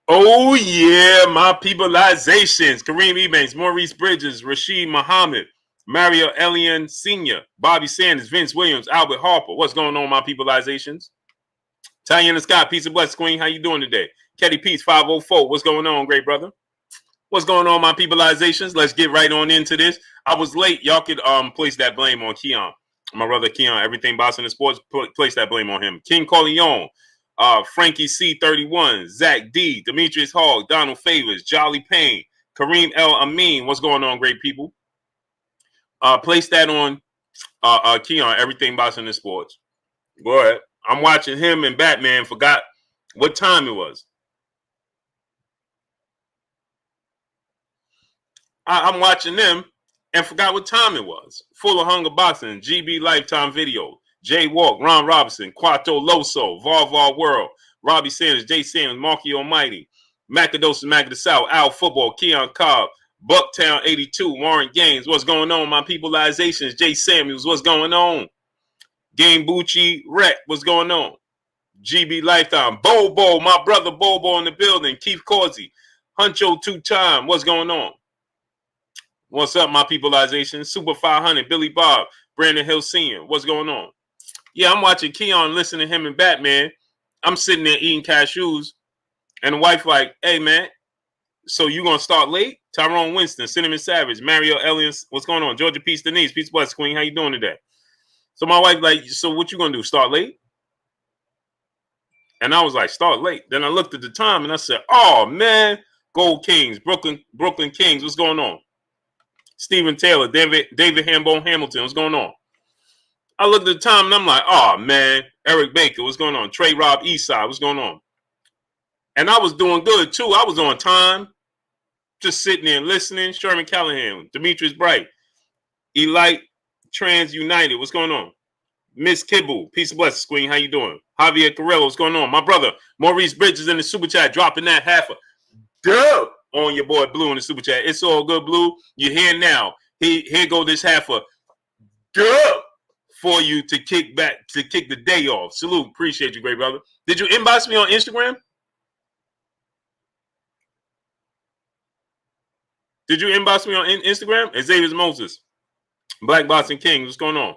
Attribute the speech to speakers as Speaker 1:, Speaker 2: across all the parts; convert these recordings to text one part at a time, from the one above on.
Speaker 1: Oh, yeah, my peopleizations. Kareem Ebanks, Maurice Bridges, Rasheed Muhammad, Mario Elian Sr., Bobby Sanders, Vince Williams, Albert Harper. What's going on, my peopleizations? Tanya Scott, peace and bless, Queen. How you doing today? Ketty Peace, 504. What's going on, great brother? What's going on, my peopleizations? Let's get right on into this. I was late. Y'all could place that blame on Keon. My brother Keon, everything Boston in sports, place that blame on him. King Corleone, Frankie C31, Zach D, Demetrius Hogg, Donald Favors, Jolly Payne, Kareem L. Amin. What's going on, great people? Place that on Keon, everything Boston in sports. Go ahead. I'm watching him and Batman. Forgot what time it was. I'm watching them and forgot what time it was. Full of Hunger Boxing, GB Lifetime Video, Jay Walk, Ron Robinson, Quato Loso, Var World, Robbie Sanders, Jay Sanders, Marky Almighty, Macadosa Mac the South, Al Football, Keon Cobb, Bucktown 82, Warren Gaines. What's going on? My peopleizations, Jay Samuels. What's going on? Game Bucci Rec. What's going on? GB Lifetime, Bobo, my brother Bobo in the building, Keith Causey, Huncho 2-time. What's going on? What's up, my peopleization? Super 500, Billy Bob, Brandon Hill Sr. What's going on? Yeah, I'm watching Keon, listening to him and Batman. I'm sitting there eating cashews, and the wife like, hey, man, so you going to start late? Tyrone Winston, Cinnamon Savage, Mario Elliott. What's going on? Georgia Peace Denise, Peace Bless Queen. How you doing today? So my wife like, so what you going to do, start late? And I was like, start late. Then I looked at the time, and I said, oh, man, Gold Kings, Brooklyn Kings. What's going on? Stephen Taylor, David Hambone Hamilton, what's going on? I looked at the time and I'm like, oh man, Eric Baker, what's going on? Trey Rob Eastside, what's going on? And I was doing good too. I was on time, just sitting there listening. Sherman Callahan, Demetrius Bright, Elite Trans United, what's going on? Miss Kibble, peace and blessings, Queen, how you doing? Javier Carrello, what's going on? My brother, Maurice Bridges in the super chat, dropping that half a dub on your boy Blue in the super chat. It's all good, Blue. You're here now. Here go this half a dub for you to kick the day off. Salute. Appreciate you, great brother. Did you inbox me on Instagram? Did you inbox me on Instagram? Xavier Moses, Black Boxing King. What's going on?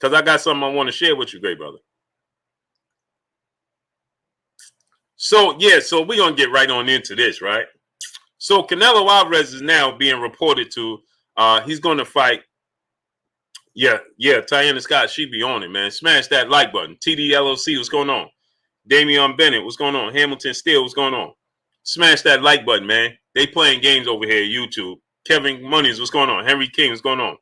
Speaker 1: Because I got something I want to share with you, great brother. So, yeah, so we're going to get right on into this, right? So, Canelo Alvarez is now being reported to, he's going to fight. Yeah, Tiana Scott, she be on it, man. Smash that like button. TDLOC, what's going on? Damian Bennett, what's going on? Hamilton Steele, what's going on? Smash that like button, man. They playing games over here at YouTube. Kevin Monies, what's going on? Henry King, what's going on?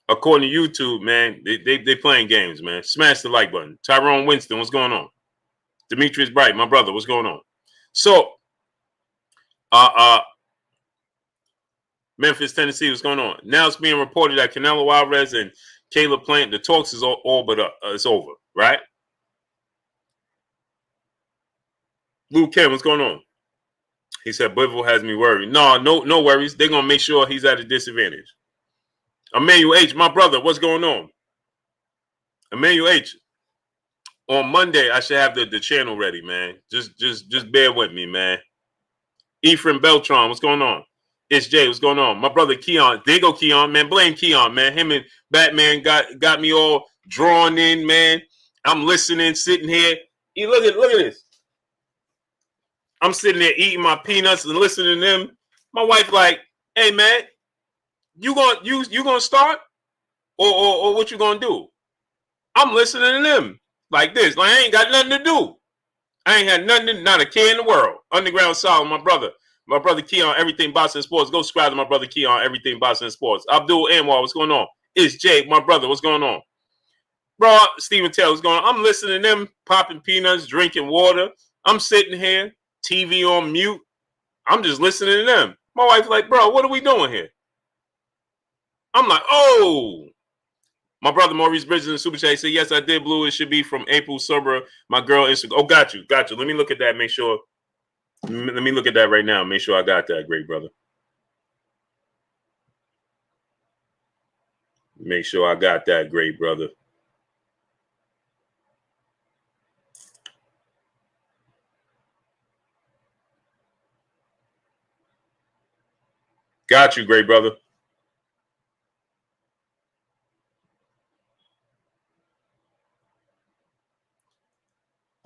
Speaker 1: According to YouTube, man, they playing games, man. Smash the like button. Tyrone Winston, what's going on? Demetrius Bright, my brother, what's going on? So, Memphis, Tennessee, what's going on? Now it's being reported that Canelo Alvarez and Caleb Plant, the talks is all but it's over, right? Luke Kim, what's going on? He said, Bivol has me worried. No worries. They're going to make sure he's at a disadvantage. Emmanuel H., my brother, what's going on? Emmanuel H., on Monday, I should have the channel ready, man. Just bear with me, man. Ephraim Beltron, what's going on? It's Jay, what's going on? My brother Keon, there go Keon, man. Blame Keon, man. Him and Batman got me all drawn in, man. I'm listening, sitting here. Look at this. I'm sitting there eating my peanuts and listening to them. My wife like, hey man, you gonna start? Or what you gonna do? I'm listening to them like this. Like I ain't got nothing to do. I ain't had nothing, not a care in the world. Underground Solid, my brother. My brother Keon, Everything Boxing Sports. Go subscribe to my brother Keon, Everything Boxing Sports. Abdul Anwar, what's going on? It's Jay, my brother. What's going on? Bro, Stephen Taylor, what's going on? I'm listening to them, popping peanuts, drinking water. I'm sitting here, TV on mute. I'm just listening to them. My wife's like, bro, what are we doing here? I'm like, oh. My brother Maurice Bridges in the super chat said, yes, I did, Blue. It should be from April Suburb. My girl Instagram. Oh, got you. Let me look at that. Make sure. Let me look at that right now. Make sure I got that, great brother. Make sure I got that, great brother. Got you, great brother.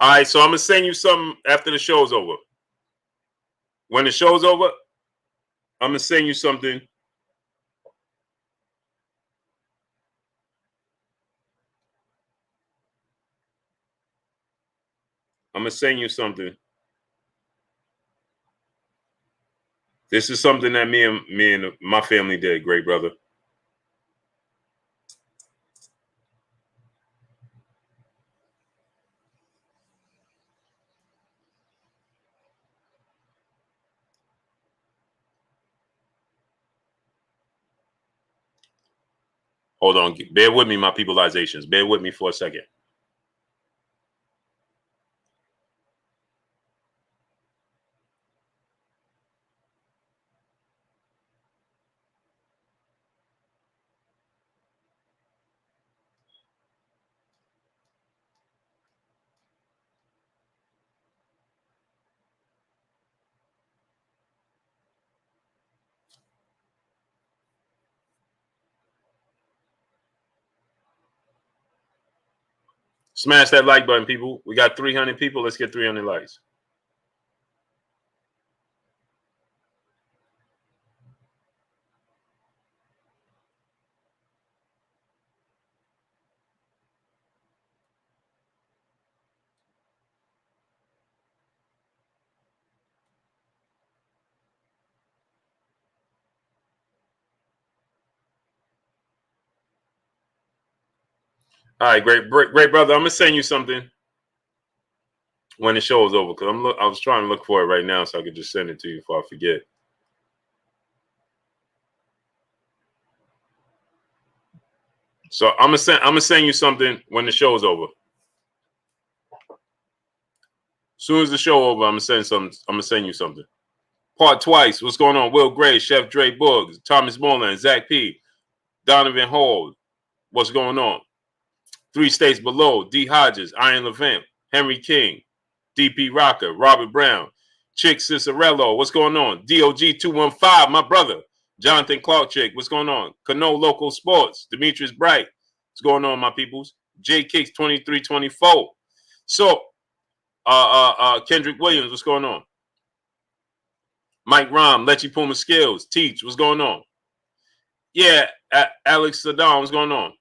Speaker 1: All right, so I'm gonna send you something after the show's over. When the show's over, I'm gonna send you something. I'm gonna send you something. This is something that me and my family did, great brother. Hold on, bear with me, my peopleizations. Bear with me for a second. Smash that like button, people. We got 300 people. Let's get 300 likes. All right, great brother. I'm gonna send you something when the show is over because I was trying to look for it right now so I could just send it to you before I forget. So I'm gonna send you something when the show is over. As soon as the show over, I'm gonna send you something. Part twice. What's going on? Will Gray, Chef Dre Boogs, Thomas Moreland, Zach P, Donovan Hall. What's going on? 3 states below. D Hodges, Iron Levant, Henry King, DP Rocker, Robert Brown, Chick Cicerello. What's going on? DOG 215, my brother. Jonathan Clark Chick. What's going on? Cano Local Sports, Demetrius Bright. What's going on, my peoples? J Kicks 2324. So Kendrick Williams, what's going on? Mike Rom, Lechi Puma Skills, Teach, what's going on? Yeah, Alex Saddam, what's going on?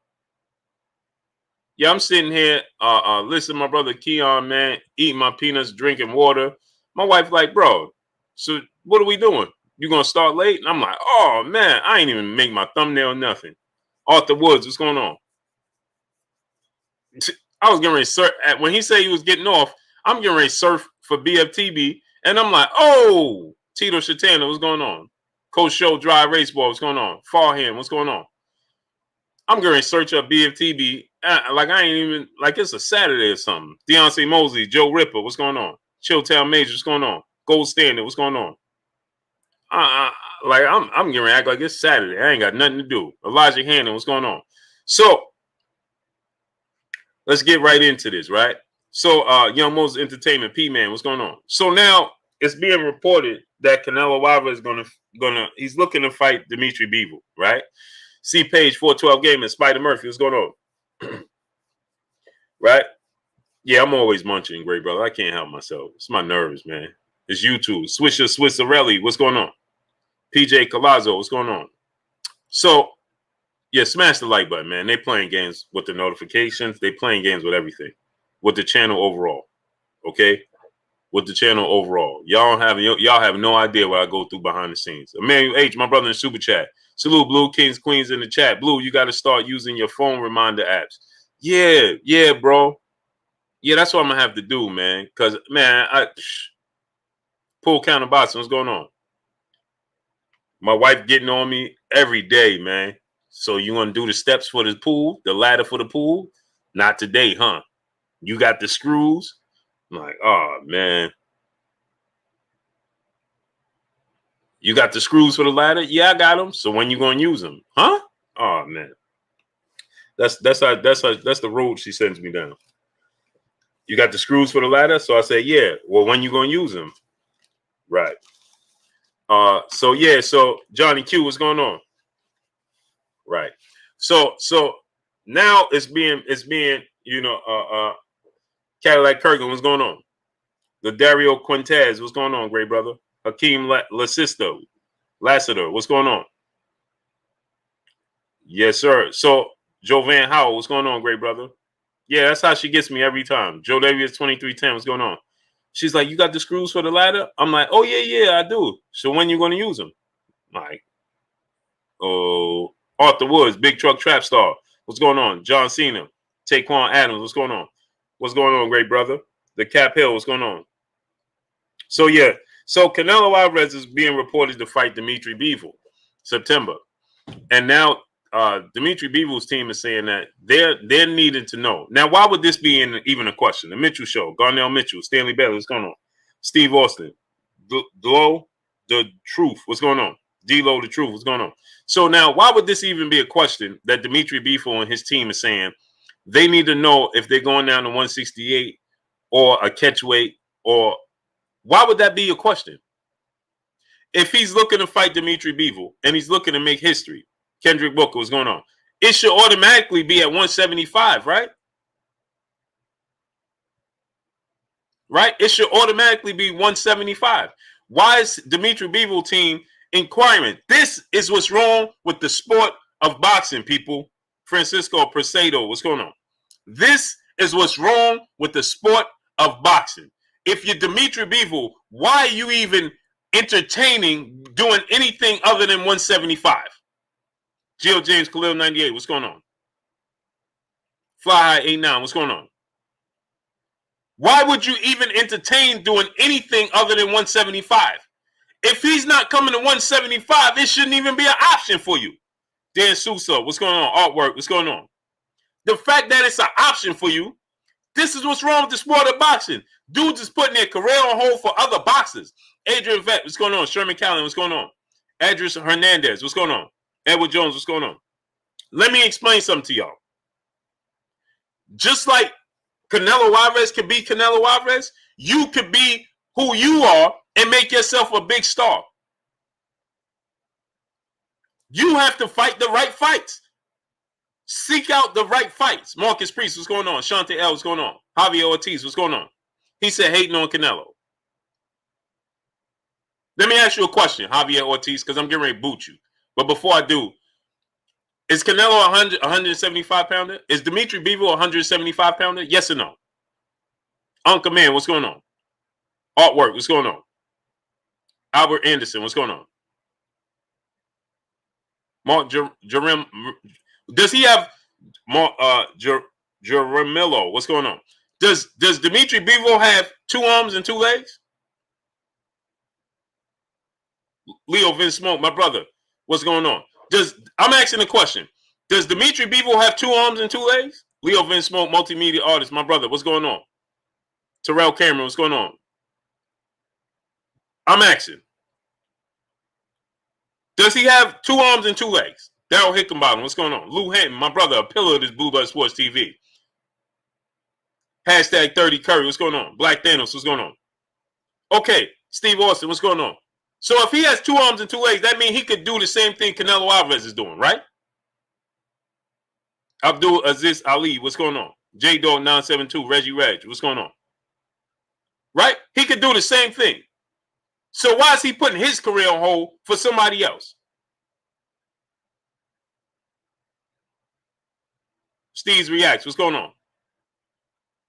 Speaker 1: Yeah, I'm sitting here, listening to my brother Keon, man, eating my peanuts, drinking water. My wife like, bro, so what are we doing? You gonna start late? And I'm like, oh man, I ain't even make my thumbnail, nothing. Arthur Woods, what's going on? I was getting ready to surf. When he said he was getting off, I'm getting ready to surf for BFTB. And I'm like, oh, Tito Shatana, what's going on? Coach Show, Dry Race Ball, what's going on? Farham, what's going on? I'm going to search up BFTB. Like I ain't even, like it's a Saturday or something. Deontay Mosley, Joe Ripper, what's going on? Chilltown Major, what's going on? Gold Standard, what's going on? Like I'm getting ready to act like it's Saturday. I ain't got nothing to do. Elijah Hannon, what's going on? So let's get right into this, right? So Young Moses Entertainment, P-Man, what's going on? So now it's being reported that Canelo Alvarez is he's looking to fight Dimitri Bivol, right? See page 412 game and Spider Murphy, what's going on? Right? Yeah, I'm always munching, great brother. I can't help myself. It's my nerves, man. It's YouTube. Swisher Swissarelli, what's going on? PJ Colazzo, what's going on? So yeah, smash the like button, man. They playing games with the notifications. They playing games with everything. With the channel overall. Okay? With the channel overall. Y'all have no idea what I go through behind the scenes. Emmanuel H, my brother in Super Chat. Salute Blue Kings, Queens in the chat. Blue, you got to start using your phone reminder apps. Yeah, bro. Yeah, that's what I'm gonna have to do, man. Cause man, pull counter boxing. What's going on? My wife getting on me every day, man. So you gonna do the steps for the pool, the ladder for the pool? Not today, huh? You got the screws? I'm like, oh man. You got the screws for the ladder? Yeah, I got them. So when you gonna use them? Huh? Oh man. That's the road she sends me down. You got the screws for the ladder? So I say, yeah. Well, when you gonna use them? Right. So yeah, so Johnny Q, what's going on? Right. So now it's being Cadillac Kurgan, what's going on? The Dario Quintez, what's going on, great brother? Hakeem Lassiter, what's going on? Yes, sir. So Jovan Howell, what's going on, great brother? Yeah, that's how she gets me every time. Joe Davies 2310, what's going on? She's like, you got the screws for the ladder? I'm like, oh yeah, I do. So when you gonna use them? I'm like, oh, Arthur Woods, Big Truck Trap Star, what's going on? John Cena, Taquan Adams, what's going on? What's going on, great brother? The Cap Hill, what's going on? So yeah, so Canelo Alvarez is being reported to fight Dimitri Bivol September, and now Dimitri Bivol's team is saying that they're needing to know. Now, why would this be even a question? The Mitchell Show, Garnell Mitchell, Stanley Bailey, what's going on? Steve Austin, Delo, the Truth, what's going on? D-Lo, the Truth, what's going on? So now, why would this even be a question that Dimitri Bivol and his team is saying they need to know if they're going down to 168 or a catchweight, or why would that be a question? If he's looking to fight Dimitri Bivol and he's looking to make history, Kendrick Booker, what's going on? It should automatically be at 175, right? Right? It should automatically be 175. Why is Dimitri Bivol team inquiring? This is what's wrong with the sport of boxing, people. Francisco Presedo, what's going on? This is what's wrong with the sport of boxing. If you're Dimitri Bivol, why are you even entertaining doing anything other than 175? Gio James Khalil 98, what's going on? Fly High 89, what's going on? Why would you even entertain doing anything other than 175? If he's not coming to 175, it shouldn't even be an option for you. Dan Sousa, what's going on? Artwork, what's going on? The fact that it's an option for you, this is what's wrong with the sport of boxing. Dudes is putting their career on hold for other boxers. Adrian Vett, what's going on? Sherman Callan, what's going on? Adris Hernandez, what's going on? Edward Jones, what's going on? Let me explain something to y'all. Just like Canelo Alvarez could be Canelo Alvarez, you could be who you are and make yourself a big star. You have to fight the right fights. Seek out the right fights. Marcus Priest, what's going on? Shante L, what's going on? Javier Ortiz, what's going on? He said hating on Canelo. Let me ask you a question, Javier Ortiz, because I'm getting ready to boot you. But before I do, is Canelo 175 pounder? Is Dimitri Bivol 175 pounder? Yes or no? Uncle Man, what's going on? Artwork, what's going on? Albert Anderson, what's going on? Mark Jerem, does he have Mark Jeremillo? What's going on? Does Dimitri Bivol have 2 arms and 2 legs? Leo Vince Smoke, my brother, what's going on? I'm asking a question. Does Dimitri Bivol have 2 arms and 2 legs? Leo Vince Smoke, multimedia artist, my brother, what's going on? Terrell Cameron, what's going on? I'm asking. Does he have 2 arms and 2 legs? Daryl Hickenbottom, what's going on? Lou Hinton, my brother, a pillar of this Blue Blood Sports TV. Hashtag 30 Curry, what's going on? Black Thanos, what's going on? Okay, Steve Austin, what's going on? So if he has 2 arms and 2 legs, that means he could do the same thing Canelo Alvarez is doing, right? Abdul Aziz Ali, what's going on? J-Dog 972, Reggie Reg, what's going on? Right? He could do the same thing. So why is he putting his career on hold for somebody else? Steve's reacts, what's going on?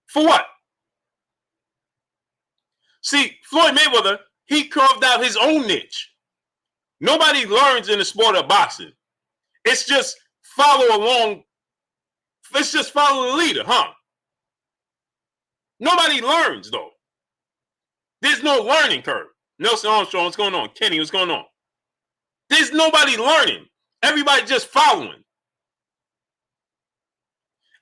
Speaker 1: For what? See, Floyd Mayweather, he carved out his own niche. Nobody learns in the sport of boxing. It's just follow along. Let's just follow the leader, huh? Nobody learns, though. There's no learning curve. Nelson Armstrong, what's going on? Kenny, what's going on? There's nobody learning. Everybody just following.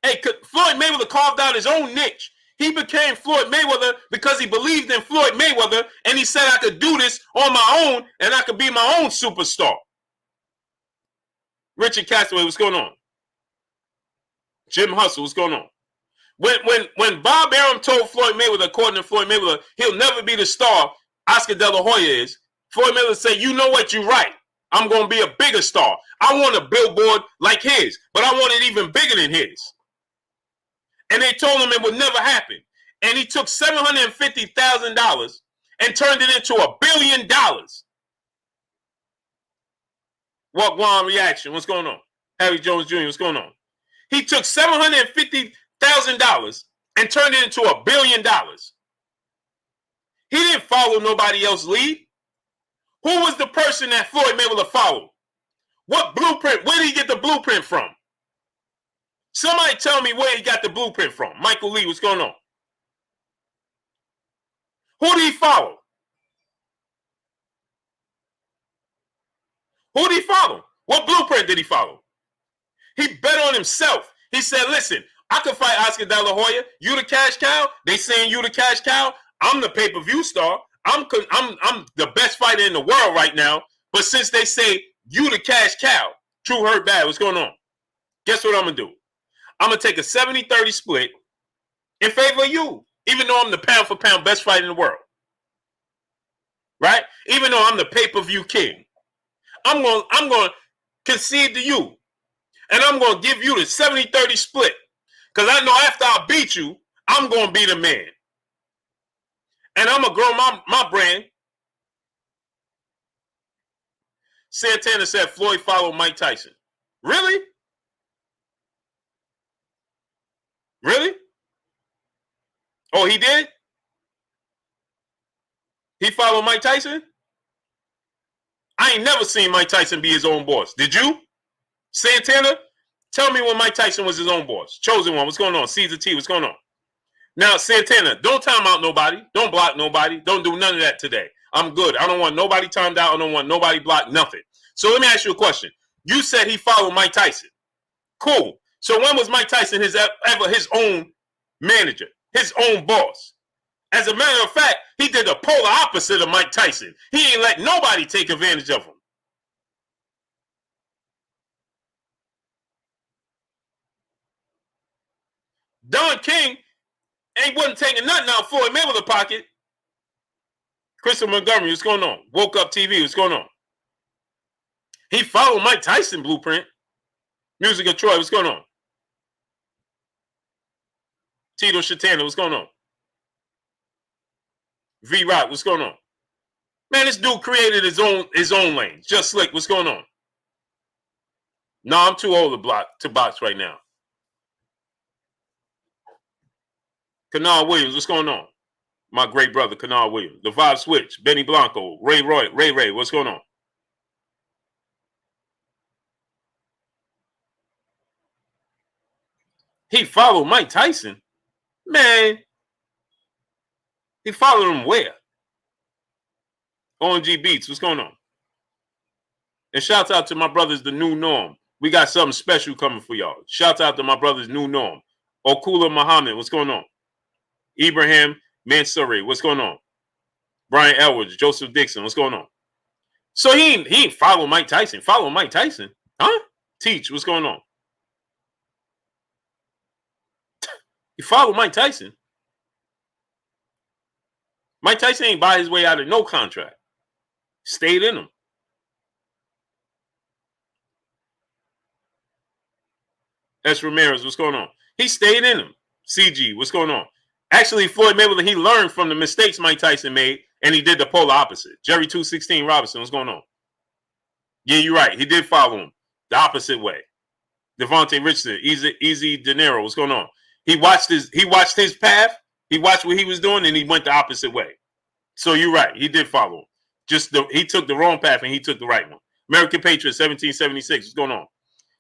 Speaker 1: Hey, Floyd Mayweather carved out his own niche. He became Floyd Mayweather because he believed in Floyd Mayweather, and he said, I could do this on my own, and I could be my own superstar. Richard Castaway, what's going on? Jim Hustle, what's going on? When Bob Arum told Floyd Mayweather, according to Floyd Mayweather, he'll never be the star Oscar De La Hoya is, Floyd Mayweather said, you know what, you're right. I'm going to be a bigger star. I want a billboard like his, but I want it even bigger than his. And they told him it would never happen. And he took $750,000 and turned it into $1 billion. What Guam reaction? What's going on? Harry Jones Jr., what's going on? He took $750,000 and turned it into $1 billion. He didn't follow nobody else's lead. Who was the person that Floyd Mayweather followed? What blueprint? Where did he get the blueprint from? Somebody tell me where he got the blueprint from. Michael Lee, what's going on? Who did he follow? Who did he follow? What blueprint did he follow? He bet on himself. He said, listen, I can fight Oscar De La Hoya. You the cash cow? They saying you the cash cow? I'm the pay-per-view star. I'm the best fighter in the world right now. But since they say you the cash cow, true hurt bad, what's going on? Guess what I'm going to do? I'm going to take a 70-30 split in favor of you, even though I'm the pound-for-pound best fighter in the world. Right? Even though I'm the pay-per-view king. I'm going to concede to you. And I'm going to give you the 70-30 split. Because I know after I beat you, I'm going to be the man. And I'm going to grow my brand. Santana said Floyd followed Mike Tyson. Really? Really? Oh, he did? He followed Mike Tyson? I ain't never seen Mike Tyson be his own boss. Did you? Santana? Tell me when Mike Tyson was his own boss. Chosen one. What's going on? Caesar T. What's going on? Now, Santana, don't time out nobody. Don't block nobody. Don't do none of that today. I'm good. I don't want nobody timed out. I don't want nobody blocked. Nothing. So let me ask you a question. You said he followed Mike Tyson. Cool. So when was Mike Tyson ever his own manager, his own boss? As a matter of fact, he did the polar opposite of Mike Tyson. He ain't let nobody take advantage of him. Don King wasn't taking nothing out Floyd Mayweather's pocket. Crystal Montgomery, what's going on? Woke Up TV, what's going on? He followed Mike Tyson blueprint. Music of Troy, what's going on? Tito Shatana, what's going on? V-Rock, what's going on? Man, this dude created his own lane. Just Slick, what's going on? No, I'm too old to box right now. Kanal Williams, what's going on? My great brother, Kanal Williams. The Vibe Switch, Benny Blanco, Ray, what's going on? He followed Mike Tyson? Man, he followed him where? OMG Beats, what's going on? And shout out to my brothers, The New Norm. We got something special coming for y'all. Shout out to my brothers, New Norm. Okula Muhammad, what's going on? Ibrahim Mansouri, what's going on? Brian Edwards, Joseph Dixon, what's going on? So he ain't follow Mike Tyson. Follow Mike Tyson? Huh? Teach, what's going on? He followed Mike Tyson. Mike Tyson ain't buy his way out of no contract. Stayed in him. S. Ramirez, what's going on? He stayed in him. CG, what's going on? Actually, Floyd Mayweather, he learned from the mistakes Mike Tyson made, and he did the polar opposite. Jerry 216 Robinson, what's going on? Yeah, you're right. He did follow him the opposite way. Devontae Richardson, Easy De Niro, what's going on? He watched his path. He watched what he was doing, and he went the opposite way. So you're right. He did follow him. He took the wrong path, and he took the right one. American Patriot, 1776. What's going on?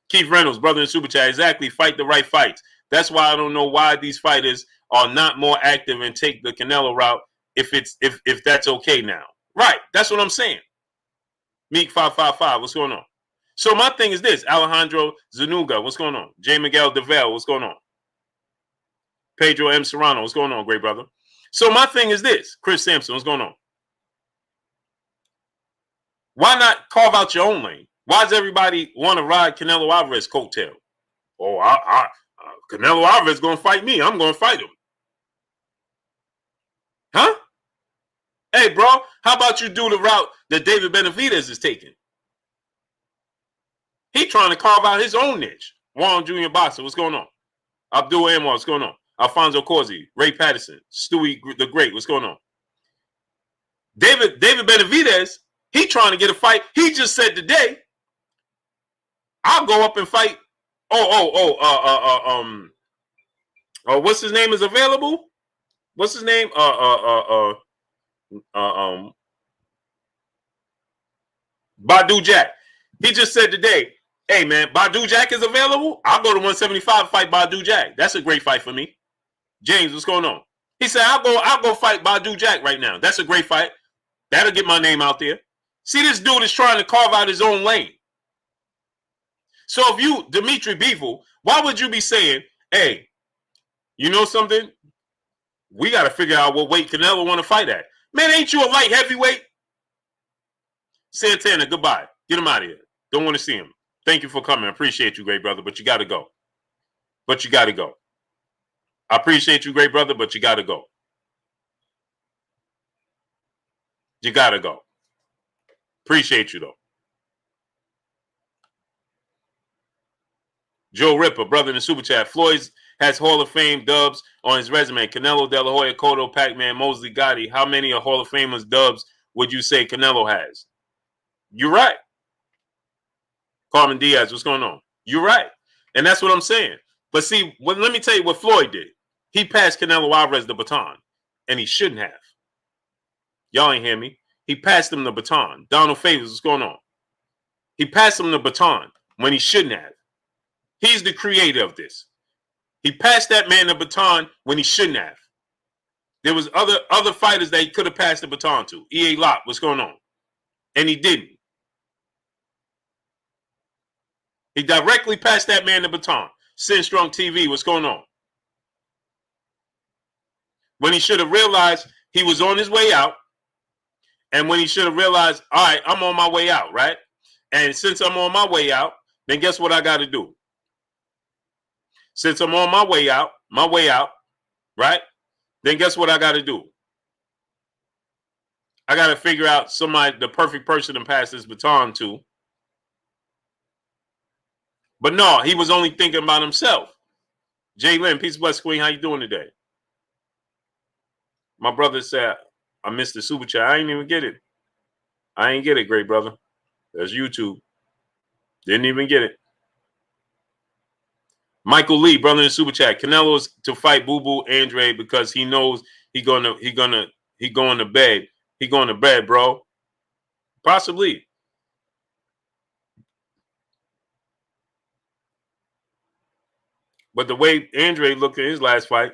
Speaker 1: Keith Reynolds, brother in Super Chat. Exactly. Fight the right fights. That's why I don't know why these fighters are not more active and take the Canelo route if that's okay now. Right. That's what I'm saying. Meek 555. What's going on? So my thing is this. Alejandro Zanuga. What's going on? J. Miguel DeVale. What's going on? Pedro M. Serrano. What's going on, great brother? So my thing is this. Chris Sampson. What's going on? Why not carve out your own lane? Why does everybody want to ride Canelo Alvarez coattail? Oh, Canelo Alvarez is going to fight me. I'm going to fight him. Huh? Hey, bro, how about you do the route that David Benavidez is taking? He trying to carve out his own niche. Juan Jr. Boxer, what's going on? Abdul Anwar, what's going on? Alfonso Corsi, Ray Patterson, Stewie the Great, what's going on? David Benavidez, he trying to get a fight. He just said today, I'll go up and fight. What's his name is available? What's his name? Badu Jack. He just said today, hey man, Badu Jack is available. I'll go to 175 and fight Badu Jack. That's a great fight for me. James, what's going on? He said, I'll go fight Badu Jack right now. That's a great fight. That'll get my name out there. See, this dude is trying to carve out his own lane. So if you, Dimitri Bivol, why would you be saying, hey, you know something? We got to figure out what weight Canelo want to fight at. Man, ain't you a light heavyweight? Santana, goodbye. Get him out of here. Don't want to see him. Thank you for coming. I appreciate you, great brother, but you got to go. But you got to go. I appreciate you, great brother, but you got to go. You got to go. Appreciate you, though. Joe Ripper, brother in the super chat. Floyd has Hall of Fame dubs on his resume. Canelo, De La Hoya, Cotto, Pac-Man, Mosley, Gotti. How many of Hall of Famers dubs would you say Canelo has? You're right. Carmen Diaz, what's going on? You're right. And that's what I'm saying. But see, let me tell you what Floyd did. He passed Canelo Alvarez the baton, and he shouldn't have. Y'all ain't hear me. He passed him the baton. Donald Favors, what's going on? He passed him the baton when he shouldn't have. He's the creator of this. He passed that man the baton when he shouldn't have. There was other fighters that he could have passed the baton to. E.A. Locke, what's going on? And he didn't. He directly passed that man the baton. Sin Strong TV, what's going on? When he should have realized he was on his way out. And when he should have realized, all right, I'm on my way out, right? And since I'm on my way out, then guess what I got to do? Since I'm on my way out, right? Then guess what I got to do? I got to figure out the perfect person to pass this baton to. But no, he was only thinking about himself. Jay Lynn, peace, bless, Queen. How you doing today? My brother said, I missed the super chat. I ain't even get it. I ain't get it, great brother. That's YouTube. Didn't even get it. Michael Lee, brother in the super chat. Canelo's to fight Boo Boo Andre because he knows he going to bed. He going to bed, bro. Possibly. But the way Andre looked in his last fight,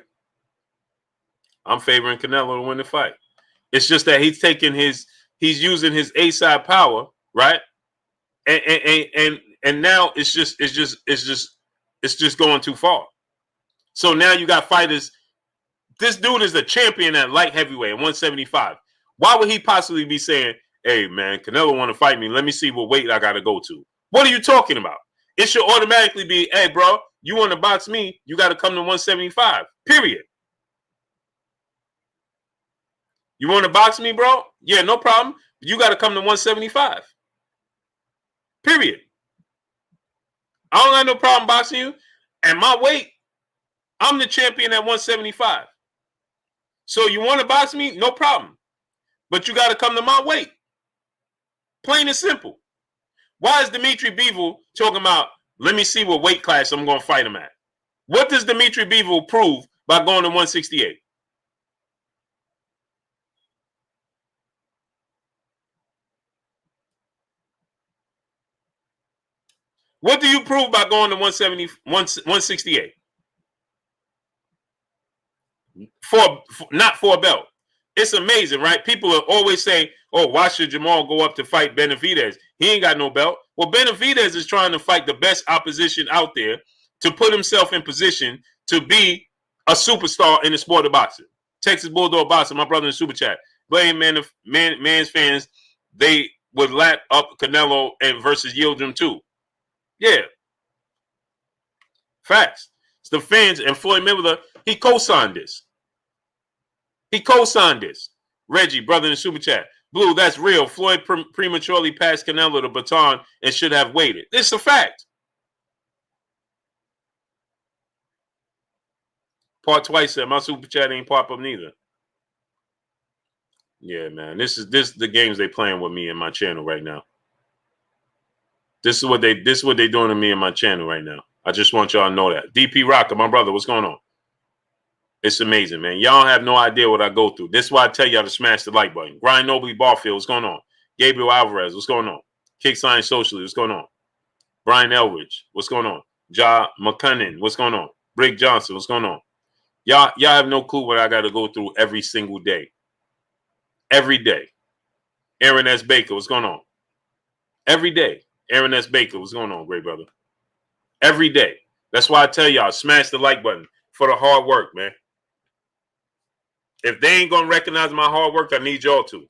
Speaker 1: I'm favoring Canelo to win the fight. It's just that he's using his A-side power, right? And now it's just going too far. So now you got fighters. This dude is a champion at light heavyweight at 175. Why would he possibly be saying, hey man, Canelo want to fight me? Let me see what weight I got to go to. What are you talking about? It should automatically be, hey bro, you want to box me, you got to come to 175. Period. You want to box me, bro? Yeah, no problem. You got to come to 175. Period. I don't have no problem boxing you. And my weight, I'm the champion at 175. So you want to box me? No problem. But you got to come to my weight. Plain and simple. Why is Dimitri Bivol talking about, let me see what weight class I'm going to fight him at? What does Dimitri Bivol prove by going to 168? What do you prove by going to 168? Not for a belt. It's amazing, right? People always say, oh, why should Jamal go up to fight Benavidez? He ain't got no belt. Well, Benavidez is trying to fight the best opposition out there to put himself in position to be a superstar in the sport of boxing. Texas Bulldog Boxing, my brother in the super chat. Blame man's fans, they would lap up Canelo and versus Yildirim too. Yeah. Facts. It's the fans, and Floyd Mayweather, he co-signed this. He co-signed this. Reggie, brother in the super chat. Blue, that's real. Floyd prematurely passed Canelo the baton and should have waited. It's a fact. Part twice said my super chat ain't pop up neither. Yeah, man. This is the games they playing with me in my channel right now. This is what they doing to me in my channel right now. I just want y'all to know that. DP Rocker, my brother, what's going on? It's amazing, man. Y'all have no idea what I go through. This is why I tell y'all to smash the like button. Brian Nobley Barfield, what's going on? Gabriel Alvarez, what's going on? Kick Science Socially, what's going on? Brian Elridge, what's going on? Ja McCunnan, what's going on? Brick Johnson, what's going on? Y'all have no clue what I got to go through every single day. Every day. Aaron S. Baker, what's going on? Every day. Aaron S. Baker, what's going on, great brother? Every day. That's why I tell y'all, smash the like button for the hard work, man. If they ain't going to recognize my hard work, I need y'all to.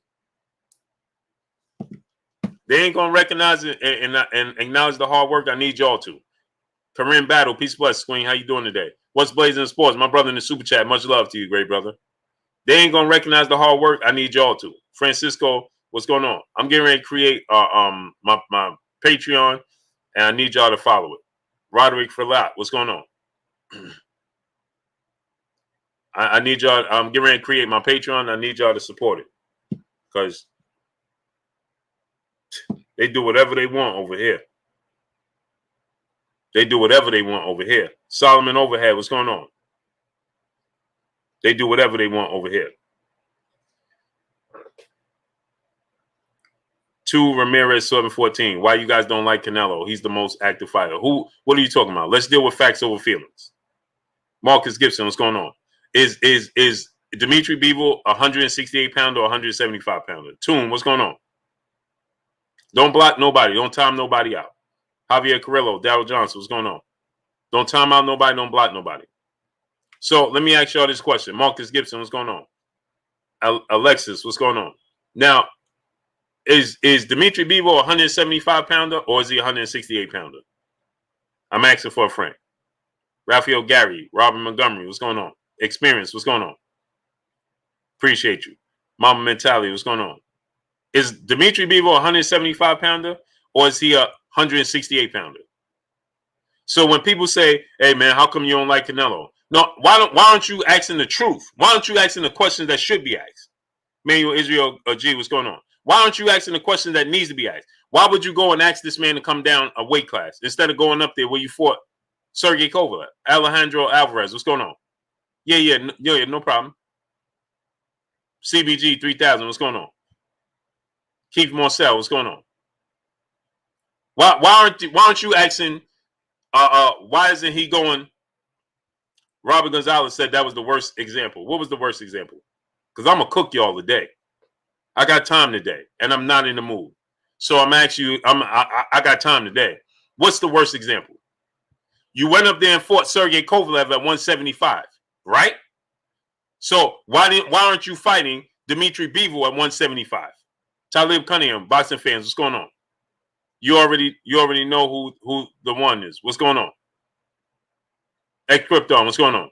Speaker 1: They ain't going to recognize it and acknowledge the hard work, I need y'all to. Corinne Battle, peace bless, Queen. How you doing today? What's blazing in sports? My brother in the super chat, much love to you, great brother. They ain't going to recognize the hard work, I need y'all to. Francisco, what's going on? I'm getting ready to create my Patreon, and I need y'all to follow it. Roderick Ferlat, what's going on? I need y'all. I'm getting ready to create my Patreon. I need y'all to support it because they do whatever they want over here. They do whatever they want over here. Solomon Overhead, what's going on? They do whatever they want over here. 2 Ramirez 714. Why you guys don't like Canelo? He's the most active fighter. What are you talking about? Let's deal with facts over feelings. Marcus Gibson, what's going on? Is Dimitri Bivol 168 pounder or 175 pounder? Toon, what's going on? Don't block nobody. Don't time nobody out. Javier Carrillo, Darryl Johnson, what's going on? Don't time out nobody. Don't block nobody. So let me ask y'all this question. Marcus Gibson, what's going on? Alexis, what's going on? Now, is Dimitri Bivol 175 pounder or is he 168 pounder? I'm asking for a friend. Raphael Gary, Robin Montgomery, what's going on? Experience, what's going on? Appreciate you. Mama Mentality, what's going on? Is Dimitri Bivol 175 pounder or is he a 168 pounder? So when people say, "Hey man, how come you don't like Canelo?" No, why aren't you asking the truth? Why aren't you asking the questions that should be asked? Manuel Israel G, what's going on? Why aren't you asking the questions that needs to be asked? Why would you go and ask this man to come down a weight class instead of going up there where you fought Sergey Kovalev, Alejandro Alvarez? What's going on? Yeah, no problem. CBG 3000, what's going on? Keith Marcel, what's going on? Why aren't you asking? Why isn't he going? Robert Gonzalez said that was the worst example. What was the worst example? Because I'm gonna cook y'all today. I got time today, and I'm not in the mood. So I'm asking you. I got time today. What's the worst example? You went up there and fought Sergey Kovalev at 175, right? So why aren't you fighting Dimitri Bivol at 175? Talib Cunningham, boxing fans, what's going on? You already know who the one is. What's going on? X Krypton, what's going on?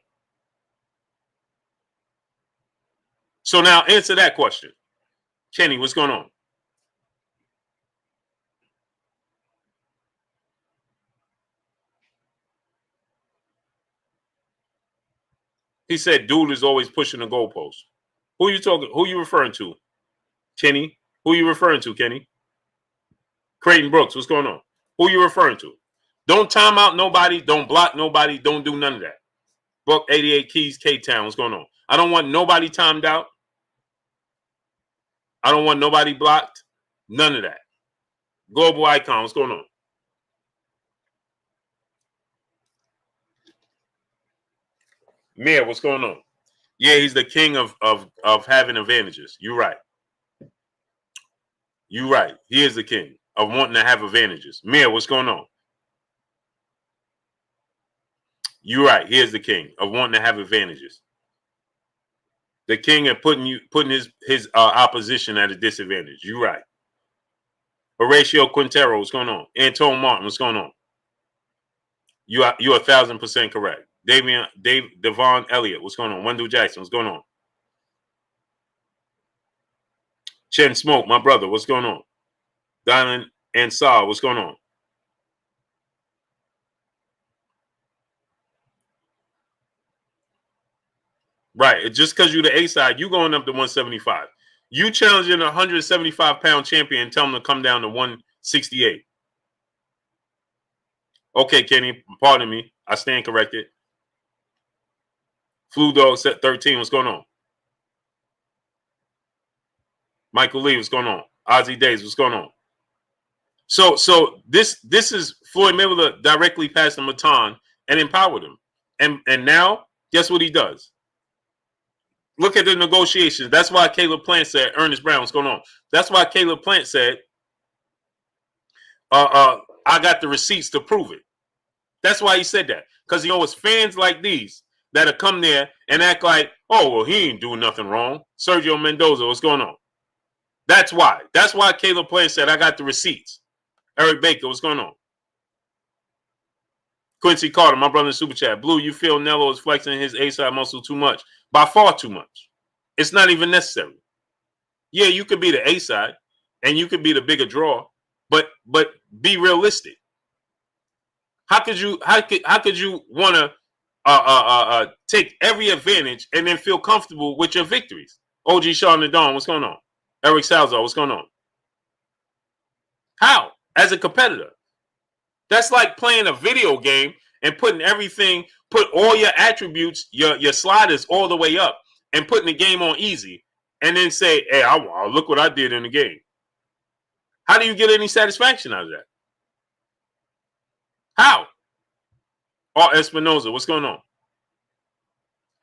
Speaker 1: So now answer that question. Kenny, what's going on? He said dude is always pushing the goalpost. Who you talking? Who you referring to? Kenny? Who you referring to, Kenny? Creighton Brooks, what's going on? Who you referring to? Don't time out nobody. Don't block nobody. Don't do none of that. Book 88 Keys, K-Town, what's going on? I don't want nobody timed out. I don't want nobody blocked. None of that. Global Icon, what's going on? Mayor, what's going on? Yeah, he's the king of having advantages. You're right. You're right. He is the king of wanting to have advantages. Mayor, what's going on? You're right. He is the king of wanting to have advantages. The king of putting his opposition at a disadvantage. You're right. Horatio Quintero, what's going on? Anton Martin, what's going on? You're 1,000% correct. Devon Elliott, what's going on? Wendell Jackson, what's going on? Chen Smoke, my brother, what's going on? Diamond and Saw, what's going on? Right. Just because you're the A side, you going up to 175. You challenging a 175-pound champion, tell him to come down to 168. Okay, Kenny, pardon me. I stand corrected. Flu Dog set 13. What's going on? Michael Lee, what's going on? Ozzy Days, what's going on? So this is Floyd Mayweather directly passed the baton and empowered him. And now, guess what he does? Look at the negotiations. That's why Caleb Plant said, Ernest Brown, what's going on? That's why Caleb Plant said, I got the receipts to prove it. That's why he said that. Because, it's fans like these that'll come there and act like, oh, well, he ain't doing nothing wrong. Sergio Mendoza, what's going on? That's why. That's why Caleb Plant said, I got the receipts. Eric Baker, what's going on? Quincy Carter, my brother in Super Chat. Blue, you feel Nello is flexing his A-side muscle too much? By far too much. It's not even necessary. Yeah, you could be the A-side and you could be the bigger draw, but be realistic. How could you want to take every advantage and then feel comfortable with your victories? OG Sean Nadon, what's going on? Eric Salazar, what's going on? How? As a competitor. That's like playing a video game and put all your attributes, your sliders all the way up and putting the game on easy and then say, hey, look what I did in the game. How do you get any satisfaction out of that? How? Espinoza, what's going on?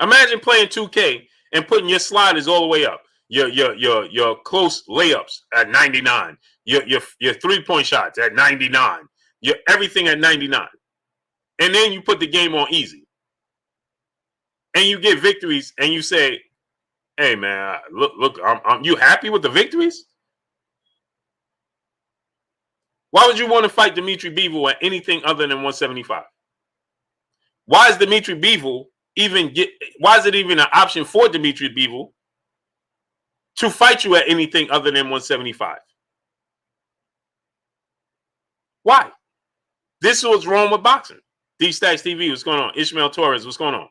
Speaker 1: Imagine playing 2K and putting your sliders all the way up. Your close layups at 99. Your 3-point shots at 99. Your everything at 99. And then you put the game on easy. And you get victories and you say, hey man, look, you happy with the victories? Why would you want to fight Dimitri Bivol at anything other than 175? Why is Dimitri Bivol why is it even an option for Dimitri Bivol to fight you at anything other than 175? Why? This is what's wrong with boxing. D-Stacks TV, what's going on? Ishmael Torres, what's going on?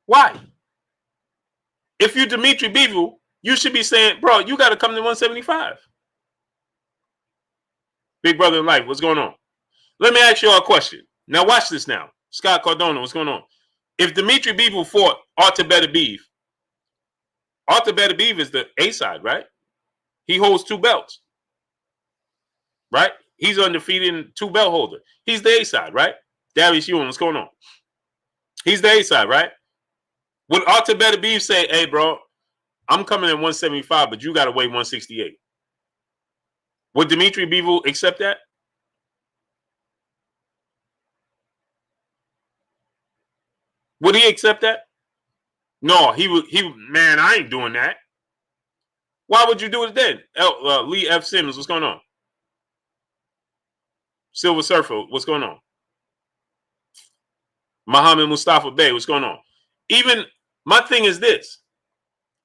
Speaker 1: Why? If you're Dimitri Bivol, you should be saying, bro, you got to come to 175. Big brother in life, what's going on? Let me ask you all a question. Now watch this now. Scott Cardona, what's going on? If Dimitri Bivol fought Artur Beterbiev is the A side, right? He holds 2 belts. Right? He's undefeated and 2-belt holder. He's the A side, right? Darius Ewing, what's going on? He's the A side, right? Would Artur Beterbiev say, hey, bro, I'm coming at 175, but you got to weigh 168? Would Dimitri Bivol accept that? Would he accept that? No, he would. Man, I ain't doing that. Why would you do it then? Lee F. Simmons, what's going on? Silver Surfer, what's going on? Muhammad Mustafa Bey, what's going on? Even my thing is this,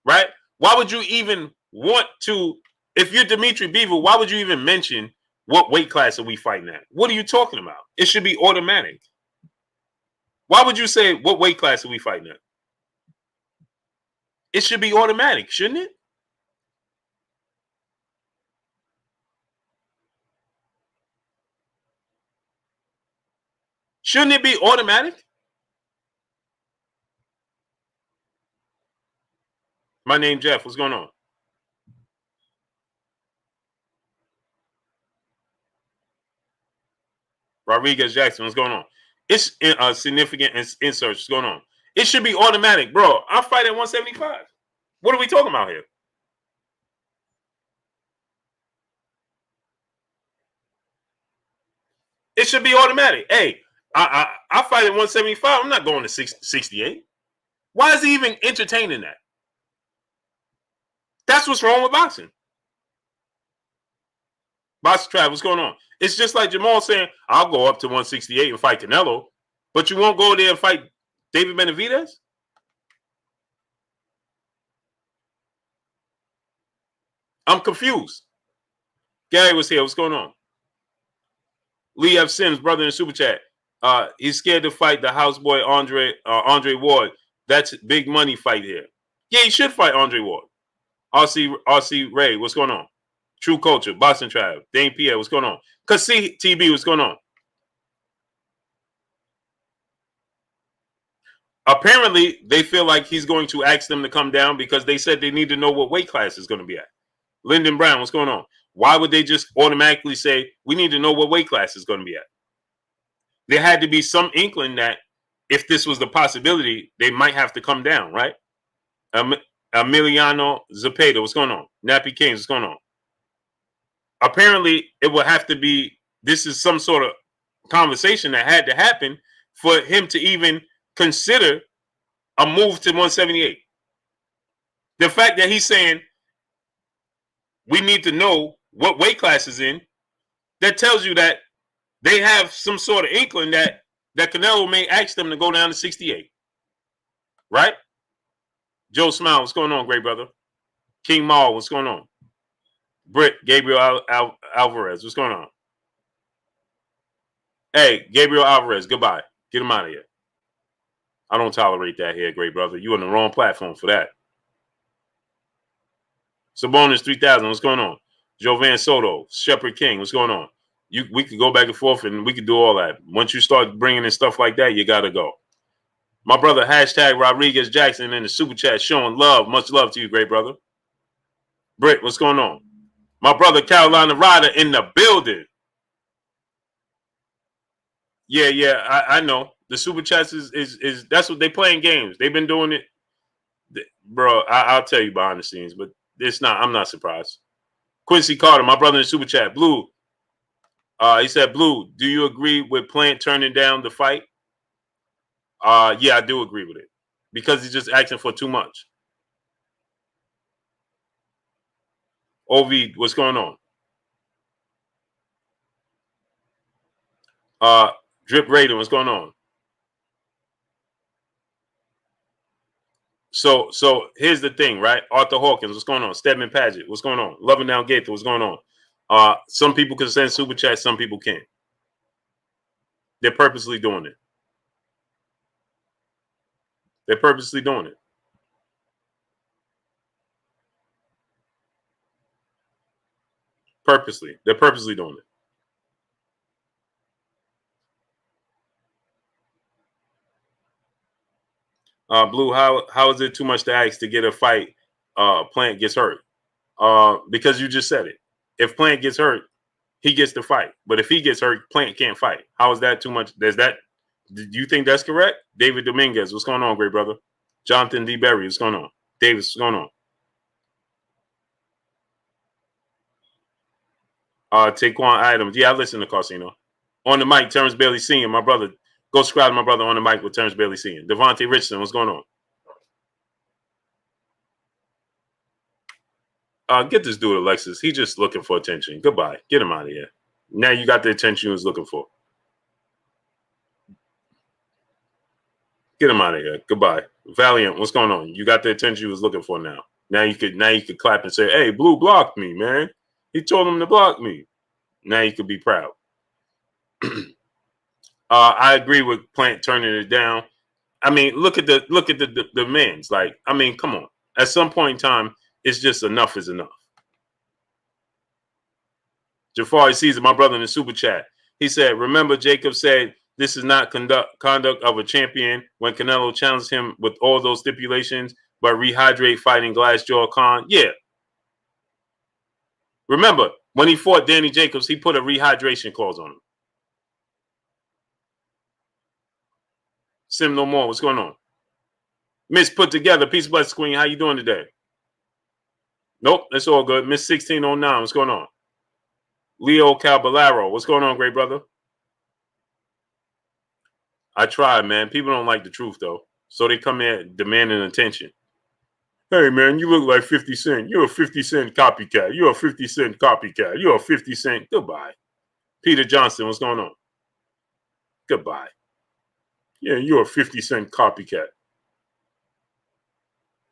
Speaker 1: right? Why would you even want to, if you're Dimitri Bivol, why would you even mention what weight class are we fighting at? What are you talking about? It should be automatic. Why would you say what weight class are we fighting at? It should be automatic, shouldn't it? Shouldn't it be automatic? My name Jeff. What's going on? Rodriguez Jackson. What's going on? It's a significant insert. What's going on? It should be automatic, bro. I'll fight at 175. What are we talking about here? It should be automatic. Hey, I fight at 175. I'm not going to 68. Why is he even entertaining that? That's what's wrong with boxing. Boxing Trav, what's going on? It's just like Jamal saying, I'll go up to 168 and fight Canelo, but you won't go there and fight David Benavidez? I'm confused. Gary was here. What's going on? Lee F. Sims, brother in the super chat. He's scared to fight the houseboy Andre Ward. That's big money fight here. Yeah, he should fight Andre Ward. RC Ray, what's going on? True Culture, Boston Trav, Dane Pierre, what's going on? Cause TB, what's going on? Apparently, they feel like he's going to ask them to come down because they said they need to know what weight class is going to be at. Lyndon Brown, what's going on? Why would they just automatically say, we need to know what weight class is going to be at? There had to be some inkling that if this was the possibility, they might have to come down, right? Emiliano Zapata, what's going on? Nappy Kings, what's going on? Apparently, it would have to be, this is some sort of conversation that had to happen for him to even consider a move to 178. The fact that he's saying we need to know what weight class is in, that tells you that they have some sort of inkling that Canelo may ask them to go down to 68. Right? Joe Smile, what's going on, great brother? King Maul, what's going on? Britt, Gabriel Alvarez, what's going on? Hey, Gabriel Alvarez, goodbye. Get him out of here. I don't tolerate that here, great brother. You on the wrong platform for that. Sabonis 3000, what's going on? Jovan Soto, Shepherd King, what's going on? We could go back and forth and we could do all that. Once you start bringing in stuff like that, you got to go. My brother, hashtag Rodriguez Jackson in the super chat, showing love. Much love to you, great brother. Britt, what's going on? My brother, Carolina Ryder in the building. Yeah, I know. The super chats is that's what they playing games. They've been doing it. Bro, I'll tell you behind the scenes, but it's not. I'm not surprised. Quincy Carter, my brother in the super chat, Blue. He said, Blue, do you agree with Plant turning down the fight? Yeah, I do agree with it because he's just asking for too much. OV, what's going on? Drip Raiden, what's going on? So here's the thing, right? Arthur Hawkins, what's going on? Stedman Paget, what's going on? Loving Down Gaither, what's going on? Some people can send super chats, some people can't. They're purposely doing it. They're purposely doing it. Purposely. They're purposely doing it. Blue, how is it too much to ask to get a fight? Plant gets hurt. Because you just said it. If Plant gets hurt, he gets to fight. But if he gets hurt, Plant can't fight. How is that too much? Do you think that's correct? David Dominguez, what's going on, great brother? Jonathan D. Berry, what's going on? Davis, what's going on? Taquan Adams. Yeah, I listen to Carsino. On the mic, Terrence Bailey Sr., my brother. Go subscribe to my brother on the mic with Terrence Bailey Sr. Devontae Richardson, what's going on? Get this dude, Alexis. He's just looking for attention. Goodbye. Get him out of here. Now you got the attention he was looking for. Get him out of here. Goodbye. Valiant, what's going on? You got the attention you was looking for now. Now you could clap and say, hey, Blue blocked me, man. He told him to block me. Now you could be proud. I agree with Plant turning it down. I mean, look at the demands. Like, I mean, come on. At some point in time, it's just enough is enough. Jafari Caesar, my brother in the super chat. He said, remember Jacob said this is not conduct of a champion when Canelo challenged him with all those stipulations, but rehydrate fighting Glassjaw Khan. Yeah. Remember, when he fought Danny Jacobs, he put a rehydration clause on him. Sim No More, what's going on? Miss Put Together, Peace Bless Queen, how you doing today? Nope, that's all good. Miss 1609, what's going on? Leo Caballero, what's going on, great brother? I tried, man. People don't like the truth, though. So they come in demanding attention. Hey, man, you look like 50 Cent. You're a 50 Cent copycat. You're a 50 Cent copycat. You're a 50 Cent. Goodbye. Peter Johnson, what's going on? Goodbye. Yeah, you're a 50 Cent copycat.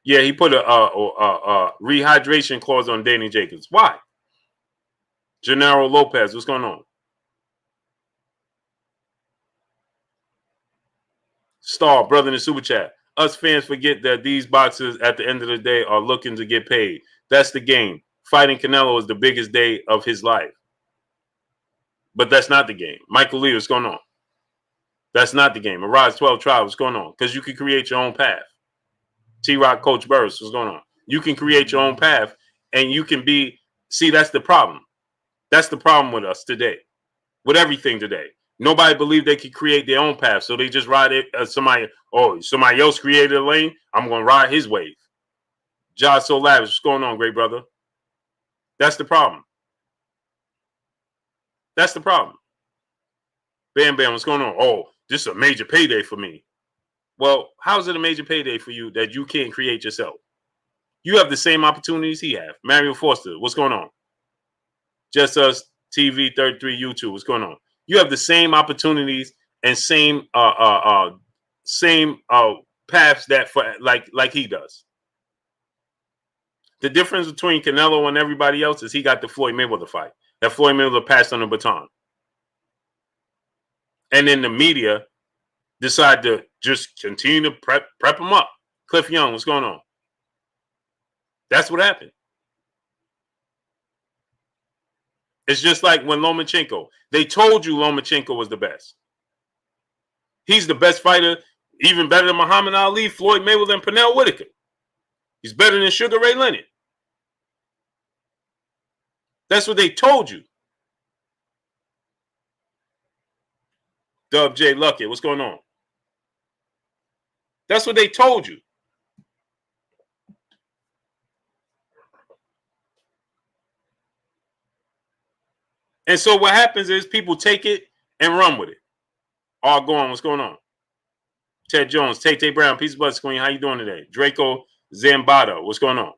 Speaker 1: Yeah, he put a rehydration clause on Danny Jacobs. Why? Gennaro Lopez, what's going on? Star, brother in the super chat. Us fans forget that these boxers at the end of the day are looking to get paid. That's the game. Fighting Canelo is the biggest day of his life. But that's not the game. Michael Lee, what's going on? That's not the game. Mirage 12 Tribe, what's going on? Because you can create your own path. T-Rock Coach Burris, what's going on? You can create your own path and you can be, see, that's the problem. That's the problem with us today, with everything today. Nobody believed they could create their own path, so they just ride it. Somebody else created a lane. I'm going to ride his wave. Josh So Lavish, what's going on, great brother? That's the problem. That's the problem. Bam Bam, what's going on? Oh, this is a major payday for me. Well, how is it a major payday for you that you can't create yourself? You have the same opportunities he have. Mario Foster, what's going on? Just Us TV 33 YouTube, what's going on? You have the same opportunities and same paths that for like he does. The difference between Canelo and everybody else is he got the Floyd Mayweather fight. That Floyd Mayweather passed on the baton. And then the media decide to just continue to prep him up. Cliff Young, what's going on? That's what happened. It's just like when Lomachenko, they told you Lomachenko was the best. He's the best fighter, even better than Muhammad Ali, Floyd Mayweather, and Pernell Whitaker. He's better than Sugar Ray Leonard. That's what they told you. Dub J. Luckett, what's going on? That's what they told you. And so what happens is people take it and run with it. All going, what's going on? Ted Jones, Tay Brown, Peace of Blood Queen, how you doing today? Draco Zambada, what's going on?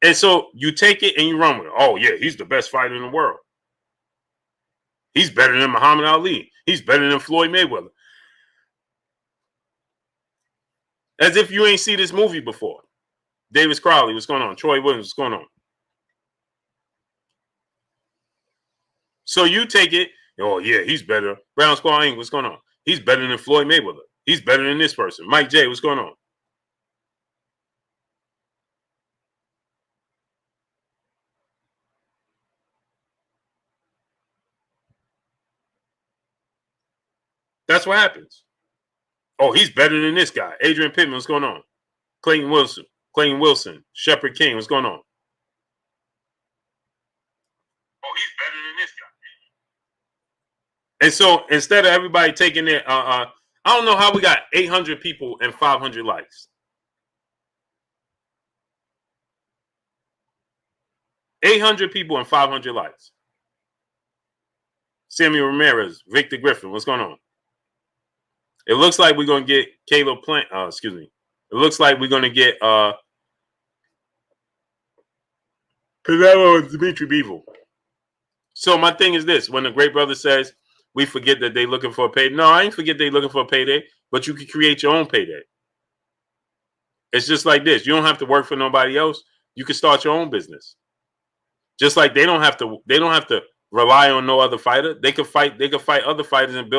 Speaker 1: And so you take it and you run with it. Oh, yeah, he's the best fighter in the world. He's better than Muhammad Ali. He's better than Floyd Mayweather. As if you ain't seen this movie before. Davis Crowley, what's going on? Troy Williams, what's going on? So you take it, oh, yeah, he's better. Brown Squaw Inc., what's going on? He's better than Floyd Mayweather. He's better than this person. Mike J., what's going on? That's what happens. Oh, he's better than this guy. Adrian Pittman, what's going on? Clayton Wilson, Shepard King, what's going on? Oh, he's better than this guy. And so instead of everybody taking it, I don't know how we got 800 people and 500 likes. 800 people and 500 likes. Samuel Ramirez, Victor Griffin, what's going on? It looks like we're going to get Caleb Plant. Excuse me. It looks like we're going to get Canelo and Dimitri Bivol. So my thing is this. When the great brother says we forget that they're looking for a payday. No, I ain't forget they're looking for a payday, but you can create your own payday. It's just like this. You don't have to work for nobody else. You can start your own business. Just like they don't have to rely on no other fighter. They could fight other fighters and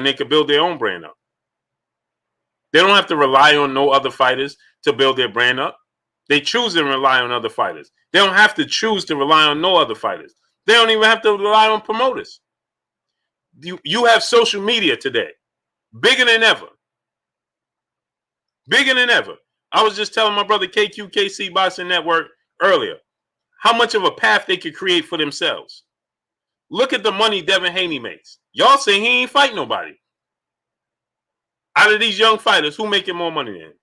Speaker 1: they could build their own brand up. They don't have to rely on no other fighters to build their brand up. They choose and rely on other fighters. They don't have to choose to rely on no other fighters. They don't even have to rely on promoters. You have social media today, bigger than ever. Bigger than ever. I was just telling my brother KQKC Boxing Network earlier how much of a path they could create for themselves. Look at the money Devin Haney makes. Y'all say he ain't fight nobody. Out of these young fighters, who making more money than him?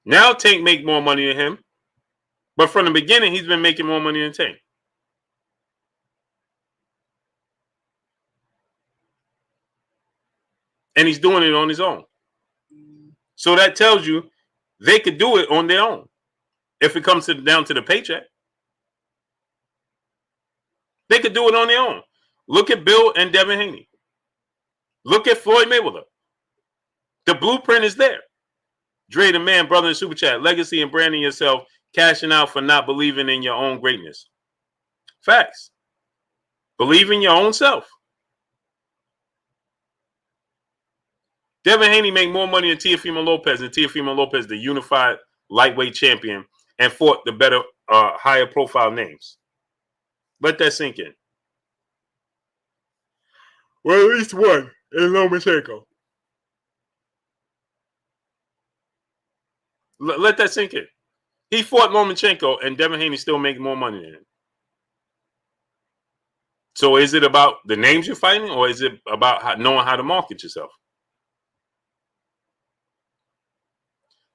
Speaker 1: Now Tank make more money than him. But from the beginning, he's been making more money than Tank. And he's doing it on his own. So that tells you they could do it on their own. If it comes down to the paycheck. They could do it on their own. Look at Bill and Devin Haney. Look at Floyd Mayweather. The blueprint is there. Dre the man, brother in Super Chat. Legacy and branding yourself, cashing out for not believing in your own greatness. Facts. Believe in your own self. Devin Haney made more money than Teofimo Lopez, and Teofimo Lopez, the unified lightweight champion, and fought the better, higher profile names. Let that sink in. Well, at least one in Lomachenko. Let that sink in. He fought Lomachenko, and Devin Haney still makes more money than him. So is it about the names you're fighting, or is it about knowing how to market yourself?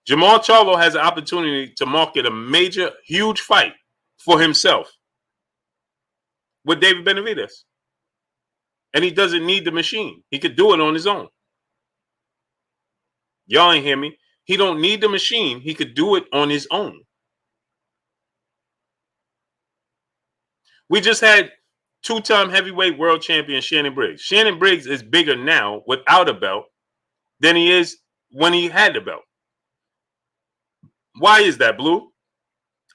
Speaker 1: Jamal Charlo has an opportunity to market a major, huge fight for himself with David Benavidez. And he doesn't need the machine. He could do it on his own. Y'all ain't hear me. He don't need the machine. He could do it on his own. We just had two-time heavyweight world champion Shannon Briggs. Shannon Briggs is bigger now without a belt than he is when he had the belt. Why is that, Blue?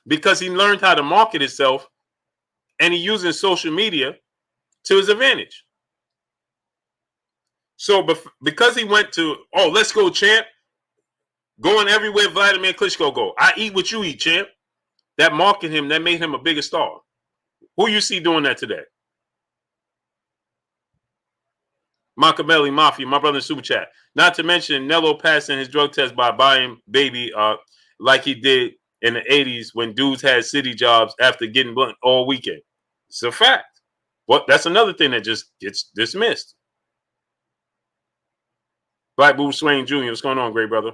Speaker 1: Because he learned how to market himself, and he's using social media to his advantage. So because he went to, let's go, champ, going everywhere Vladimir Klitschko go. I eat what you eat, champ. That marketed him, that made him a bigger star. Who you see doing that today? Machiavelli Mafia, my brother in Super Chat. Not to mention Nello passing his drug test by buying baby like he did in the 80s when dudes had city jobs after getting blunt all weekend. It's a fact. But that's another thing that just gets dismissed. Black Boo Swain Jr., what's going on, great brother?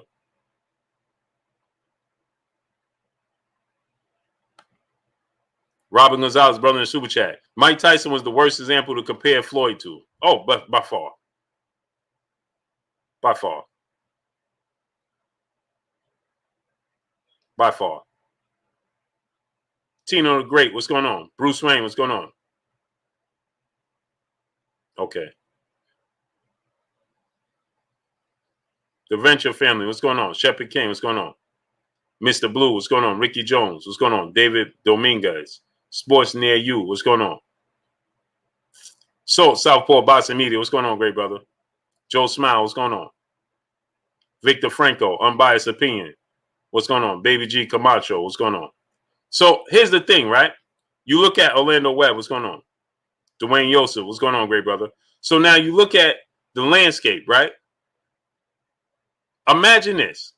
Speaker 1: Robin Gonzalez, brother in Super Chat. Mike Tyson was the worst example to compare Floyd to. Oh, but by far. By far. By far. Tino the Great, what's going on? Bruce Wayne, what's going on? Okay. The Venture family, what's going on? Shepard King, what's going on? Mr. Blue, what's going on? Ricky Jones, what's going on? David Dominguez, Sports Near You, what's going on? So, Southpaw Boxing Media, what's going on, great brother? Joe Smile, what's going on? Victor Franco, Unbiased Opinion, what's going on? Baby G Camacho, what's going on? So, here's the thing, right? You look at Orlando Webb, what's going on? Dwayne Yosef, what's going on, great brother? So, now you look at the landscape, right? Imagine this.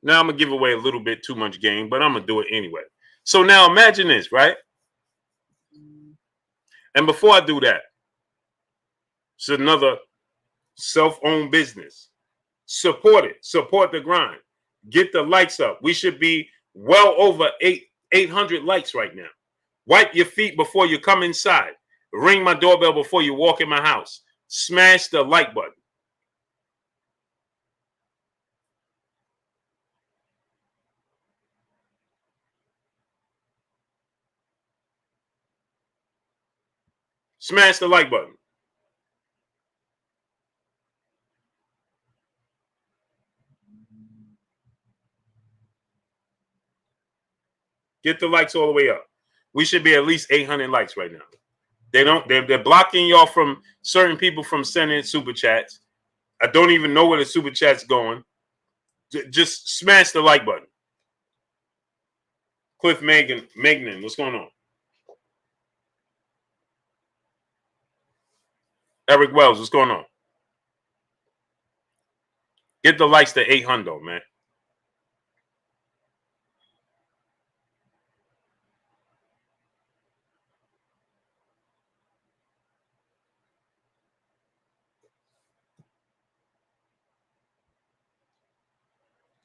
Speaker 1: Now I'm going to give away a little bit too much game, but I'm going to do it anyway. So now imagine this, right? And before I do that, it's another self-owned business. Support it. Support the grind. Get the likes up. We should be well over 800 likes right now. Wipe your feet before you come inside. Ring my doorbell before you walk in my house. Smash the like button. Smash the like button. Get the likes all the way up. We should be at least 800 likes right now. They're blocking y'all from certain people from sending super chats. I don't even know where the super chat's going. Just smash the like button. Cliff Magnan, what's going on? Eric Wells, what's going on? Get the likes to 800, man.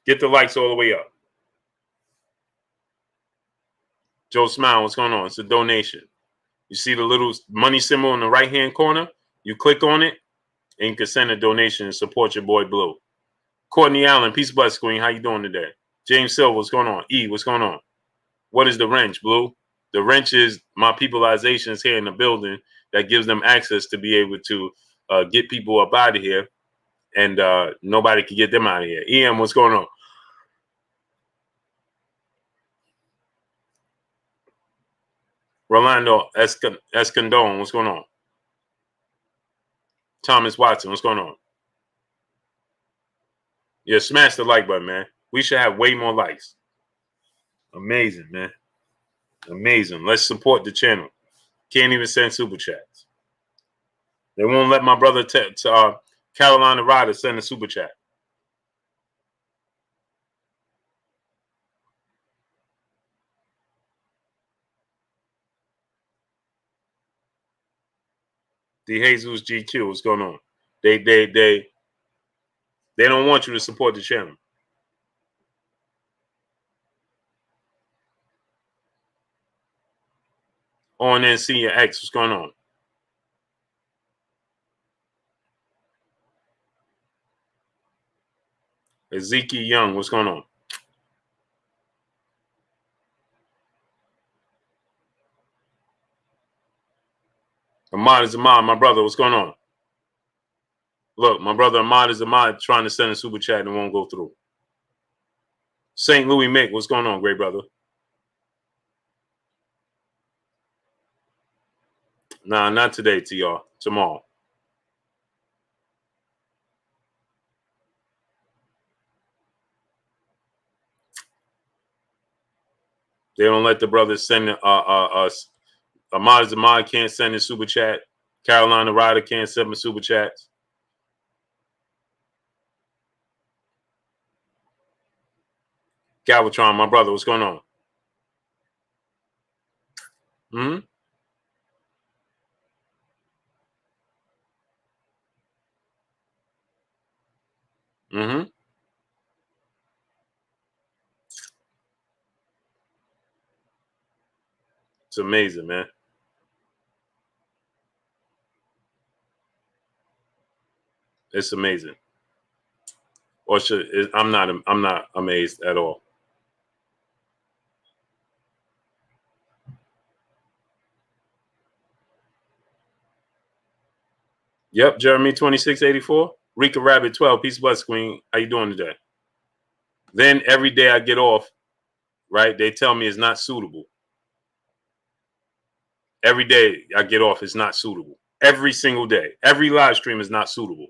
Speaker 1: Get the likes all the way up. Joe Smile, what's going on? It's a donation. You see the little money symbol in the right-hand corner? You click on it, and you can send a donation and support your boy Blue. Courtney Allen, Peace Bus Queen, how you doing today? James Silver, what's going on? E, what's going on? What is the wrench, Blue? The wrench is my peopleizations here in the building that gives them access to be able to get people up out of here, and nobody can get them out of here. EM, what's going on? Rolando Escondón, what's going on? Thomas Watson, what's going on? Yeah, smash the like button, man. We should have way more likes. Amazing, man. Amazing. Let's support the channel. Can't even send super chats. They won't let my brother Carolina Ryder send a super chat. The Jesus GQ, what's going on? They don't want you to support the channel. On and Senior X, what's going on? Ezekiel Young, what's going on? Ahmad is Ahmad, my brother, what's going on? Look, my brother Ahmad is Ahmad trying to send a super chat and won't go through. St. Louis Mick, what's going on, great brother? Nah, not today, TR. Tomorrow. They don't let the brothers send us. Ahmad is Ahmad can't send a super chat. Carolina Ryder can't send a super chats. Galvatron, my brother, what's going on? Mm-hmm. Mm-hmm. It's amazing, man. It's amazing. Or I'm not amazed at all. Yep, Jeremy 2684. Rika Rabbit 12, Peace Bus Queen. How you doing today? Then every day I get off, right? They tell me it's not suitable. Every day I get off, it's not suitable. Every single day. Every live stream is not suitable.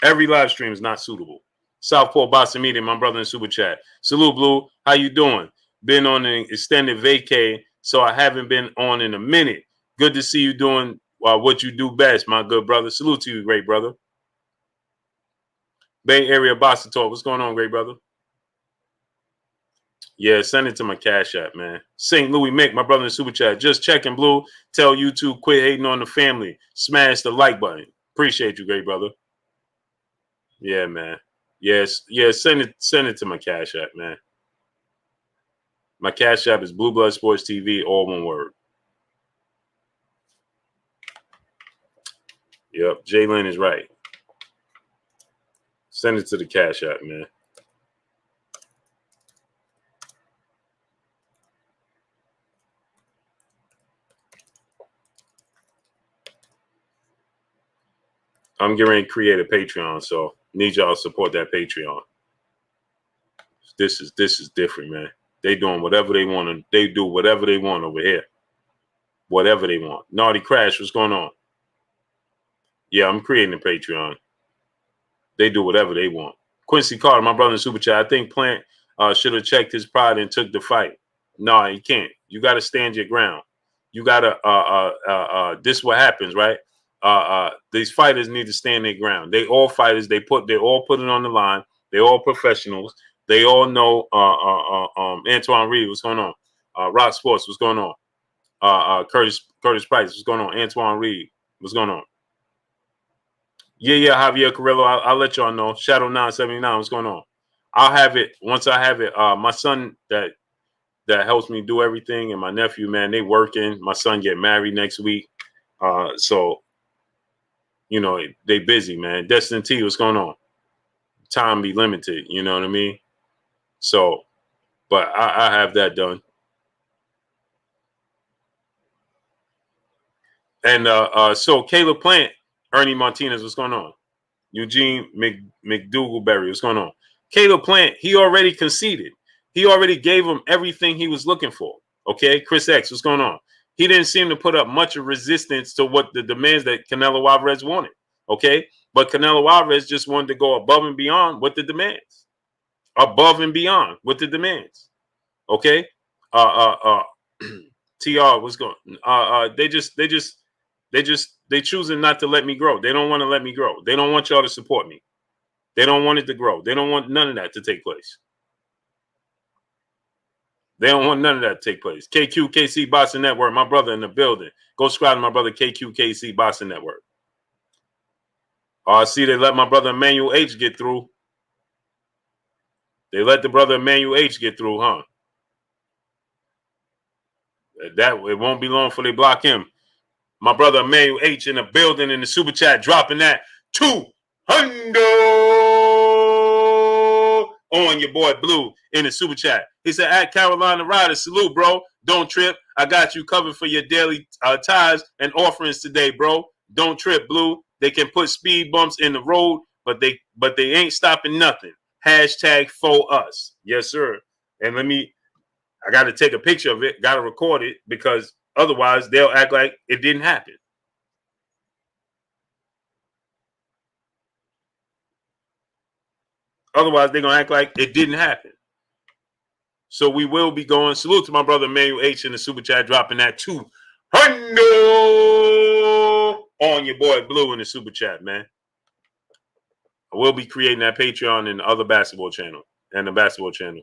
Speaker 1: Every live stream is not suitable. Southpaw Boston Media, my brother in Super Chat. Salute, Blue. How you doing? Been on an extended vacay, so I haven't been on in a minute. Good to see you doing what you do best, my good brother. Salute to you, great brother. Bay Area Boston Talk. What's going on, great brother? Yeah, send it to my Cash App, man. St. Louis Mick, my brother in Super Chat. Just checking, Blue. Tell YouTube quit hating on the family. Smash the like button. Appreciate you, great brother. Yeah, man. Yes, yeah. Send it to my Cash App, man. My Cash App is Blue Blood Sports TV, all one word. Yep, Jalen is right. Send it to the Cash App, man. I'm getting ready to create a Patreon, so need y'all to support that Patreon. This is different, man. They doing whatever they want, and they do whatever they want over here. Whatever they want. Naughty Crash, what's going on? Yeah, I'm creating a Patreon. They do whatever they want. Quincy Carter, my brother in Super Chat. I think Plant should have checked his pride and took the fight. No, he can't. You got to stand your ground. You got to. This is what happens, right? These fighters need to stand their ground. They all fighters. They all put it on the line. They all professionals. They all know. Antoine Reed, what's going on? Rock Sports, what's going on? Curtis Price, what's going on? Antoine Reed, what's going on? Yeah, Javier Carrillo. I'll let y'all know. Shadow 979. What's going on? I'll have it once I have it. My son that helps me do everything, and my nephew, man, they working. My son get married next week, so you know they busy, man. Destin T, what's going on? Time be limited. You know what I mean? So, but I have that done. And so Caleb Plant, Ernie Martinez, what's going on? Eugene McDougalberry, what's going on? Caleb Plant, he already conceded. He already gave him everything he was looking for. Okay, Chris X, what's going on? He didn't seem to put up much of resistance to what the demands that Canelo Alvarez wanted. Okay, but Canelo Alvarez just wanted to go above and beyond with the demands. Above and beyond with the demands. Okay, TR, what's going? They choosing not to let me grow. They don't want to let me grow. They don't want y'all to support me. They don't want it to grow. They don't want none of that to take place. They don't want none of that to take place. KQKC Boxing Network, my brother in the building. Go subscribe to my brother KQKC Boxing Network. I see they let my brother Emmanuel H get through. They let the brother Emmanuel H get through, huh? That it won't be long before they block him. My brother Emmanuel H in the building in the super chat, dropping that 200 on your boy Blue in the super chat. He said, at Carolina Riders, salute, bro. Don't trip. I got you covered for your daily tithes and offerings today, bro. Don't trip, Blue. They can put speed bumps in the road, but they ain't stopping nothing. Hashtag for us. Yes, sir. And I got to take a picture of it, got to record it, because otherwise they'll act like it didn't happen. Otherwise, they're going to act like it didn't happen. So we will be going. Salute to my brother Emmanuel H in the super chat, dropping that 200 on your boy Blue in the super chat, man. I will be creating that Patreon and the other basketball channel and the basketball channel.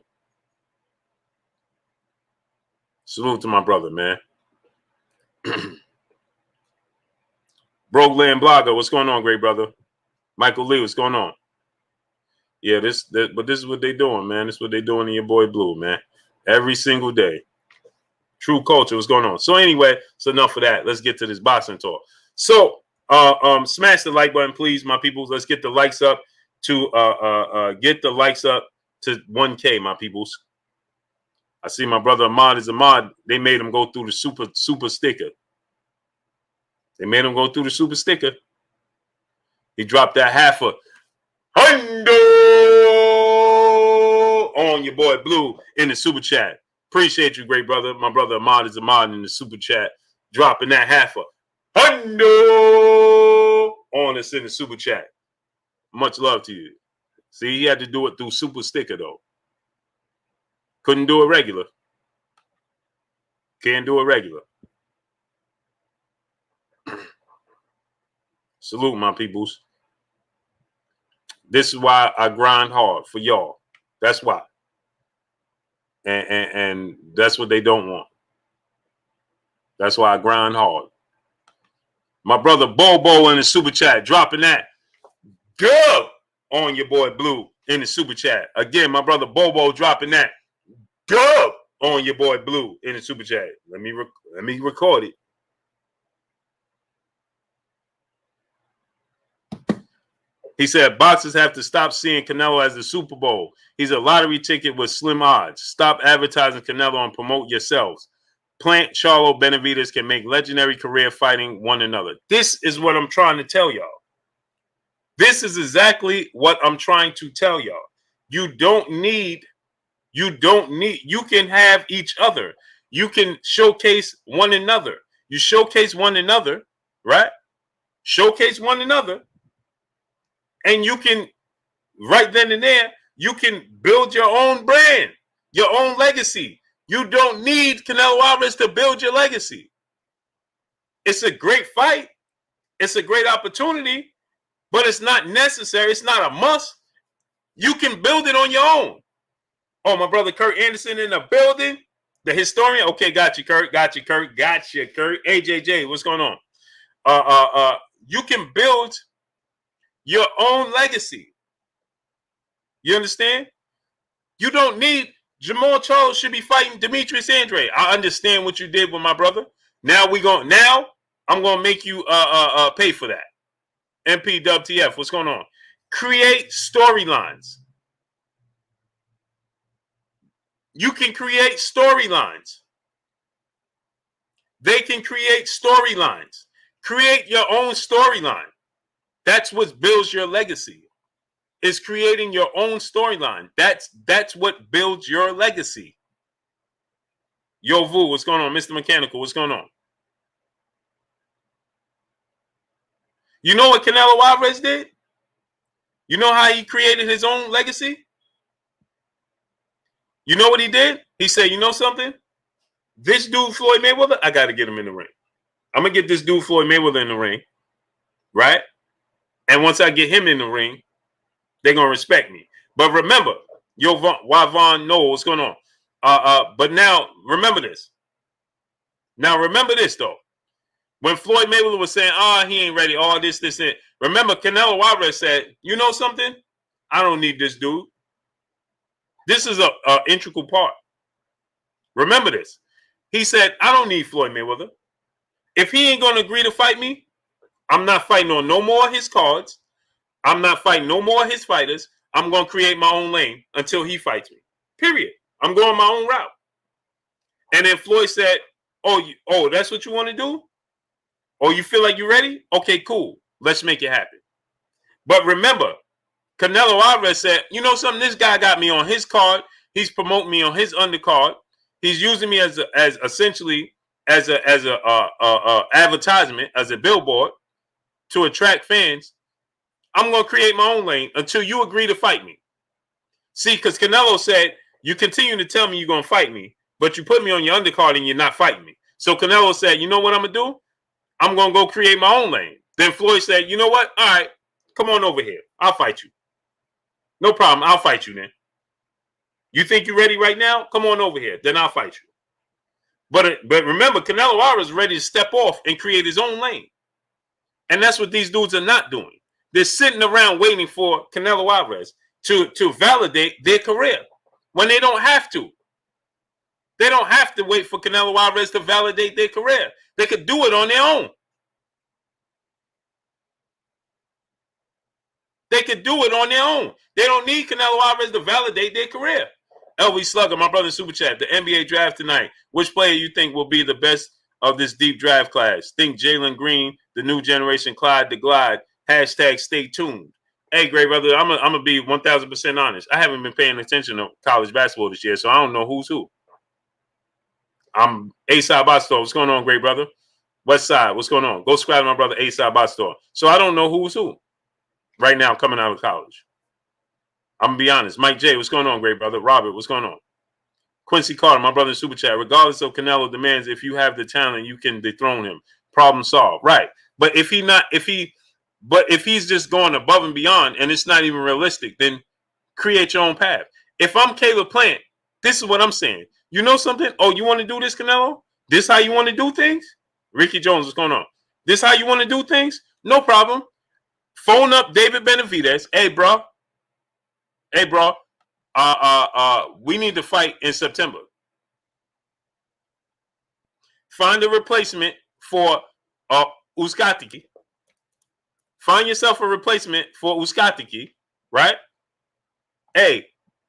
Speaker 1: Salute to my brother, man. Brokeland Blogger, what's going on, great brother? Michael Lee, what's going on? Yeah, but this is what they doing, man. This is what they doing in your boy Blue, man. Every single day. True culture, what's going on? So anyway, it's enough of that. Let's get to this boxing talk. So smash the like button, please, my peoples. Let's get the likes up to 1K, my peoples. I see my brother Ahmad is Ahmad. They made him go through the super sticker. They made him go through the super sticker. He dropped that half a $100 on your boy Blue in the super chat. Appreciate you, great brother. My brother Ahmad is Ahmad in the super chat, dropping that half a $100 on us in the super chat. Much love to you. See, he had to do it through super sticker though. Couldn't do it regular. Can't do it regular. Salute, my peoples. This is why I grind hard for y'all. That's why. And that's what they don't want. That's why I grind hard. My brother Bobo in the super chat, dropping that go on your boy Blue in the super chat. Again, my brother Bobo dropping that go on your boy Blue in the super chat. Let me record it. He said, boxers have to stop seeing Canelo as the Super Bowl. He's a lottery ticket with slim odds. Stop advertising Canelo and promote yourselves. Plant, Charlo, Benavidez can make legendary career fighting one another. This is what I'm trying to tell y'all. This is exactly what I'm trying to tell y'all. You can have each other. You can showcase one another. You showcase one another, right? Showcase one another. And you can, right then and there, you can build your own brand, your own legacy. You don't need Canelo Alvarez to build your legacy. It's a great fight. It's a great opportunity, but it's not necessary. It's not a must. You can build it on your own. Oh, my brother Kurt Anderson in the building, the historian. Okay, got you, Kurt. Got you, Kurt. Got you, Kurt. AJJ, what's going on? You can build your own legacy. You understand? You don't need Jamal Charles should be fighting Demetrius Andrade. I understand what you did with my brother. Now I'm gonna make you pay for that. MPWTF, what's going on? Create storylines. You can create storylines. They can create storylines. Create your own storyline. That's what builds your legacy. Is creating your own storyline. That's what builds your legacy. Yo, Vu, what's going on? Mr. Mechanical, what's going on? You know what Canelo Alvarez did? You know how he created his own legacy? You know what he did? He said, you know something? This dude, Floyd Mayweather, I got to get him in the ring. I'm going to get this dude, Floyd Mayweather, in the ring, right? And once I get him in the ring, they're going to respect me. But remember, yo, Vaughn, no, what's going on? But now, remember this. Now, remember this, though. When Floyd Mayweather was saying, he ain't ready, all this, and remember, Canelo Alvarez said, you know something? I don't need this dude. This is an integral part. Remember this. He said, I don't need Floyd Mayweather. If he ain't going to agree to fight me, I'm not fighting on no more of his cards. I'm not fighting no more of his fighters. I'm going to create my own lane until he fights me. Period. I'm going my own route. And then Floyd said, oh, that's what you want to do? Oh, you feel like you're ready? Okay, cool. Let's make it happen. But remember, Canelo Alvarez said, you know something? This guy got me on his card. He's promoting me on his undercard. He's using me as essentially as a advertisement, as a billboard to attract fans. I'm going to create my own lane until you agree to fight me. See, because Canelo said, you continue to tell me you're going to fight me, but you put me on your undercard and you're not fighting me. So Canelo said, you know what I'm going to do? I'm going to go create my own lane. Then Floyd said, you know what? All right, come on over here. I'll fight you. No problem. I'll fight you then. You think you're ready right now? Come on over here. Then I'll fight you. But remember, Canelo Alvarez is ready to step off and create his own lane. And that's what these dudes are not doing. They're sitting around waiting for Canelo Alvarez to validate their career when they don't have to. They don't have to wait for Canelo Alvarez to validate their career. They could do it on their own. They could do it on their own. They don't need Canelo Alvarez to validate their career. LV Slugger, my brother in Super Chat, the NBA draft tonight. Which player you think will be the best of this deep draft class? Think Jalen Green, the new generation, Clyde the Glide. Hashtag stay tuned. Hey, great brother, I'm going to be 1,000% honest. I haven't been paying attention to college basketball this year, so I don't know who's who. I'm A-Side Boston. What's going on, great brother? West Side, what's going on? Go subscribe to my brother A-Side Boston. So I don't know who's who right now coming out of college. I'm going to be honest. Mike J, what's going on, great brother? Robert, what's going on? Quincy Carter, my brother in Super Chat. Regardless of Canelo demands, if you have the talent, you can dethrone him. Problem solved. Right. But if he's just going above and beyond and it's not even realistic, then create your own path. If I'm Caleb Plant, this is what I'm saying. You know something? Oh, you want to do this, Canelo? This how you want to do things? Ricky Jones, what's going on? This how you want to do things? No problem. Phone up David Benavidez. Hey, bro. We need to fight in September. Find a replacement for Uskatiki. Find yourself a replacement for Uskatiki, right? Hey,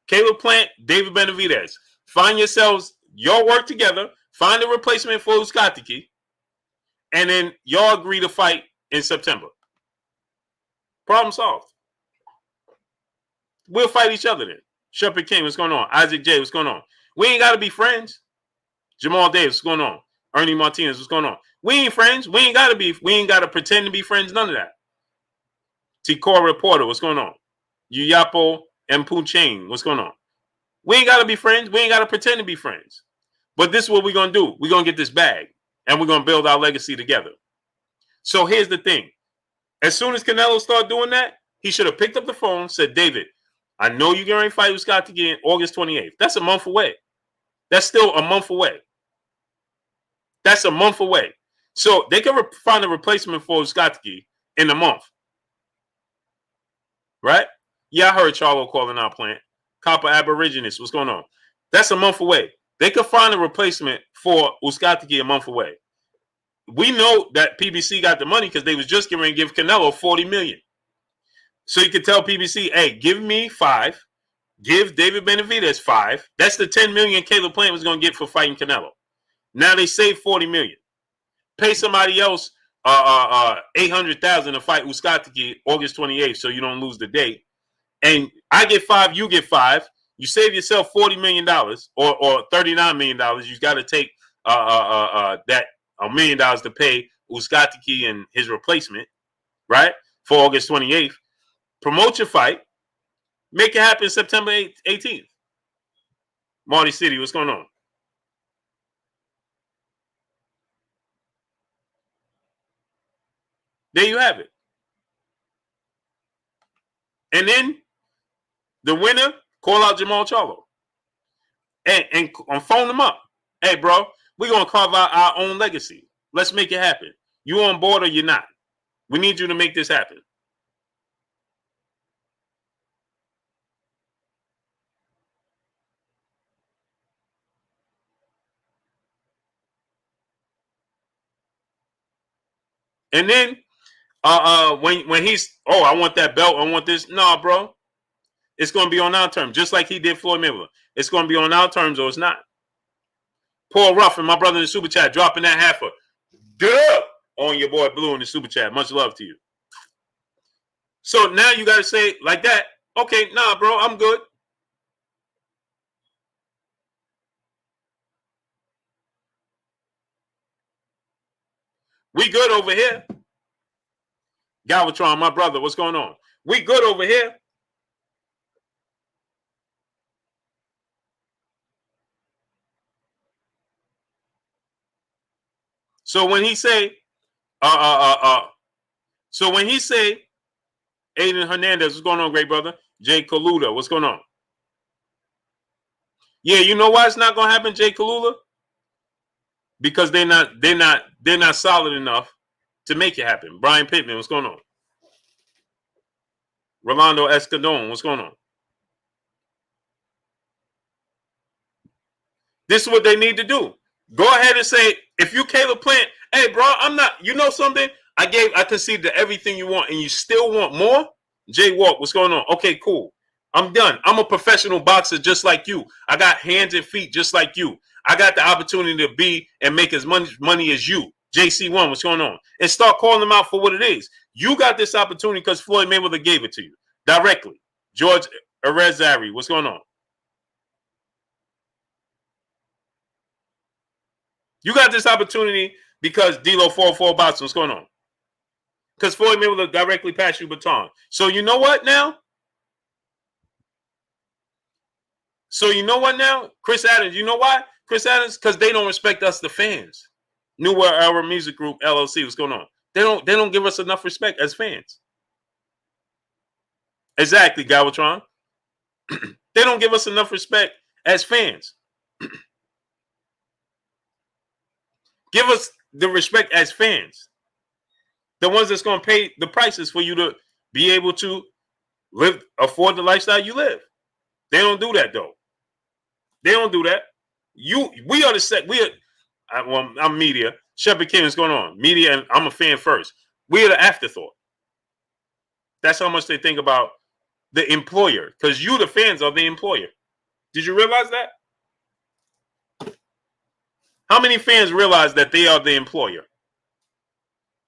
Speaker 1: Caleb Plant, David Benavidez. Find yourselves, y'all work together, find a replacement for Uskatiki, and then y'all agree to fight in September. Problem solved. We'll fight each other then. Shepherd King, what's going on? Isaac J, what's going on? We ain't got to be friends. Jamal Davis, what's going on? Ernie Martinez, what's going on? We ain't friends. We ain't got to pretend to be friends. None of that. T-Core Reporter, what's going on? Yuyapo Mpuchain, what's going on? We ain't got to be friends. We ain't got to pretend to be friends. But this is what we're going to do. We're going to get this bag, and we're going to build our legacy together. So here's the thing. As soon as Canelo started doing that, he should have picked up the phone, said, David, I know you're going to fight with Scott again August 28th. That's a month away. That's still a month away. That's a month away. So they can find a replacement for Uskatiki in a month. Right? Yeah, I heard Charlo calling out Plant. Copper Aborigines, what's going on? That's a month away. They could find a replacement for Uskatiki a month away. We know that PBC got the money because they was just going to give Canelo $40 million. So you could tell PBC, hey, give me 5. Give David Benavidez 5. That's the $10 million Caleb Plant was going to get for fighting Canelo. Now they saved $40 million. Pay somebody else $800,000 to fight Uskatiki August 28th, so you don't lose the date. And I get 5, you get 5. You save yourself $40 million or $39 million. You got to take that $1 million to pay Uskatiki and his replacement, right? For August 28th. Promote your fight. Make it happen September 18th. Marty City, what's going on? There you have it. And then the winner, call out Jamal Charlo. And phone them up. Hey, bro, we're going to carve out our own legacy. Let's make it happen. You on board or you're not? We need you to make this happen. And then when he's, oh, I want that belt, I want this. Nah, bro. It's going to be on our terms, just like he did Floyd Mayweather. It's going to be on our terms or it's not. Paul Ruff and my brother in the super chat dropping that halfer. Duh! On your boy Blue in the super chat. Much love to you. So now you got to say like that, okay, nah, bro, I'm good. We good over here. Galvatron, my brother, what's going on? We good over here. So when he say, so when he say, Aiden Hernandez, what's going on, great brother? Jay Kaluta, what's going on? Yeah, you know why it's not gonna happen, Jay Kalula? Because they're not solid enough to make it happen. Brian Pittman, what's going on? Rolando Escadon, what's going on? This is what they need to do. Go ahead and say, if you Caleb Plant, hey, bro, I'm not, you know something? I conceded to everything you want, and you still want more? Jay Walk, what's going on? Okay, cool. I'm done. I'm a professional boxer just like you. I got hands and feet just like you. I got the opportunity to be and make as much money as you. JC1, what's going on? And start calling them out for what it is. You got this opportunity because Floyd Mayweather gave it to you directly. George Arezari, what's going on? You got this opportunity because Dela 4-4 boxing. What's going on? Because Floyd Mayweather directly passed you baton. So you know what now? Chris Adams, you know why? Chris Adams, because they don't respect us, the fans. New World Era Music Group, LLC, what's going on? They don't give us enough respect as fans. Exactly, Galvatron. They don't give us enough respect as fans. Give us the respect as fans. The ones that's going to pay the prices for you to be able to afford the lifestyle you live. They don't do that, though. They don't do that. We are the set. I'm media. Shepard King is going on. Media, and I'm a fan first. We are the afterthought. That's how much they think about the employer. Because you, the fans, are the employer. Did you realize that? How many fans realize that they are the employer?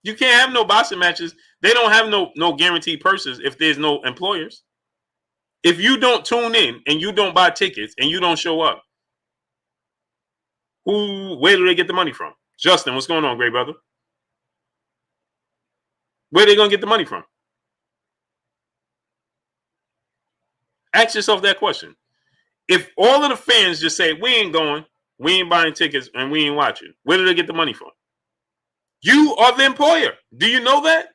Speaker 1: You can't have no boxing matches. They don't have no guaranteed purses if there's no employers. If you don't tune in and you don't buy tickets and you don't show up, where do they get the money from? Justin, what's going on, great brother? Where are they going to get the money from? Ask yourself that question. If all of the fans just say, we ain't going, we ain't buying tickets, and we ain't watching, where do they get the money from? You are the employer. Do you know that?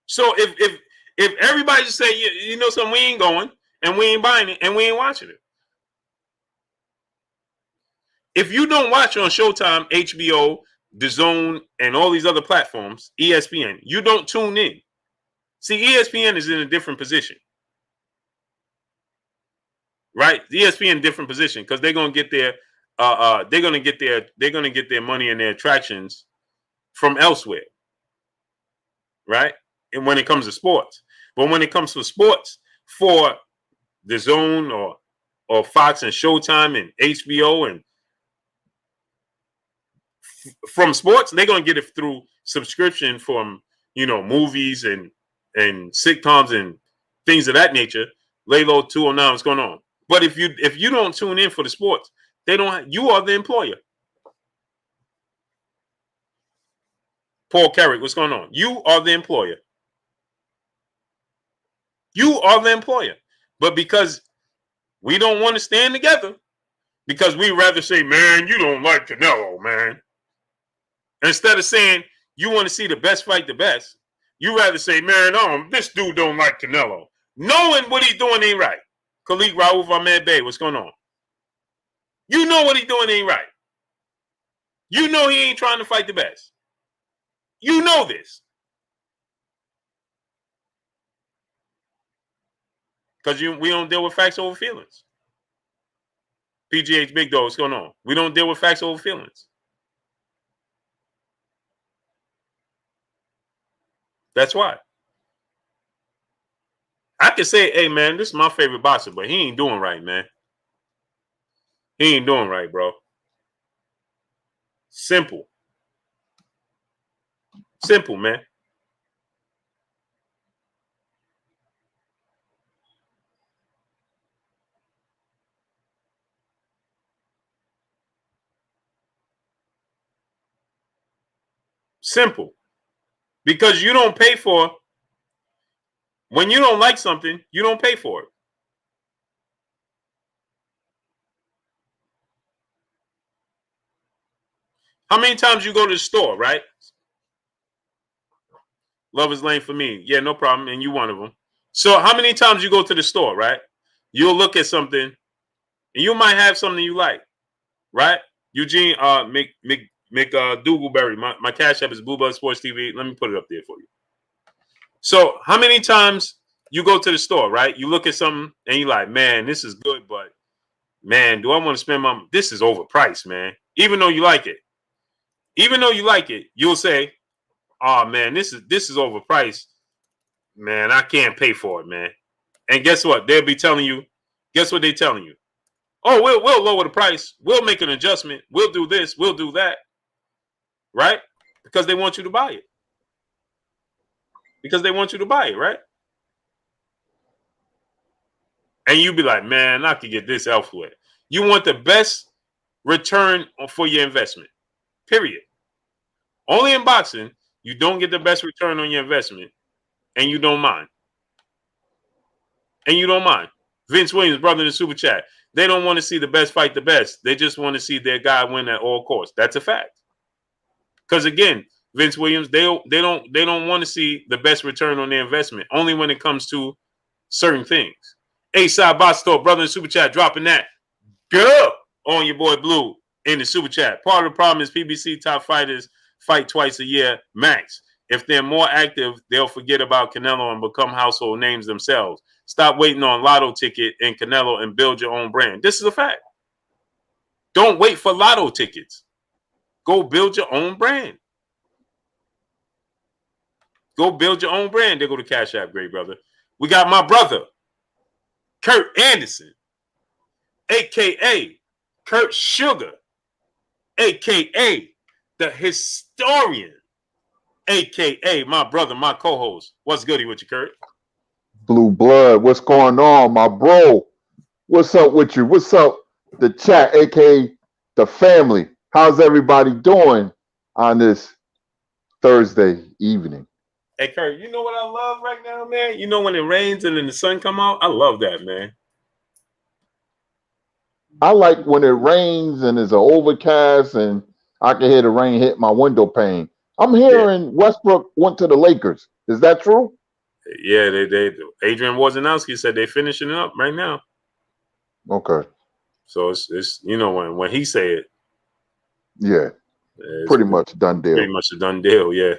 Speaker 1: So if everybody just say, you know something, we ain't going, and we ain't buying it, and we ain't watching it. If you don't watch on Showtime, HBO, DAZN, and all these other platforms, ESPN, you don't tune in. See, ESPN is in a different position. Right? ESPN different position because they're gonna get their money and their attractions from elsewhere. Right? And when it comes to sports. But when it comes to sports, for DAZN or Fox and Showtime and HBO and from sports, they're gonna get it through subscription from movies and sitcoms and things of that nature. Lay low 209, what's going on? But if you don't tune in for the sports, they don't. You are the employer. Paul Carrick, what's going on? You are the employer. You are the employer. But because we don't want to stand together, because we rather say, man, you don't like Canelo, man. Instead of saying you want to see the best fight the best, you rather say, man, this dude don't like Canelo. Knowing what he's doing ain't right. Khalid Raouf Ahmed Bey, what's going on? You know what he's doing ain't right. You know he ain't trying to fight the best. You know this. Because we don't deal with facts over feelings. PGH Big Dog, what's going on? We don't deal with facts over feelings. That's why. I can say, hey, man, this is my favorite boxer, but he ain't doing right, man. He ain't doing right, bro. Simple. Simple, man. Simple. Because you don't pay for, when you don't like something, you don't pay for it. How many times you go to the store, right? Lover's Lane for me. Yeah, no problem. And you one of them. So how many times you go to the store, right? You'll look at something and you might have something you like, right? Eugene Doogleberry. My cash app is Blue Bud Sports TV. Let me put it up there for you. So how many times you go to the store, right? You look at something and you're like, man, this is good, but man, do I want to spend this is overpriced, man. Even though you like it. Even though you like it, you'll say, oh man, this is overpriced. Man, I can't pay for it, man. And guess what? They'll be telling you, guess what they're telling you? Oh, we'll lower the price. We'll make an adjustment. We'll do this. We'll do that. Right? Because they want you to buy it. Because they want you to buy it, right? And you be like, man, I could get this elsewhere. You want the best return for your investment. Period. Only in boxing, you don't get the best return on your investment, and you don't mind. And you don't mind. Vince Williams, brother in the super chat, they don't want to see the best fight the best. They just want to see their guy win at all costs. That's a fact. Because again, Vince Williams, they don't want to see the best return on their investment. Only when it comes to certain things. A-Side Boston, brother in the super chat, dropping that. Go on your boy Blue in the super chat. Part of the problem is PBC top fighters fight twice a year max. If they're more active, they'll forget about Canelo and become household names themselves. Stop waiting on lotto ticket and Canelo and build your own brand. This is a fact. Don't wait for lotto tickets. Go build your own brand. Go build your own brand. There go to Cash App, great brother. We got my brother, Kurt Anderson, a.k.a. Kurt Sugar, a.k.a. the historian, a.k.a. my brother, my co-host. What's goody with you, Kurt?
Speaker 2: Blue blood, what's going on, my bro? What's up with you? What's up, the chat, a.k.a. the family? How's everybody doing on this Thursday evening?
Speaker 1: Hey, Kurt, you know what I love right now, man? You know when it rains and then the sun come out? I love that, man.
Speaker 2: I like when it rains and it's an overcast and I can hear the rain hit my window pane. I'm hearing Westbrook went to the Lakers. Is that true?
Speaker 1: Yeah, they Adrian Wojnarowski said they're finishing it up right now.
Speaker 2: Okay.
Speaker 1: So it's when he say it.
Speaker 2: Yeah. Pretty much done deal.
Speaker 1: Pretty much a done deal, yeah.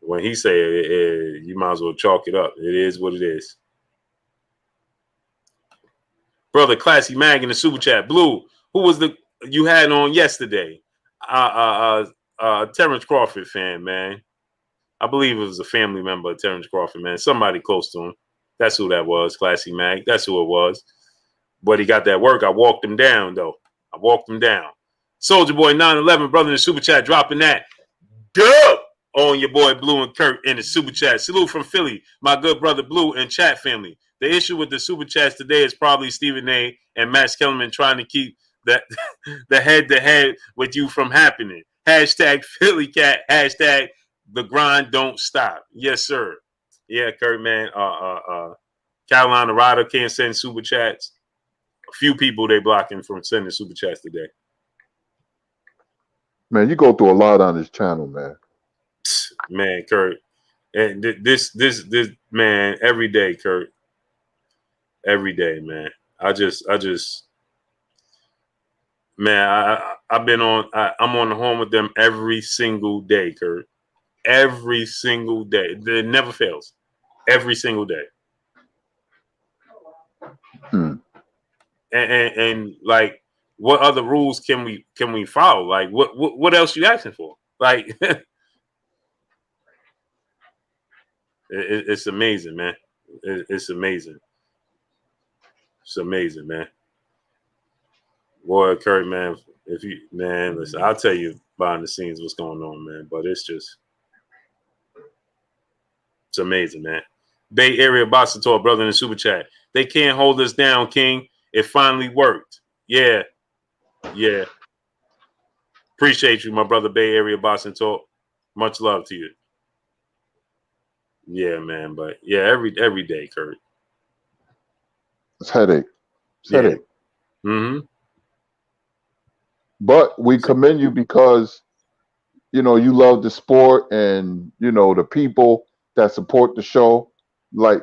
Speaker 1: When he say it, you might as well chalk it up. It is what it is. Brother Classy Mag in the super chat. Blue, who was you had on yesterday? Terrence Crawford fan, man. I believe it was a family member of Terrence Crawford, man. Somebody close to him. That's who that was, Classy Mag. That's who it was. But he got that work. I walked him down, though. I walked him down. Soldier Boy 911, brother in the super chat, dropping that. Dub on your boy Blue and Kurt in the super chat. Salute from Philly, my good brother Blue and chat family. The issue with the super chats today is probably Stephen A. and Max Kellerman trying to keep that the head-to-head with you from happening. Hashtag Philly Cat. Hashtag the grind don't stop. Yes, sir. Yeah, Kurt, man. Carolina Rider can't send super chats. A few people they blocking from sending super chats today.
Speaker 2: Man, you go through a lot on this channel, man.
Speaker 1: Man, Kurt. And this man, every day, Kurt. Every day, man. Man, I've been on. I'm on the horn with them every single day, Kurt. Every single day. It never fails. Every single day. And like, what other rules can we follow? Like, what else you asking for? Like, it's amazing, man. It's amazing. It's amazing, man. Boy, Kurt, man, listen, I'll tell you behind the scenes what's going on, man. But it's amazing, man. Bay Area Boxing Talk, brother in the super chat. They can't hold us down, King. It finally worked. Yeah. Appreciate you, my brother. Bay Area Boxing Talk. Much love to you. Yeah, man. But yeah, every day, Kurt.
Speaker 2: It's headache. Headache.
Speaker 1: Mm-hmm.
Speaker 2: But we commend you because, you love the sport and, the people that support the show, like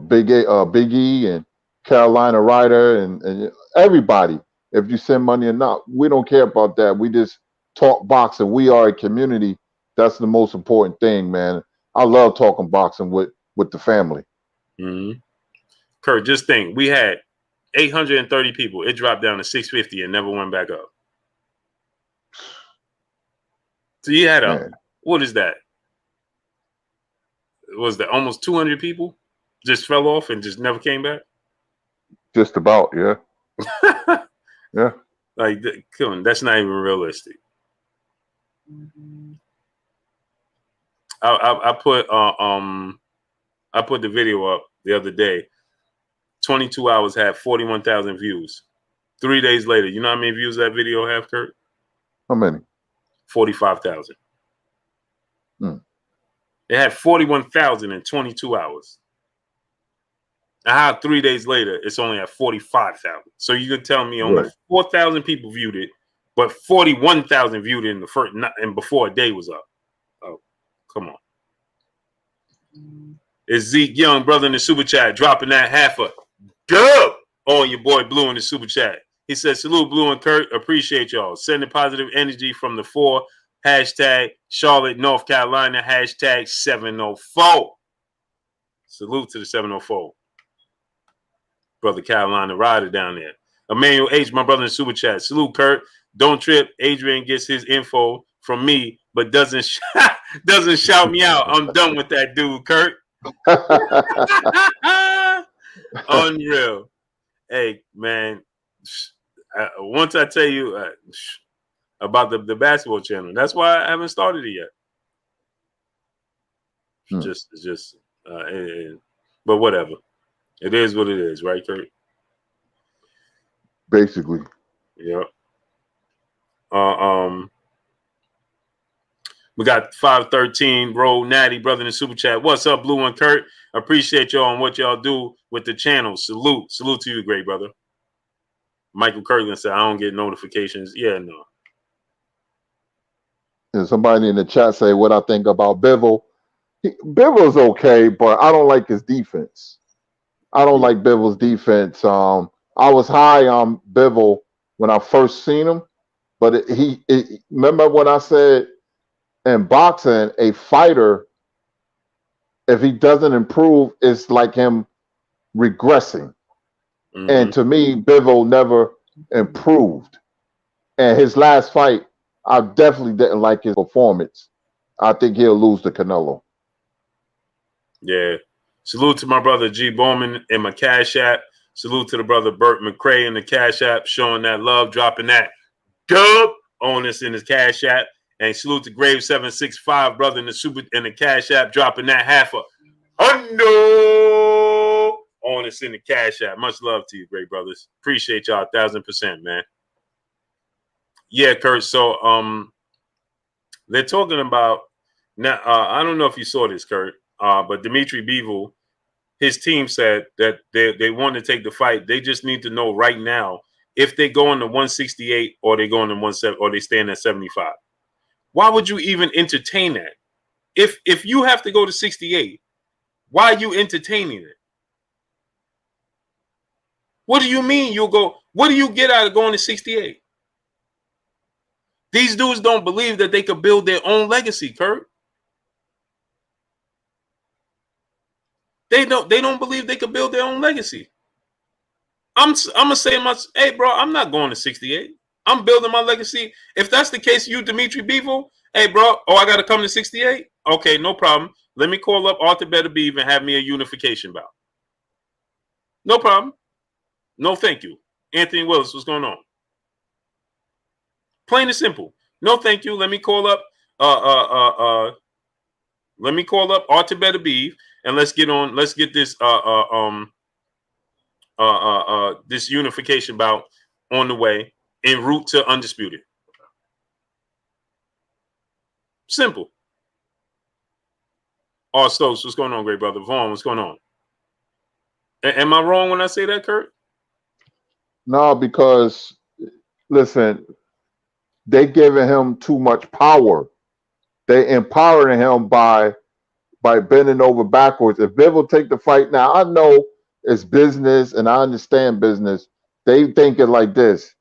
Speaker 2: Big E and Carolina Ryder and everybody. If you send money or not, we don't care about that. We just talk boxing. We are a community. That's the most important thing, man. I love talking boxing with the family.
Speaker 1: Mm-hmm. Kurt, just think, we had 830 people. It dropped down to 650 and never went back up. So you had what is that? Was that almost 200 people just fell off and just never came back? Just
Speaker 2: about, yeah. Yeah.
Speaker 1: Like, that's not even realistic. I put the video up the other day. 22 hours had 41,000 views. 3 days later, you know how many views that video have, Kurt?
Speaker 2: How many?
Speaker 1: 45,000. It had 41,000 in 22 hours. Now, how 3 days later, it's only at 45,000. So you could tell me only 4,000 people viewed it, but 41,000 viewed it in the first and before a day was up. Oh, come on. It's Zeke Young, brother in the super chat, dropping that half a dub on your boy Blue in the super chat. He said, salute Blue and Kurt. Appreciate y'all. Sending positive energy from the 4. Hashtag Charlotte, North Carolina. Hashtag 704. Salute to the 704. Brother Carolina Rider down there. Emmanuel H, my brother in the super chat. Salute, Kurt. Don't trip. Adrian gets his info from me, but doesn't shout me out. I'm done with that dude, Kurt. Unreal. Hey, man. Once I tell you about the basketball channel, that's why I haven't started it yet. But whatever. It is what it is, right, Kurt?
Speaker 2: Basically.
Speaker 1: Yeah. We got 513 Roll Natty, brother in the super chat. What's up, Blue and Kurt? Appreciate y'all and what y'all do with the channel. Salute to you, great brother. Michael Kirkland said, I don't get notifications. Yeah, no.
Speaker 2: And somebody in the chat say what I think about Bivol. Bivol's okay, but I don't like his defense. I don't like Bivol's defense. I was high on Bivol when I first seen him, but remember when I said in boxing, a fighter, if he doesn't improve, it's like him regressing. Mm-hmm. And to me, Bivol never improved. And his last fight, I definitely didn't like his performance. I think he'll lose to Canelo.
Speaker 1: Yeah. Salute to my brother G Bowman and my Cash App. Salute to the brother Burt McCrae in the Cash App, showing that love, dropping that dub on us in his Cash App. And salute to Grave 765, brother in the Cash App, dropping that half a hundo on us in the Cash App. Much love to you, great brothers. Appreciate y'all 1,000%, man. Yeah, Kurt. So they're talking about now. I don't know if you saw this, Kurt, but Dimitri Bivol, his team said that they want to take the fight. They just need to know right now if they go into 168 or they go into 17 or they stand at 75. Why would you even entertain that? If you have to go to 68, why are you entertaining it? What do you mean you'll go? What do you get out of going to 68? These dudes don't believe that they could build their own legacy, Kurt. They don't believe they could build their own legacy. I'm gonna say hey, bro, I'm not going to 68. I'm building my legacy. If that's the case, you Dimitri Bivol, hey, bro, I got to come to 68. Okay, no problem. Let me call up Arthur Better Beef and have me a unification bout. No problem. No, thank you. Anthony Willis, what's going on? Plain and simple. No, thank you. Let me call up Arthur Better Beef and let's get this this unification bout on the way en route to Undisputed. Simple. Stokes, what's going on, great brother? Vaughn, what's going on? Am I wrong when I say that, Kurt?
Speaker 2: No, because listen, they giving him too much power. They empowering him by bending over backwards. If Viv will take the fight now, I know it's business and I understand business. They think it like this.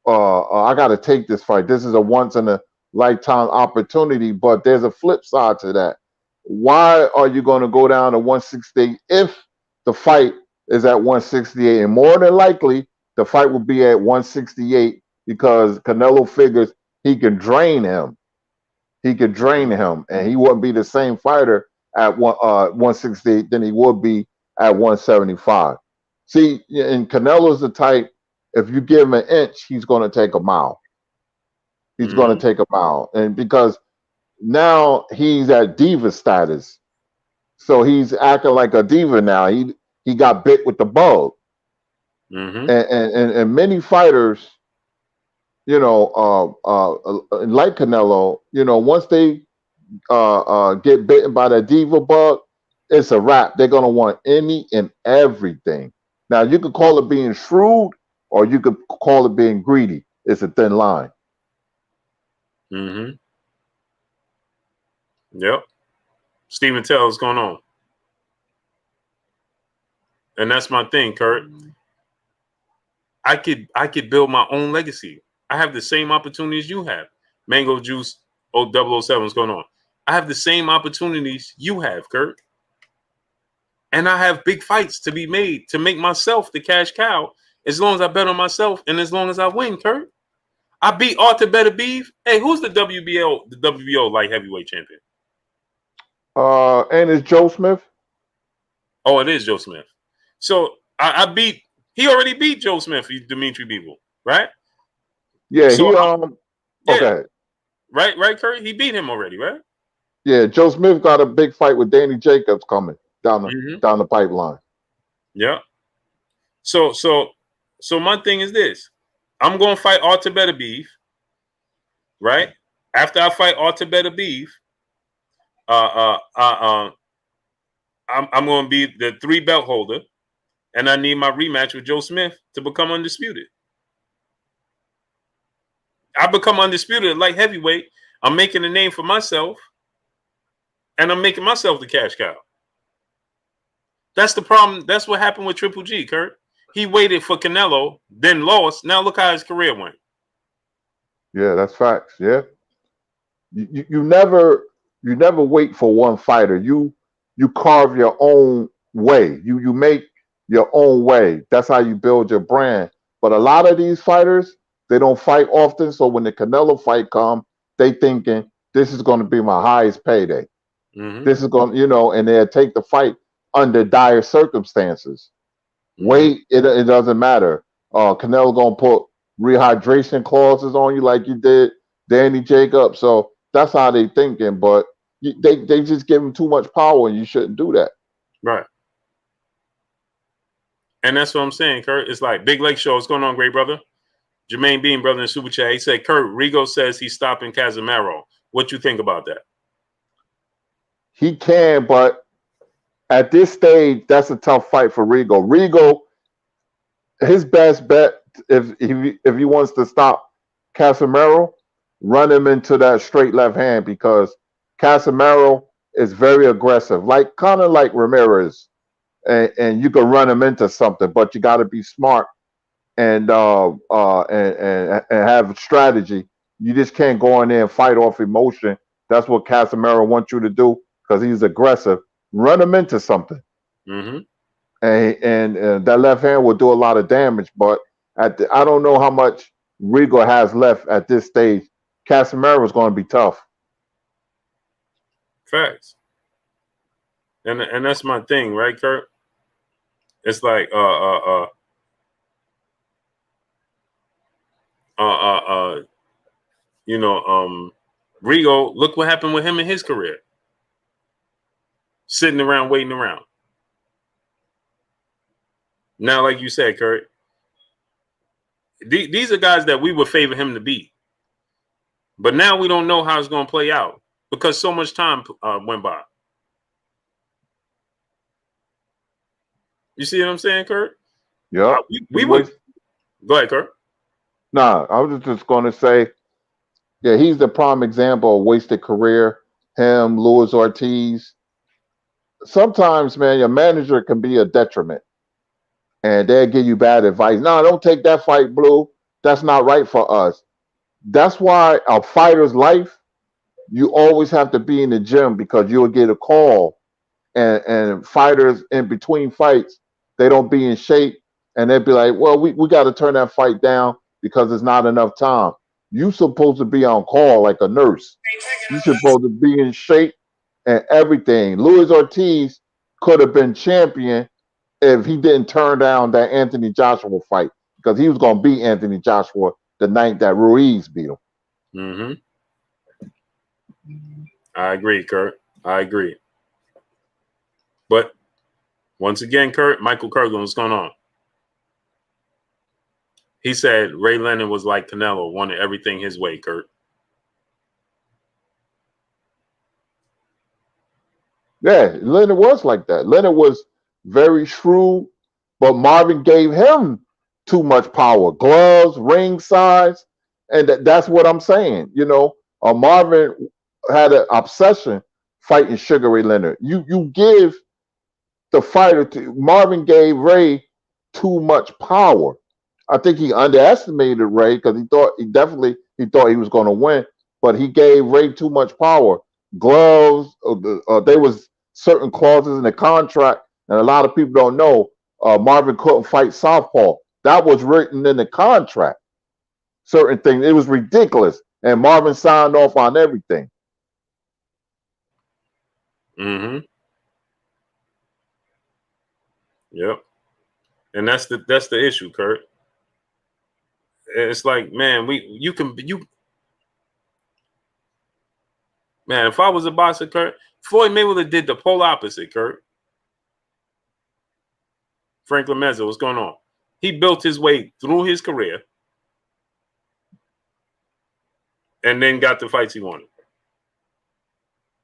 Speaker 2: I got to take this fight. This is a once in a lifetime opportunity, but there's a flip side to that. Why are you going to go down to 168 if the fight is at 168? And more than likely, the fight will be at 168 because Canelo figures he can drain him. He could drain him, and he wouldn't be the same fighter at 168 than he would be at 175. See, and Canelo's the type, if you give him an inch, he's going to take a mile. He's going to take a mile. And because now he's at diva status. So he's acting like a diva now. He got bit with the bug. And many fighters, like Canelo, once they get bitten by that diva bug, it's a wrap. They're going to want any and everything. Now, you could call it being shrewd or you could call it being greedy. It's a thin line.
Speaker 1: Yep. Stephen Tell, what's going on? And that's my thing, Kurt. I could build my own legacy. I have the same opportunities you have. Mango Juice 007, what's going on? I have the same opportunities you have, Kurt. And I have big fights to be made to make myself the cash cow as long as I bet on myself and as long as I win, Kurt. I beat Arthur Better Beef. Hey, who's the WBO light heavyweight champion?
Speaker 2: And it's Joe Smith.
Speaker 1: Oh, it is Joe Smith. So he already beat Joe Smith, Dimitri Bivol, right?
Speaker 2: Yeah,
Speaker 1: so,
Speaker 2: okay.
Speaker 1: Right, Kurt? He beat him already, right?
Speaker 2: Yeah, Joe Smith got a big fight with Danny Jacobs coming down the pipeline.
Speaker 1: Yeah. So my thing is this. I'm going to fight Arthur Better Beef, right? After I fight Arthur Better Beef, I'm going to be the 3 belt holder, and I need my rematch with Joe Smith to become undisputed. I become undisputed at light heavyweight. I'm making a name for myself, and I'm making myself the cash cow. That's the problem. That's what happened with Triple G, Kurt. He waited for Canelo, then lost. Now look how his career went.
Speaker 2: Yeah, that's facts. Yeah, you never wait for one fighter. You carve your own way. You make your own way. That's how you build your brand. But a lot of these fighters, they don't fight often. So when the Canelo fight come, they thinking this is going to be my highest payday. This is going, and they'll take the fight under dire circumstances. Weight, it doesn't matter. Canelo gonna put rehydration clauses on you like you did Danny Jacobs. So that's how they thinking. But they just give him too much power, and you shouldn't do that.
Speaker 1: Right. And that's what I'm saying, Kurt. It's like Big Lake Show. What's going on, great brother? Jermaine Bean, brother in Super Chat. He said, Kurt, Rigo says he's stopping Casemiro. What you think about that?
Speaker 2: He can, but at this stage, that's a tough fight for Rigo. Rigo, his best bet, if he wants to stop Casemiro, run him into that straight left hand because Casemiro is very aggressive, like kind of like Ramirez, and you can run him into something, but you got to be smart and have a strategy. You just can't go in there and fight off emotion. That's what Casemiro wants you to do because he's aggressive. Run him into something.
Speaker 1: Mm-hmm.
Speaker 2: And that left hand will do a lot of damage. But I don't know how much Rigo has left at this stage. Casemiro is going to be tough.
Speaker 1: Facts. And that's my thing, right, Kurt? It's like Rigo, look what happened with him in his career. Sitting around, waiting around. Now, like you said, Kurt, these are guys that we would favor him to beat. But now we don't know how it's going to play out because so much time went by. You see what I'm saying, Kurt?
Speaker 2: Yeah.
Speaker 1: We would. Go ahead, Kurt.
Speaker 2: Nah, I was just going to say, yeah, he's the prime example of wasted career. Him, Luis Ortiz. Sometimes, man, your manager can be a detriment. And they'll give you bad advice. No, don't take that fight, Blue. That's not right for us. That's why a fighter's life, you always have to be in the gym because you'll get a call. And fighters in between fights, they don't be in shape. And they'll be like, well, we got to turn that fight down because there's not enough time. You're supposed to be on call like a nurse. You're supposed to be in shape and everything. Luis Ortiz could have been champion if he didn't turn down that Anthony Joshua fight because he was going to beat Anthony Joshua the night that Ruiz beat him.
Speaker 1: Mm-hmm. I agree, Kurt. I agree. But once again, Kurt, Michael Kirkland, what's going on? He said Ray Leonard was like Canelo, wanted everything his way, Kurt.
Speaker 2: Yeah, Leonard was like that. Leonard was very shrewd, but Marvin gave him too much power. Gloves, ring size, and that's what I'm saying. You know, Marvin had an obsession fighting Sugar Ray Leonard. You give the fighter to Marvin gave Ray too much power. I think he underestimated Ray because he thought he was going to win, but he gave Ray too much power. Gloves, there was certain clauses in the contract, and a lot of people don't know. Marvin couldn't fight southpaw. That was written in the contract. Certain things, it was ridiculous, and Marvin signed off on everything.
Speaker 1: Mm-hmm. Yep. And that's the issue, Kurt. It's like, man, man, if I was a boxer, Kurt, Floyd Mayweather did the polar opposite, Kurt. Franklin Meza, what's going on? He built his way through his career and then got the fights he wanted.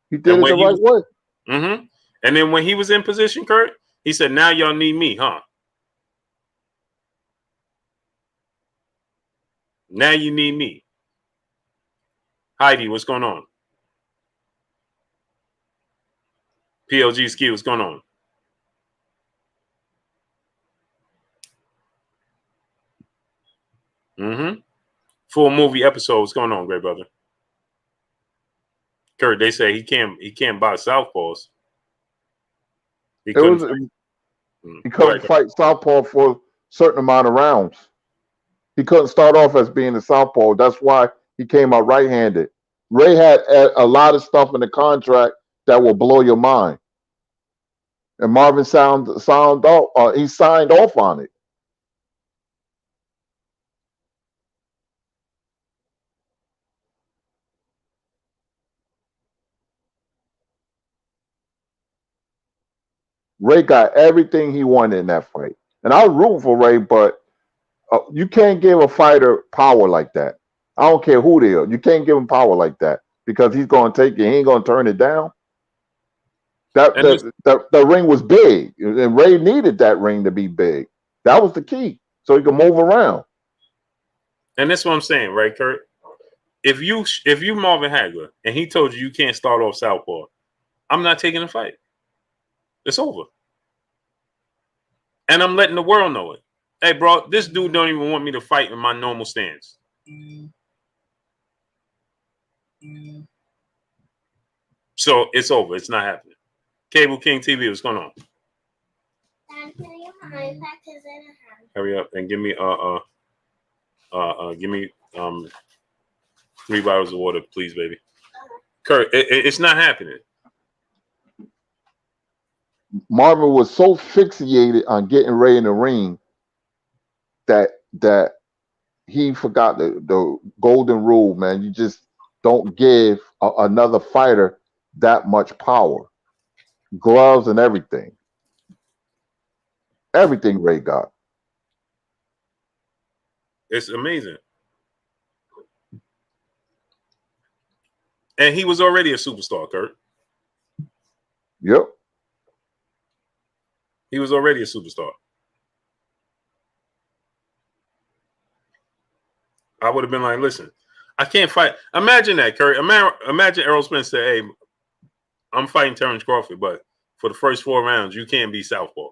Speaker 2: He did it the right way.
Speaker 1: Mm-hmm. And then when he was in position, Kurt, he said, now y'all need me, huh? Now you need me. Heidi, what's going on? PLG Ski, what's going on? Mm-hmm. Full movie episode, what's going on, great brother? Kurt, they say he can't box southpaws. He couldn't
Speaker 2: fight southpaw for a certain amount of rounds. He couldn't start off as being a southpaw. That's why he came out right-handed. Ray had a lot of stuff in the contract that will blow your mind. and Marvin sound off. He signed off on it. Ray got everything he wanted in that fight, and I was rooting for Ray, but you can't give a fighter power like that. I don't care who they are. You can't give him power like that because he's going to take it. He ain't going to turn it down. That
Speaker 1: And this,
Speaker 2: the ring was big, and Ray needed that ring to be big. That was the key, so he could move around.
Speaker 1: and that's what I'm saying, right, Kurt? If you Marvin Hagler and he told you can't start off southpaw, I'm not taking the fight. It's over. And I'm letting the world know it. Hey, bro, this dude don't even want me to fight in my normal stance. So it's over. It's not happening. Cable King TV, what's going on?
Speaker 3: Dad, can you have my iPad? Because I don't have it.
Speaker 1: Hurry up and give me 3 bottles of water, please, baby. Kurt, it's not happening.
Speaker 2: Marvin was so fixated on getting Ray in the ring that he forgot the golden rule, man. You just don't give another fighter that much power. Gloves and everything. Everything Ray got.
Speaker 1: It's amazing. And he was already a superstar, Kurt.
Speaker 2: Yep.
Speaker 1: He was already a superstar. I would have been like, listen, I can't fight. Imagine that, Kurt. Imagine Errol Spence said, hey, I'm fighting Terrence Crawford, but for the first 4 rounds, you can't be southpaw.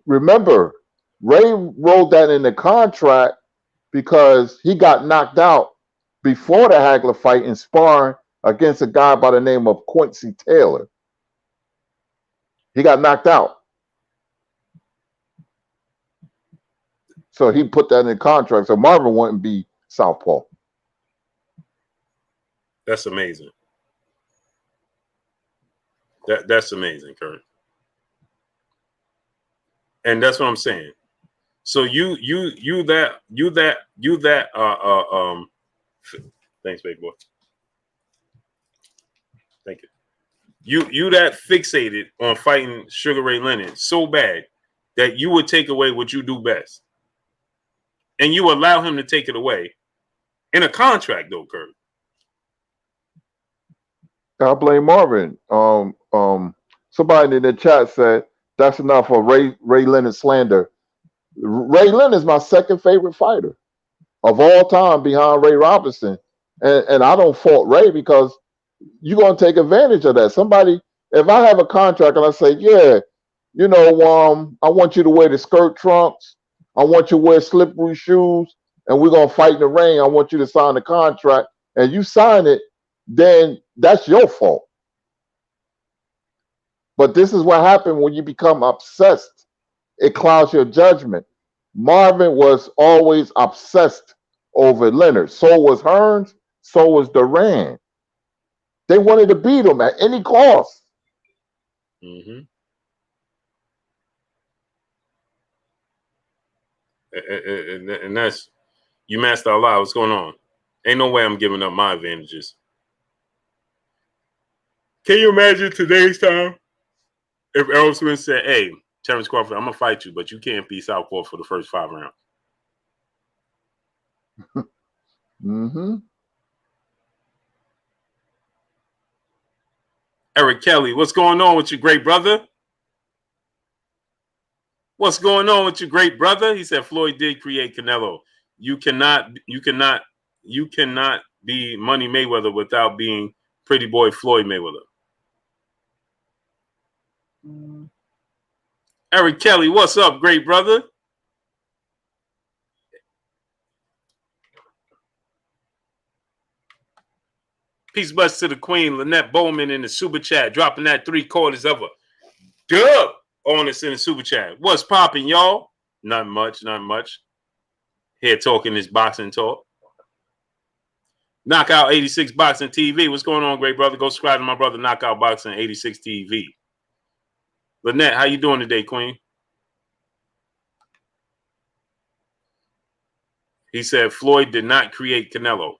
Speaker 2: Remember, Ray wrote that in the contract because he got knocked out before the Hagler fight in sparring against a guy by the name of Quincy Taylor. He got knocked out. So he put that in the contract. So Marvin wouldn't be southpaw.
Speaker 1: That's amazing. That's amazing, Kurt. And that's what I'm saying. So you that thanks, baby boy. Thank you. You that fixated on fighting Sugar Ray Leonard so bad that you would take away what you do best. And you allow him to take it away in a contract, though, Kurt.
Speaker 2: I blame Marvin. Somebody in the chat said that's enough for Ray Leonard slander. Ray Leonard is my second favorite fighter of all time behind Ray Robinson, and I don't fault Ray because you're gonna take advantage of that. Somebody, if I have a contract and I say, yeah, I want you to wear the skirt trunks, I want you to wear slippery shoes, and we're gonna fight in the rain. I want you to sign the contract, and you sign it, then that's your fault. But this is what happened when you become obsessed. It clouds your judgment. Marvin was always obsessed over Leonard. So was Hearns. So was Duran. They wanted to beat him at any cost.
Speaker 1: Mm-hmm. And that's you, Master Allah. What's going on? Ain't no way I'm giving up my advantages. Can you imagine today's time if Errol Spence said, hey, Terrence Crawford, I'm going to fight you, but you can't be southpaw for the first 5 rounds?
Speaker 2: Mm-hmm.
Speaker 1: Eric Kelly, what's going on with you, great brother? What's going on with you, great brother? He said Floyd did create Canelo. You cannot be Money Mayweather without being pretty boy Floyd Mayweather. Eric Kelly, what's up, great brother? Peace bless to the queen, Lynette Bowman in the super chat, dropping that 3/4 of a dub on us in the super chat. What's popping, y'all? Not much. Here talking this boxing talk. Knockout 86 Boxing TV. What's going on, great brother? Go subscribe to my brother Knockout Boxing 86 TV. Lynette, how you doing today, Queen? He said Floyd did not create Canelo.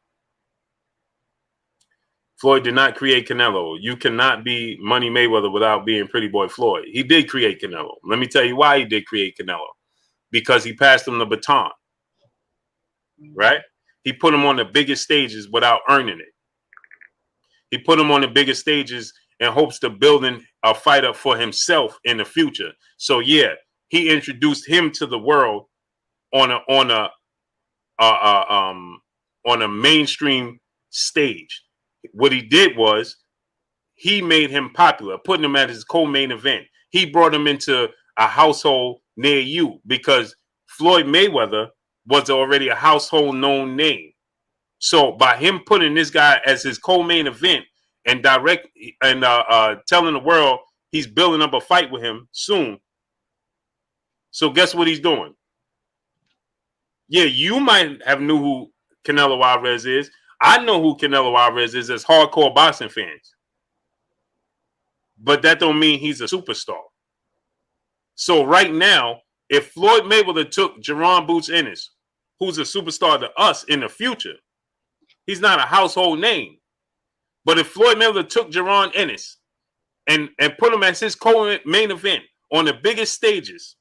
Speaker 1: Floyd did not create Canelo. You cannot be Money Mayweather without being Pretty Boy Floyd. He did create Canelo. Let me tell you why he did create Canelo. Because he passed him the baton. Right? He put him on the biggest stages without earning it. He put him on the biggest stages in hopes to building a fighter for himself in the future. So yeah, he introduced him to the world on a mainstream stage. What he did was he made him popular, putting him at his co-main event. He brought him into a household near you because Floyd Mayweather was already a household known name. So by him putting this guy as his co-main event and telling the world he's building up a fight with him soon. So guess what he's doing? Yeah, you might have knew who Canelo Alvarez is. I know who Canelo Alvarez is as hardcore boxing fans. But that don't mean he's a superstar. So right now, if Floyd Mayweather took Jerron Boots Ennis, who's a superstar to us in the future, he's not a household name. But if Floyd Mayweather took Jerron Ennis and put him as his co-main event on the biggest stages,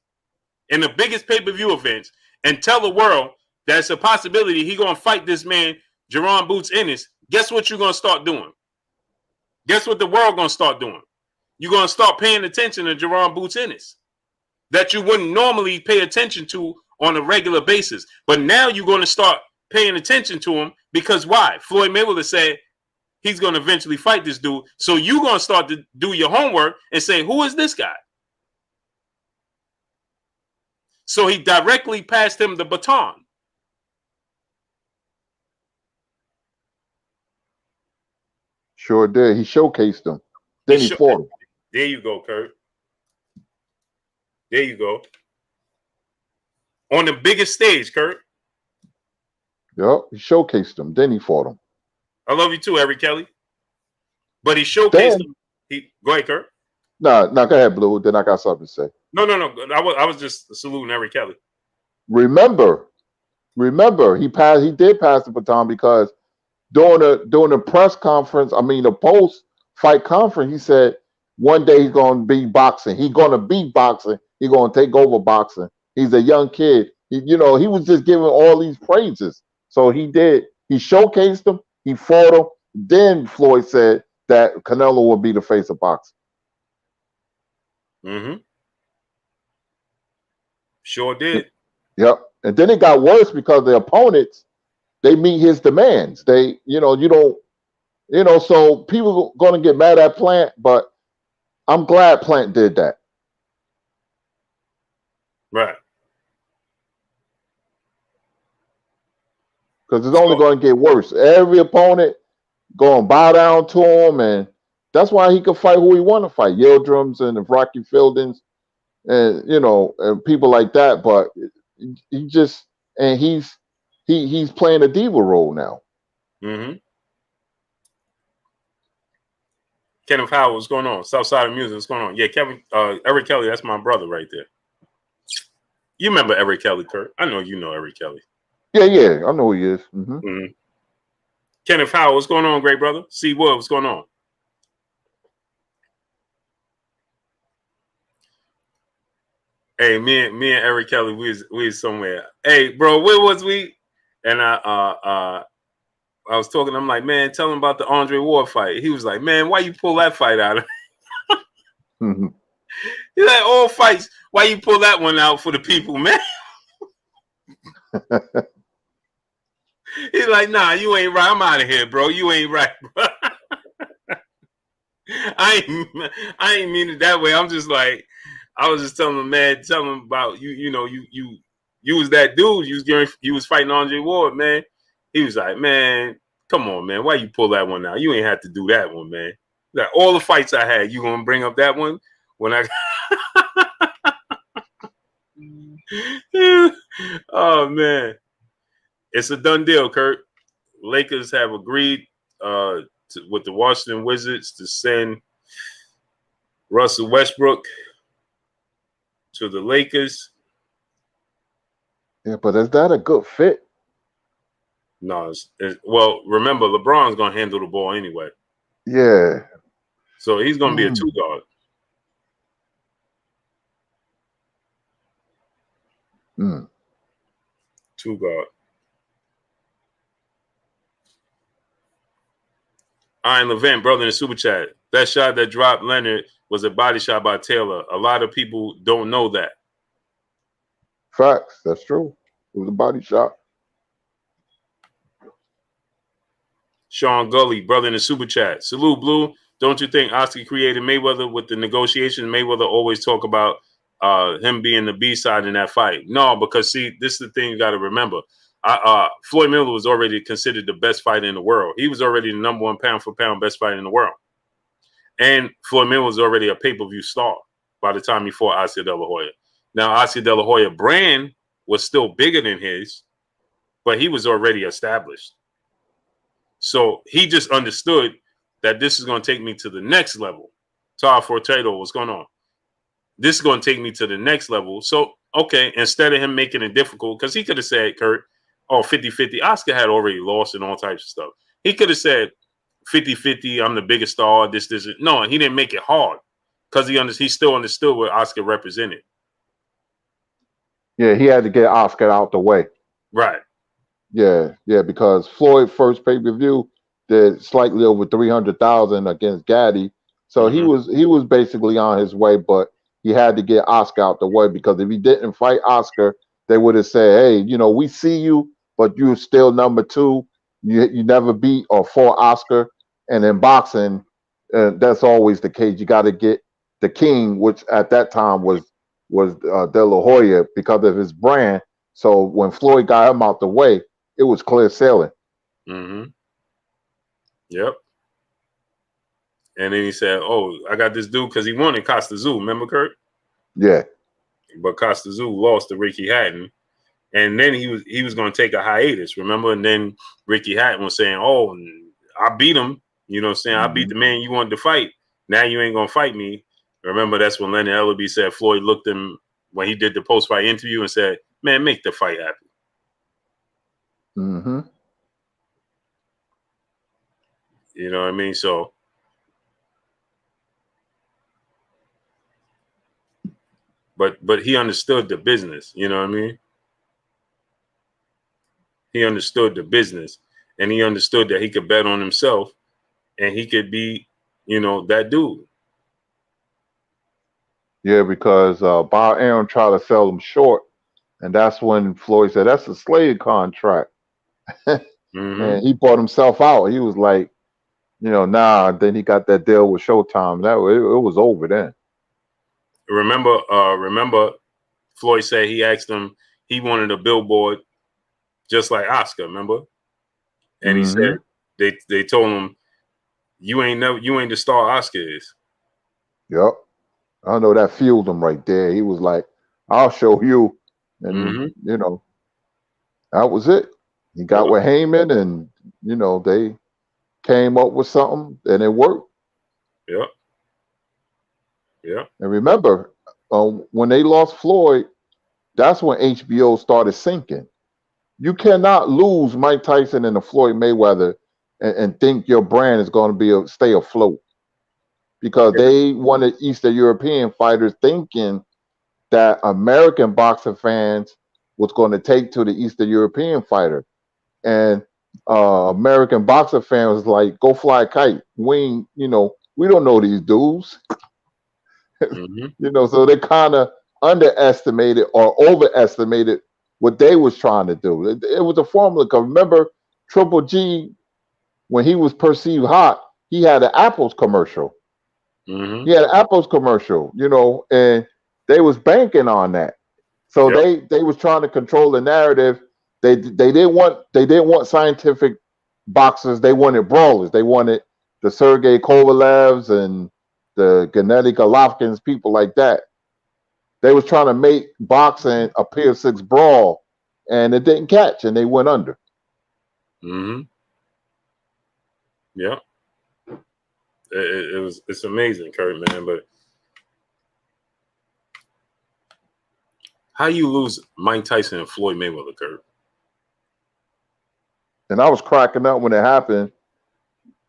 Speaker 1: in the biggest pay-per-view events, and tell the world that it's a possibility he's going to fight this man, Jerron Boots Ennis, guess what you're going to start doing? Guess what the world going to start doing? You're going to start paying attention to Jerron Boots Ennis that you wouldn't normally pay attention to on a regular basis. But now you're going to start paying attention to him because why? Floyd Mayweather said he's going to eventually fight this dude. So you're going to start to do your homework and say, who is this guy? So he directly passed him the baton.
Speaker 2: Sure did. He showcased him. Then he fought him.
Speaker 1: There you go, Kurt. There you go. On the biggest stage, Kurt.
Speaker 2: Yep, he showcased him. Then he fought him.
Speaker 1: I love you too, Eric Kelly. But he showcased him. Go ahead, Kurt.
Speaker 2: No, go ahead, Blue. Then I got something to say.
Speaker 1: No. I was just saluting Eric Kelly.
Speaker 2: Remember, he did pass the baton because during the press conference, the post-fight conference, he said one day he's going to be boxing. He's going to be boxing. He's going to take over boxing. He's a young kid. He was just giving all these praises. So he did. He showcased him. He fought him. Then Floyd said that Canelo will be the face of boxing.
Speaker 1: Mm-hmm. Sure did.
Speaker 2: Yep. And then it got worse because the opponents, they meet his demands. So people are going to get mad at Plant, but I'm glad Plant did that.
Speaker 1: Right.
Speaker 2: Because it's only going to get worse. Every opponent going to bow down to him, and that's why he can fight who he want to fight. Yildirim's and the Rocky Fieldings and, and people like that. But he's playing a diva role now.
Speaker 1: Mm-hmm. Kenneth Howard, what's going on? Southside of Music, what's going on? Yeah, Eric Kelly, that's my brother right there. You remember Eric Kelly, Kurt? I know you know Eric Kelly.
Speaker 2: Yeah, I know who he is. Mm-hmm.
Speaker 1: Mm-hmm. Kenneth Howard, what's going on, great brother? C. Wood, what's going on? Hey, me and Eric Kelly, we was somewhere. Hey, bro, where was we? And I was talking. I'm like, man, tell him about the Andre Ward fight. He was like, man, why you pull that fight out?
Speaker 2: Mm-hmm.
Speaker 1: He's like, all fights. Why you pull that one out for the people, man? He's like, nah, you ain't right. I'm out of here, bro. You ain't right, bro. I ain't mean it that way. I'm just like, I was just telling him, man, tell him about you. You was that dude. You was fighting Andre Ward, man. He was like, man, come on, man. Why you pull that one out? You ain't have to do that one, man. Like all the fights I had, you gonna bring up that one when I? Oh man, it's a done deal, Kurt. Lakers have agreed with the Washington Wizards to send Russell Westbrook to the Lakers.
Speaker 2: Yeah, but is that a good fit?
Speaker 1: No, well, remember, LeBron's going to handle the ball anyway.
Speaker 2: Yeah.
Speaker 1: So he's going to be a 2 guard.
Speaker 2: Mm.
Speaker 1: 2 guard. Iron Levant, brother in the super chat. That shot that dropped Leonard was a body shot by Taylor. A lot of people don't know that.
Speaker 2: Facts. That's true. It was a body shot.
Speaker 1: Sean Gully, brother in the super chat. Salute, Blue. Don't you think Oscar created Mayweather with the negotiations? Mayweather always talk about him being the B side in that fight. No, because see, this is the thing you got to remember. Floyd Mayweather was already considered the best fighter in the world. He was already the number 1 pound for pound best fighter in the world. And Floyd Mayweather was already a pay-per-view star by the time he fought Oscar De La Hoya. Now, Oscar De La Hoya brand was still bigger than his, but he was already established. So he just understood that this is going to take me to the next level. Todd Fortato, what's going on? This is going to take me to the next level. So, okay, instead of him making it difficult, because he could have said, Kurt, 50-50. Oscar had already lost and all types of stuff. He could have said 50-50, I'm the biggest star, this. No, he didn't make it hard because he still understood what Oscar represented.
Speaker 2: Yeah, he had to get Oscar out the way.
Speaker 1: Right.
Speaker 2: Yeah, because Floyd first pay-per-view did slightly over 300,000 against Gaddy. So he was basically on his way, but he had to get Oscar out the way because if he didn't fight Oscar, they would have said, hey, we see you, but you're still number 2. You never beat or fought Oscar. And in boxing, that's always the case. You got to get the king, which at that time was De La Hoya because of his brand. So when Floyd got him out the way, it was clear sailing.
Speaker 1: Mm-hmm. Yep. And then he said, I got this dude because he wanted Costa Zoo. Remember, Kurt?
Speaker 2: Yeah.
Speaker 1: But Costa Zoo lost to Ricky Hatton. And then he was going to take a hiatus, remember? And then Ricky Hatton was saying, I beat him. You know what I'm saying? I beat the man you wanted to fight. Now you ain't going to fight me. Remember, that's when Leonard Ellerby said Floyd looked him when he did the post-fight interview and said, man, make the fight happen.
Speaker 2: Mm-hmm.
Speaker 1: You know what I mean? So, but he understood the business. You know what I mean? He understood the business, and he understood that he could bet on himself, and he could be, that dude.
Speaker 2: Yeah, because Bob Arum tried to sell him short, and that's when Floyd said, that's a slave contract. And he bought himself out. He was like, nah. Then he got that deal with Showtime. It was over then.
Speaker 1: Remember, Floyd said he asked him, he wanted a billboard just like Oscar, remember? And he said they told him, you ain't the star Oscar is.
Speaker 2: Yep. I know that fueled him right there. He was like, I'll show you. And that was it. He got with Heyman and they came up with something and it worked.
Speaker 1: Yep. Yeah.
Speaker 2: And remember, when they lost Floyd, that's when HBO started sinking. You cannot lose Mike Tyson and the Floyd Mayweather and think your brand is going to stay afloat. Because they wanted Eastern European fighters thinking that American boxing fans was going to take to the Eastern European fighter. And American boxing fans was like, go fly a kite. We don't know these dudes. So they kind of underestimated or overestimated what they was trying to do. It was a formula. Because remember, Triple G, when he was perceived hot, he had an Apple's commercial. He had an Apple's commercial, and they was banking on that. So they was trying to control the narrative. They didn't want scientific boxers. They wanted brawlers. They wanted the Sergey Kovalevs and the Gennady Golovkins, people like that. They was trying to make boxing a Pier 6 brawl, and it didn't catch, and they went under.
Speaker 1: Yeah. It's amazing, Kurt, man. But how you lose Mike Tyson and Floyd Mayweather, Kurt?
Speaker 2: And I was cracking up when it happened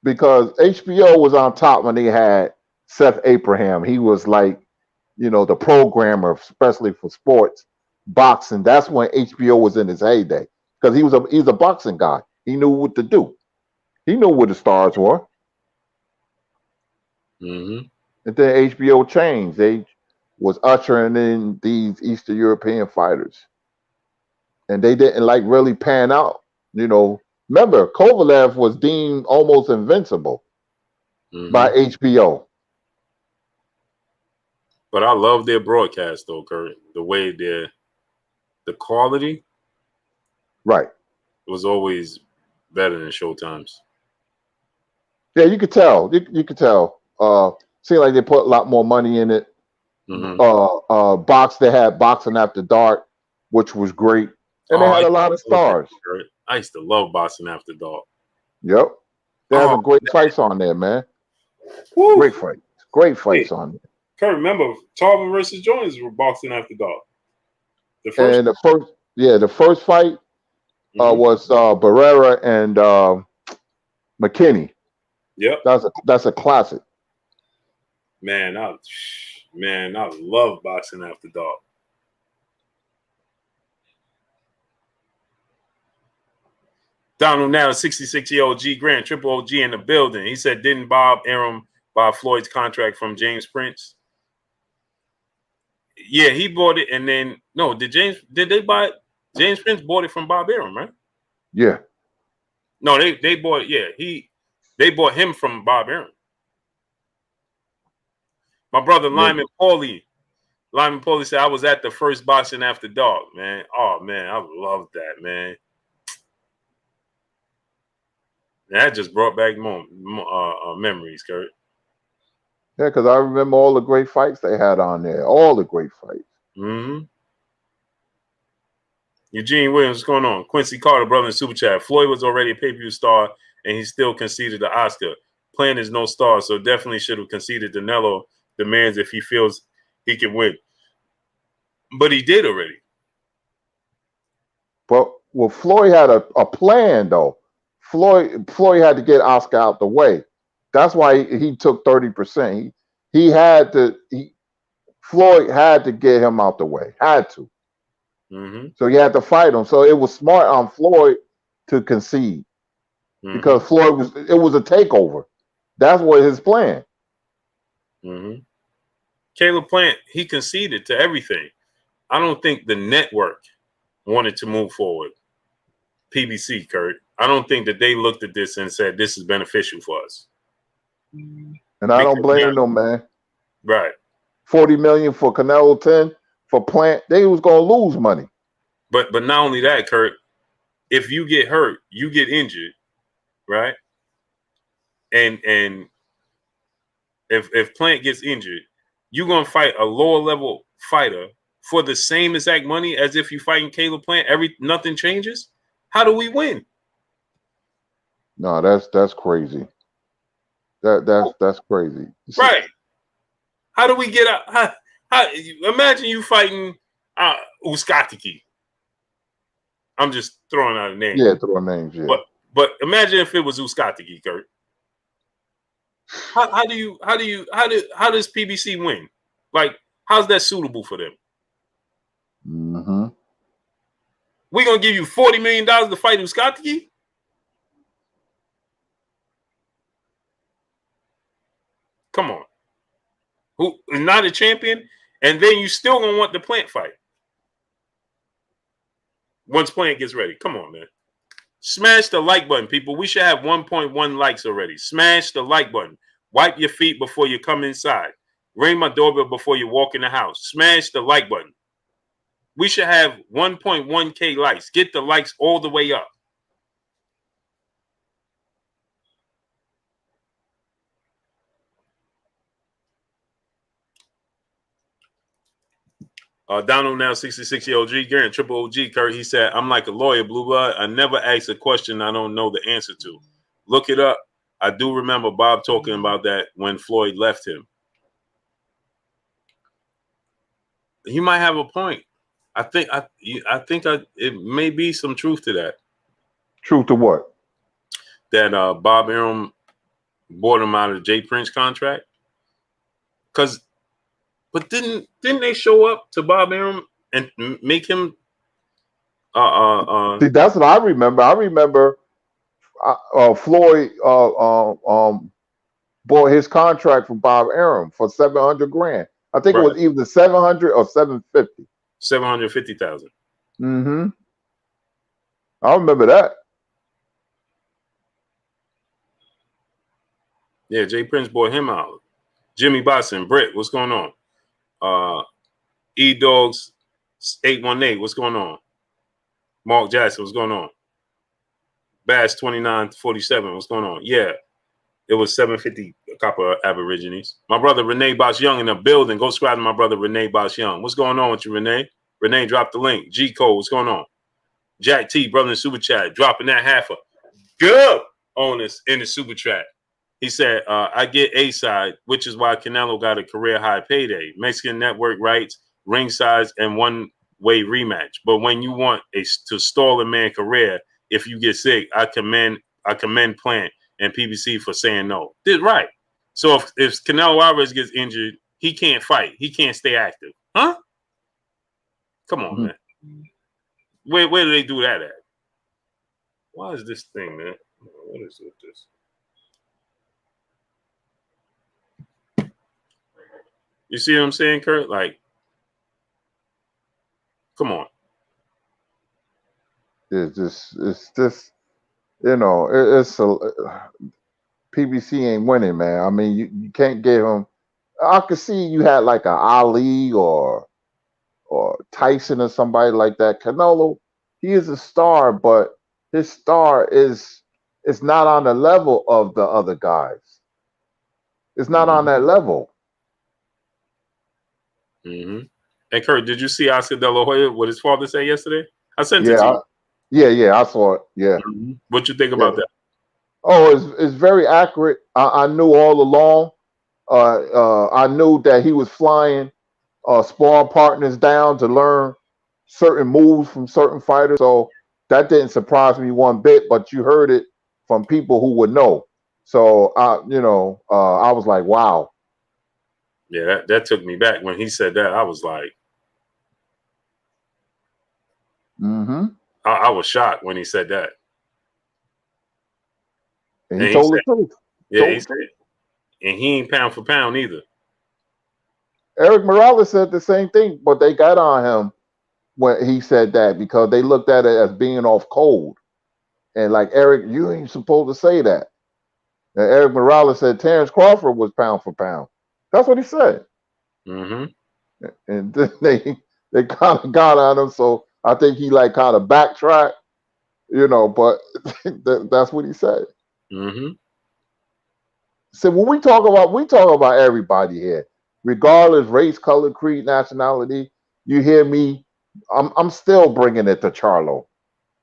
Speaker 2: because HBO was on top when they had Seth Abraham. He was like, the programmer, especially for sports, boxing. That's when HBO was in his heyday because he's a boxing guy. He knew what to do. He knew where the stars were.
Speaker 1: Mm-hmm.
Speaker 2: And then HBO changed. They was ushering in these Eastern European fighters, and they didn't really pan out. Remember, Kovalev was deemed almost invincible by HBO.
Speaker 1: But I love their broadcast, though, Kurt. The way the quality,
Speaker 2: right,
Speaker 1: was always better than Showtime's.
Speaker 2: Yeah, you could tell. You could tell. Seemed like they put a lot more money in it. They had Boxing After Dark, which was great, and they had a lot of stars.
Speaker 1: I used to love Boxing After Dark.
Speaker 2: Yep, they had some great fights on there, man. Woo. Great fights on there.
Speaker 1: Kurt, remember Tarver versus Jones were Boxing After Dark.
Speaker 2: The first fight was Barrera and McKinney.
Speaker 1: Yep,
Speaker 2: that's a classic.
Speaker 1: Man, I love Boxing After Dark. Donald now, 66-year-old G Grant, Triple OG in the building. He said, didn't Bob Arum buy Floyd's contract from James Prince? Yeah, he bought it, and then did they buy it? James Prince bought it from Bob Arum, right?
Speaker 2: Yeah.
Speaker 1: No, they bought it. Yeah, they bought him from Bob Arum. My brother Lyman Paulie said, I was at the first Boxing After Dark, man. Oh man, I love that, man. That just brought back memories, Kurt.
Speaker 2: Yeah, because I remember all the great fights they had on there. All the great fights.
Speaker 1: Mm-hmm. Eugene Williams, what's going on? Quincy Carter, brother in Super Chat. Floyd was already a pay-per-view star, and he still conceded the Oscar. Plant is no star, so definitely should have conceded Canelo demands if he feels he can win. But he did already.
Speaker 2: But Floyd had a plan, though. Floyd had to get Oscar out the way. That's why he took 30%. Floyd had to get him out the way. Had to.
Speaker 1: Mm-hmm.
Speaker 2: So he had to fight him. So it was smart on Floyd to concede. Mm-hmm. Because it was a takeover. That's what his plan.
Speaker 1: Mm-hmm. Caleb Plant, he conceded to everything. I don't think the network wanted to move forward. PBC, Kurt. I don't think that they looked at this and said, this is beneficial for us.
Speaker 2: And I don't blame them, man.
Speaker 1: Right.
Speaker 2: $40 million for Canelo, 10 for Plant. They was going to lose money.
Speaker 1: But not only that, Kurt, if you get hurt, you get injured, right? And if Plant gets injured, you're going to fight a lower level fighter for the same exact money as if you're fighting Caleb Plant. Nothing changes. How do we win?
Speaker 2: No, that's crazy. That's crazy.
Speaker 1: Right. How do we get out? How imagine you fighting Uskatiki. I'm just throwing out a name.
Speaker 2: Yeah, throwing names. Yeah.
Speaker 1: But imagine if it was Uskatiki, Kurt. How does PBC win? Like, how's that suitable for them?
Speaker 2: Mm-hmm.
Speaker 1: We're gonna give you $40 million to fight Uskatiki? Come on. Who is not a champion? And then you still gonna want the Plant fight. Once Plant gets ready. Come on, man. Smash the like button, people. We should have 1.1 likes already. Smash the like button. Wipe your feet before you come inside. Ring my doorbell before you walk in the house. Smash the like button. We should have 1.1K likes. Get the likes all the way up. Donald now 66-year-old G Garrett, Triple OG Kurt. He said, I'm like a lawyer, Blue Blood. I never ask a question I don't know the answer to. Look it up. I do remember Bob talking about that when Floyd left him. He might have a point. I think it may be some truth to that.
Speaker 2: Truth to what?
Speaker 1: That Bob Arum bought him out of the Jay Prince contract. But didn't they show up to Bob Arum and make him?
Speaker 2: See, that's what I remember. I remember Floyd bought his contract from Bob Arum for $700,000. I think it was either 700 or 750.
Speaker 1: 750,000.
Speaker 2: Mm-hmm. I remember that.
Speaker 1: Yeah, Jay Prince bought him out. Jimmy Boston, Britt, what's going on? E-Dogs 818, what's going on? Mark Jackson, what's going on? Bass 2947, what's going on? Yeah, it was 750 a couple of Aborigines. My brother Renee Boss Young in the building. Go subscribe to my brother Renee Boss Young. What's going on with you, Renee? Renee, drop the link. G Code, what's going on? Jack T, brother in Super Chat, dropping that half a good on us in the Super Chat. He said, I get A side, which is why Canelo got a career high payday. Mexican network rights, ring size, and one-way rematch. But when you want to stall a man's career, if you get sick, I commend Plant and PBC for saying no. This right. So if Canelo Alvarez gets injured, he can't fight. He can't stay active. Huh? Come on, man. Where do they do that at? Why is this thing, man? What is with this? You see what I'm saying, Kurt? Like, come on.
Speaker 2: It's just, you know, it's a PBC ain't winning, man. I mean, you can't give him. I could see you had like a Ali or Tyson or somebody like that. Canelo, he is a star, but his star is not on the level of the other guys. It's not on that level.
Speaker 1: Mm-hmm. And Kurt, did you see Oscar De La Hoya? What his father said yesterday? I sent it
Speaker 2: to you. Yeah, I saw it. Yeah.
Speaker 1: Mm-hmm. What you think about that?
Speaker 2: Oh, it's very accurate. I knew all along. I knew that he was flying spar partners down to learn certain moves from certain fighters. So that didn't surprise me one bit. But you heard it from people who would know. So I was like, wow.
Speaker 1: Yeah, that took me back when he said that. I was like, I was shocked when he said that.
Speaker 2: And he told the truth.
Speaker 1: Yeah, he said, and he ain't pound for pound either.
Speaker 2: Eric Morales said the same thing, but they got on him when he said that because they looked at it as being off cold. And like, Eric, you ain't supposed to say that. And Eric Morales said Terrence Crawford was pound for pound. That's what he said.
Speaker 1: Mm-hmm.
Speaker 2: And then they kind of got on him, so I think he like kind of backtracked, but that's what he said.
Speaker 1: Mm-hmm.
Speaker 2: So when we talk about everybody here, regardless race, color, creed, nationality. You hear me? I'm still bringing it to Charlo.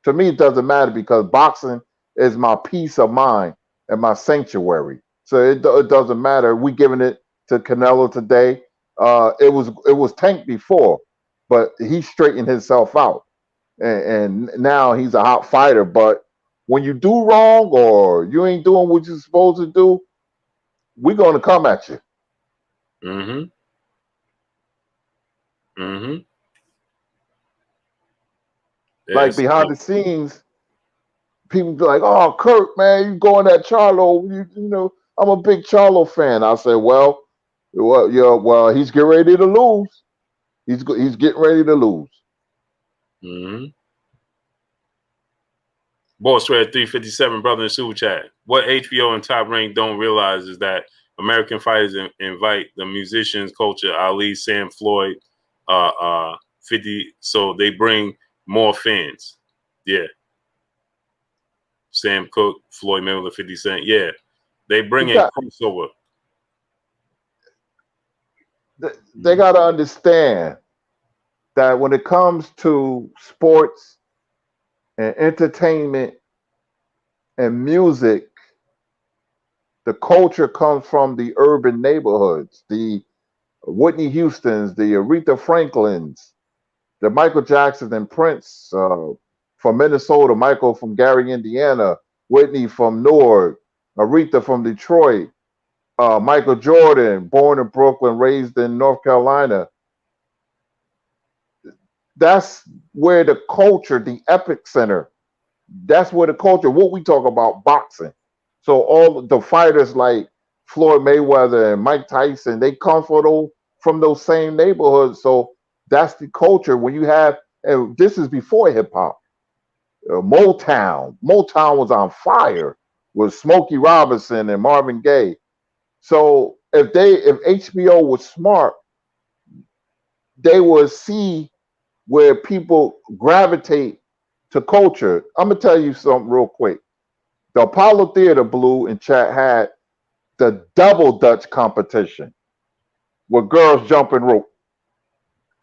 Speaker 2: To me, it doesn't matter because boxing is my peace of mind and my sanctuary. So it doesn't matter. We giving it to Canelo today. It was Tank before, but he straightened himself out, and now he's a hot fighter. But when you do wrong or you ain't doing what you're supposed to do, we're going to come at you.
Speaker 1: Mm-hmm. Mm-hmm.
Speaker 2: Like behind the scenes, people be like, "Oh, Kurt, man, you going at Charlo? You know, I'm a big Charlo fan." I said, "Well, he's getting ready to lose. He's getting ready to lose."
Speaker 1: Mm-hmm. Boss Red 357, brother in Super Chat. What HBO and Top Rank don't realize is that American fighters invite the musicians, culture, Ali, Sam, Floyd, 50, so they bring more fans. Yeah. Sam Cooke, Floyd Mayweather, 50 Cent. Yeah. They bring in crossover.
Speaker 2: They got to understand that when it comes to sports and entertainment and music, The culture comes from the urban neighborhoods, the Whitney Houstons, the Aretha Franklins, the Michael Jacksons and Prince from Minnesota, Michael from Gary, Indiana, Whitney from Newark, Aretha from Detroit, Michael Jordan, born in Brooklyn, raised in North Carolina. That's where the culture, the epic center, that's where the culture, what we talk about, boxing. So all the fighters like Floyd Mayweather and Mike Tyson, they come from those same neighborhoods. So that's the culture. When you have, and this is before hip hop, Motown was on fire with Smokey Robinson and Marvin Gaye. So if HBO was smart, they would see where people gravitate to culture. I'm gonna tell you something real quick. The Apollo Theater, Blue and Chat, had the double Dutch competition with girls jumping rope.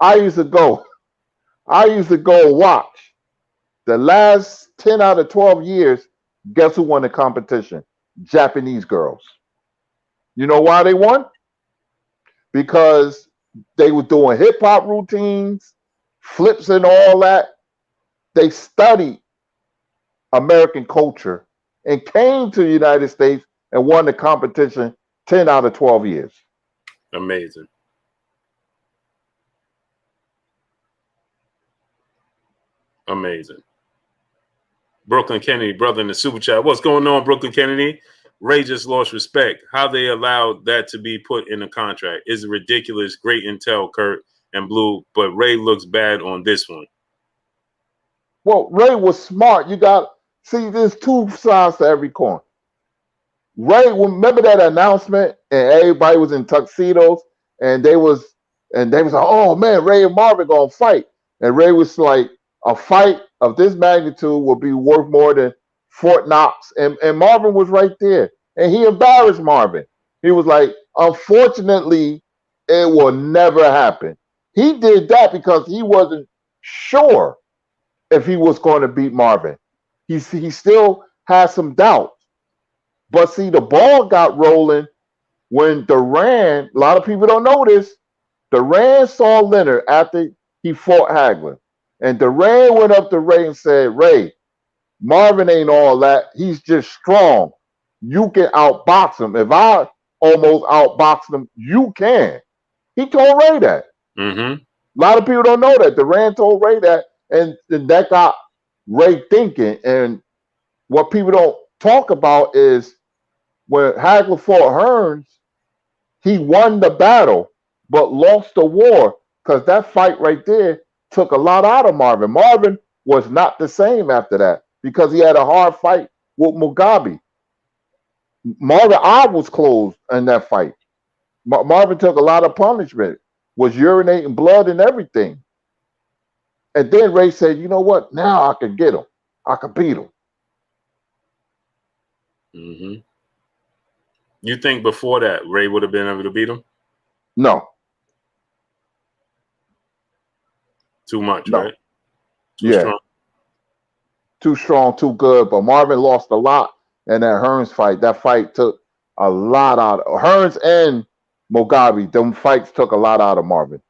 Speaker 2: I used to go and watch. The last 10 out of 12 years, guess who won the competition? Japanese girls. You know why they won? Because they were doing hip hop routines, flips and all that. They studied American culture and came to the United States and won the competition 10 out of 12 years.
Speaker 1: Amazing. Amazing. Brooklyn Kennedy, brother in the super chat. What's going on, Brooklyn Kennedy? Ray just lost respect. How they allowed that to be put in the contract is ridiculous. Great intel, Kurt and Blue, but Ray looks bad on this one.
Speaker 2: Well, Ray was smart. There's two sides to every coin. Ray, remember that announcement, and everybody was in tuxedos, and they was like, oh man, Ray and Marvin gonna fight. And Ray was like, a fight of this magnitude will be worth more than Fort Knox. And Marvin was right there. And he embarrassed Marvin. He was like, unfortunately, it will never happen. He did that because he wasn't sure if he was going to beat Marvin. He still had some doubt. But see, the ball got rolling when Duran, a lot of people don't know this, Duran saw Leonard after he fought Hagler. And Duran went up to Ray and said, Ray, Marvin ain't all that. He's just strong. You can outbox him. If I almost outbox him, you can. He told Ray that.
Speaker 1: Mm-hmm.
Speaker 2: A lot of people don't know that. Duran told Ray that, and that got Ray thinking. And what people don't talk about is when Hagler fought Hearns, he won the battle, but lost the war because that fight right there took a lot out of Marvin. Marvin was not the same after that because he had a hard fight with Mugabe. Marvin eye was closed in that fight. Marvin took a lot of punishment, was urinating blood and everything. And then Ray said, you know what? Now I can get him. I can beat him.
Speaker 1: Mm-hmm. You think before that, Ray would have been able to beat him?
Speaker 2: No.
Speaker 1: Too much,
Speaker 2: No.
Speaker 1: right? Too strong.
Speaker 2: Too strong, too good. But Marvin lost a lot in that Hearns fight. That fight took a lot out of Hearns and Mugabe. Them fights took a lot out of Marvin.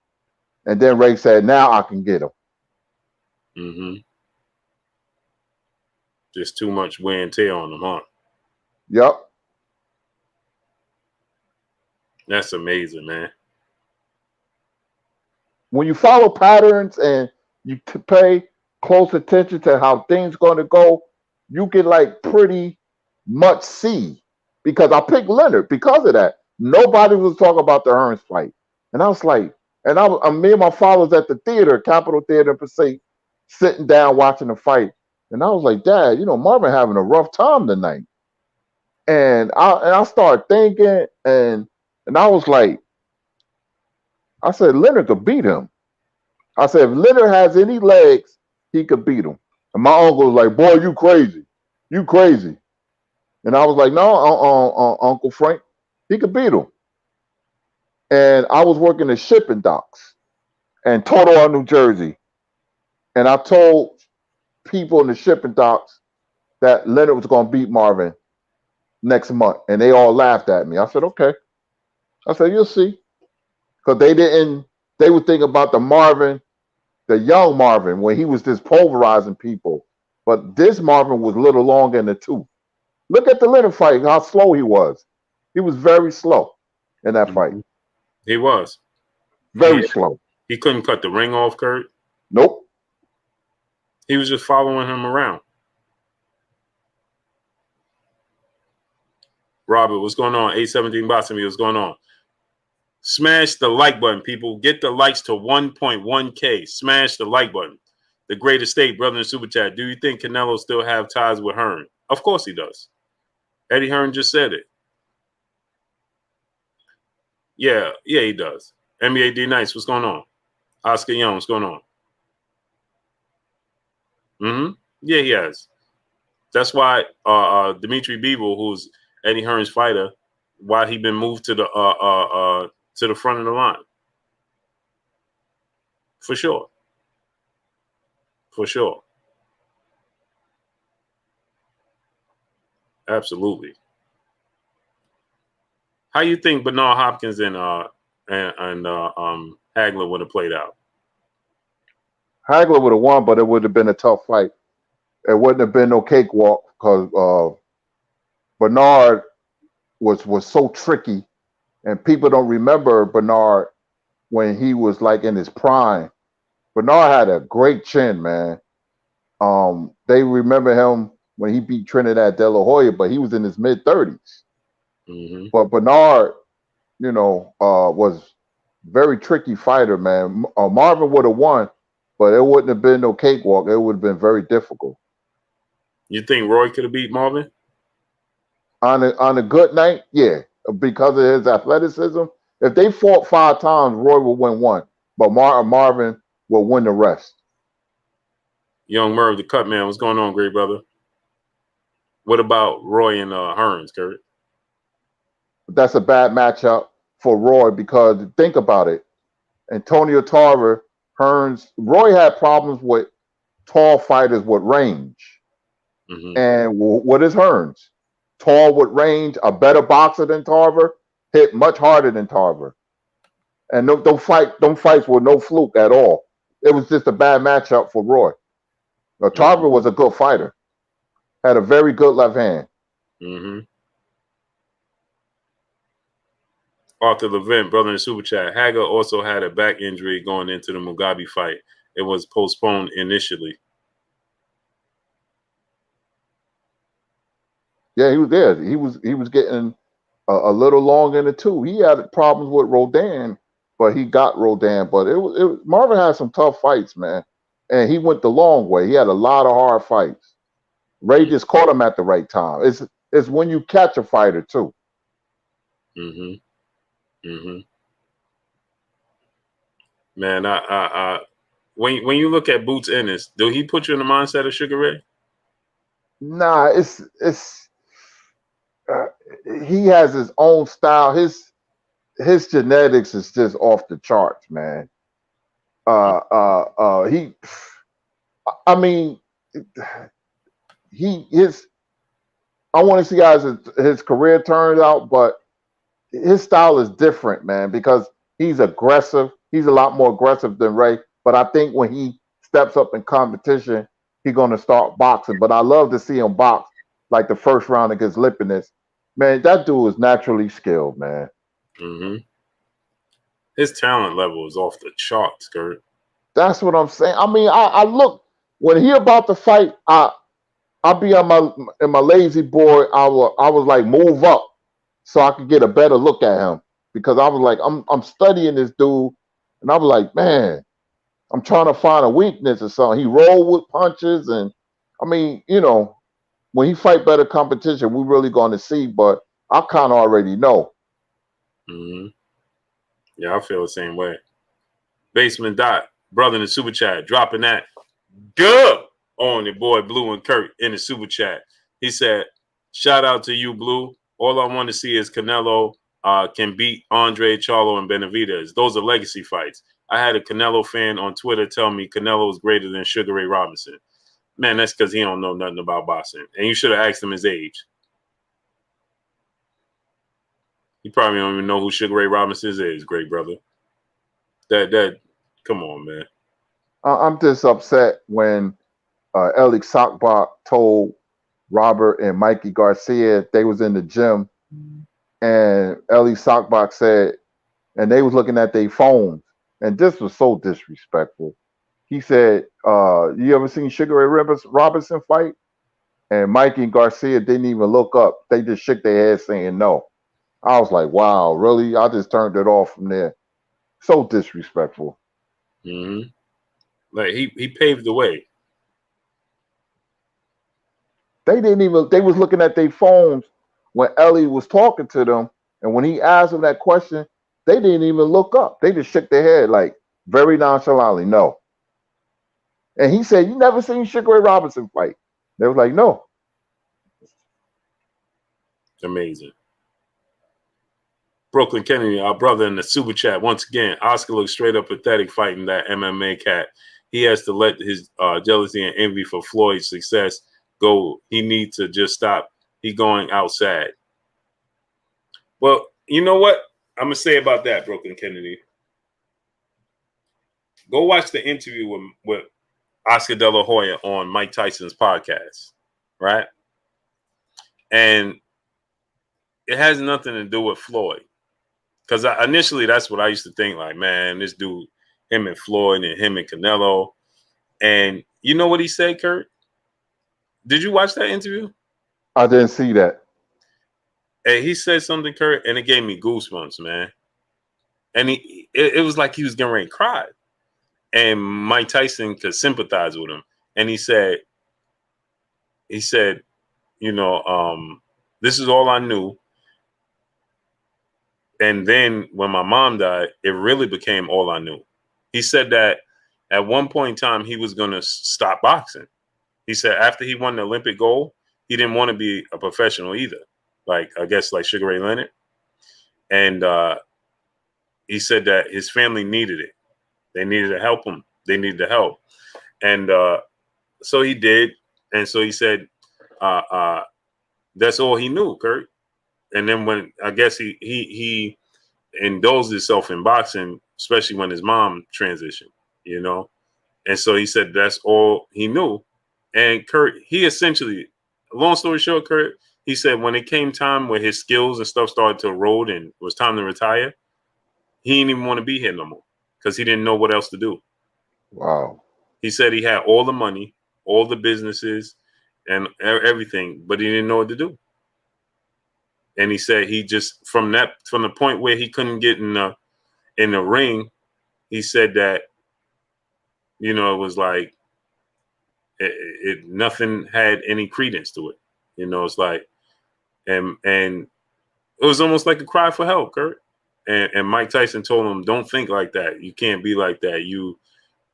Speaker 2: And then Ray said, now I can get him.
Speaker 1: Mm-hmm. Just too much wear and tear on him, huh?
Speaker 2: Yep.
Speaker 1: That's amazing, man.
Speaker 2: When you follow patterns and you pay close attention to how things going to go, you can like pretty much see. Because I picked Leonard because of that. Nobody was talking about the Hearns fight. And I was like, me and my followers at the theater, Capitol Theater in Passaic, sitting down watching the fight. And I was like, Dad, Marvin having a rough time tonight. And I started thinking, and I was like, I said, Leonard could beat him. I said, if Leonard has any legs, he could beat him. And my uncle was like, boy, you crazy. You crazy. And I was like, no, Uncle Frank, he could beat him. And I was working the shipping docks in Totowa, New Jersey. And I told people in the shipping docks that Leonard was going to beat Marvin. next month. And they all laughed at me. I said, okay. I said, you'll see. Because they would think about the young Marvin, when he was just pulverizing people. But this Marvin was a little longer in the tooth. Look at the Leonard fight, how slow he was. He was very slow in that fight.
Speaker 1: He was.
Speaker 2: Very slow.
Speaker 1: He couldn't cut the ring off, Kurt.
Speaker 2: Nope.
Speaker 1: He was just following him around. Robert, what's going on? 817 Boxing, what's going on? Smash the like button, people. Get the likes to 1.1K. Smash the like button. The Great Estate, brother in Super Chat. Do you think Canelo still have ties with Hearn? Of course he does. Eddie Hearn just said it. Yeah, he does. NBA D Nice, what's going on? Oscar Young, what's going on? Yeah, he has. That's why Dimitri Bivol, who's Eddie Hearn's fighter, why he been moved to the front of the line. For sure. For sure. Absolutely. How you think Bernard Hopkins and Hagler would have played out?
Speaker 2: Hagler would have won, but it would have been a tough fight. It wouldn't have been no cakewalk because Bernard was so tricky, and people don't remember Bernard when he was like in his prime. Bernard had a great chin, man. They remember him when he beat Trinidad De La Hoya, but he was in his mid-30s. But Bernard, was very tricky fighter, man. Marvin would have won, but it wouldn't have been no cakewalk. It would have been very difficult.
Speaker 1: You think Roy could have beat Marvin?
Speaker 2: On a good night, yeah, because of his athleticism. If they fought 5 times, Roy would win 1, but Marvin will win the rest.
Speaker 1: Young Merv, the cut man, what's going on, great brother? What about Roy and Hearns, Kurt?
Speaker 2: That's a bad matchup for Roy because think about it. Antonio Tarver, Hearns, Roy had problems with tall fighters with range. And what is Hearns? Tall with range, a better boxer than Tarver, hit much harder than Tarver. And them fights were no fluke at all. It was just a bad matchup for Roy. Tarver was a good fighter. Had a very good left hand.
Speaker 1: Arthur Levent, brother in Super Chat. Hager also had a back injury going into the Mugabe fight. It was postponed initially.
Speaker 2: Yeah, he was there. He was getting a little long in the tooth. He had problems with Rodan, but he got Rodan. But Marvin had some tough fights, man, and he went the long way. He had a lot of hard fights. Ray just caught him at the right time. It's when you catch a fighter too.
Speaker 1: Man, when you look at Boots Ennis, do he put you in the mindset of Sugar Ray?
Speaker 2: Nah, he has his own style. His genetics is just off the charts, man. I want to see how his career turns out, but his style is different, man, because he's aggressive. He's a lot more aggressive than Ray. But I think when he steps up in competition, he's going to start boxing. But I love to see him box like the first round against Lipinus. Man, that dude is naturally skilled, man.
Speaker 1: His talent level is off the charts, Kurt.
Speaker 2: That's what I'm saying. I mean, I look when he about to fight. I'll be in my lazy boy. I was like move up so I could get a better look at him because I was like I'm studying this dude and I was like, man, I'm trying to find a weakness or something. He rolled with punches and I mean, when he fight better competition, we're really going to see. But I kind of already know.
Speaker 1: Yeah, I feel the same way. Basement Dot, brother in the Super Chat, dropping that good on your boy Blue and Kurt in the Super Chat. He said, shout out to you, Blue. All I want to see is Canelo can beat Andre, Charlo, and Benavidez. Those are legacy fights. I had a Canelo fan on Twitter tell me Canelo is greater than Sugar Ray Robinson. Man, that's because he don't know nothing about boxing. And you should have asked him his age. You probably don't even know who Sugar Ray Robinson is, great brother. Come on, man.
Speaker 2: I'm just upset when Ellie Sockbach told Robert and Mikey Garcia they was in the gym, and Ellie Sockbach said, and they was looking at their phones, and this was so disrespectful. He said, "You ever seen Sugar Ray Robinson fight?" And Mikey and Garcia didn't even look up; they just shook their head saying no. I was like, "Wow, really?" I just turned it off from there. So disrespectful.
Speaker 1: Mm-hmm. Like he paved the way.
Speaker 2: They didn't even. They was looking at their phones when Ellie was talking to them, and when he asked them that question, they didn't even look up. They just shook their head like very nonchalantly, no. And he said, "You never seen Sugar Ray Robinson fight?" They was like, "No."
Speaker 1: Amazing. Brooklyn Kennedy, our brother in the super chat. Once again, Oscar looks straight up pathetic fighting that MMA cat. He has to let his jealousy and envy for Floyd's success go. He needs to just stop. He going outside. Well, you know what I'm gonna say about that, Brooklyn Kennedy. Go watch the interview with Oscar De La Hoya on Mike Tyson's podcast, right? And it has nothing to do with Floyd. Because initially, that's what I used to think. Like, man, this dude, him and Floyd, and him and Canelo. And you know what he said, Kurt? Did you watch that interview?
Speaker 2: I didn't see that.
Speaker 1: And he said something, Kurt, and it gave me goosebumps, man. And it was like he was getting ready to cry. And Mike Tyson could sympathize with him. And he said, you know, this is all I knew. And then when my mom died, it really became all I knew. He said that at one point in time, he was going to stop boxing. He said after he won the Olympic gold, he didn't want to be a professional either. Like, I guess like Sugar Ray Leonard. And he said that his family needed it. They needed to help him. They needed the help. And so he did. And so he said, that's all he knew, Kurt. And then when I guess he indulged himself in boxing, especially when his mom transitioned, you know. And so he said that's all he knew. And Kurt, he essentially, long story short, Kurt, he said when it came time where his skills and stuff started to erode and it was time to retire, he didn't even want to be here no more because he didn't know what else to do.
Speaker 2: Wow.
Speaker 1: He said he had all the money, all the businesses, and everything, but he didn't know what to do. And he said he just from the point where he couldn't get in the ring, he said that, you know, it was like it nothing had any credence to it. You know, it's like and it was almost like a cry for help, Kurt. And Mike Tyson told him, don't think like that. You can't be like that.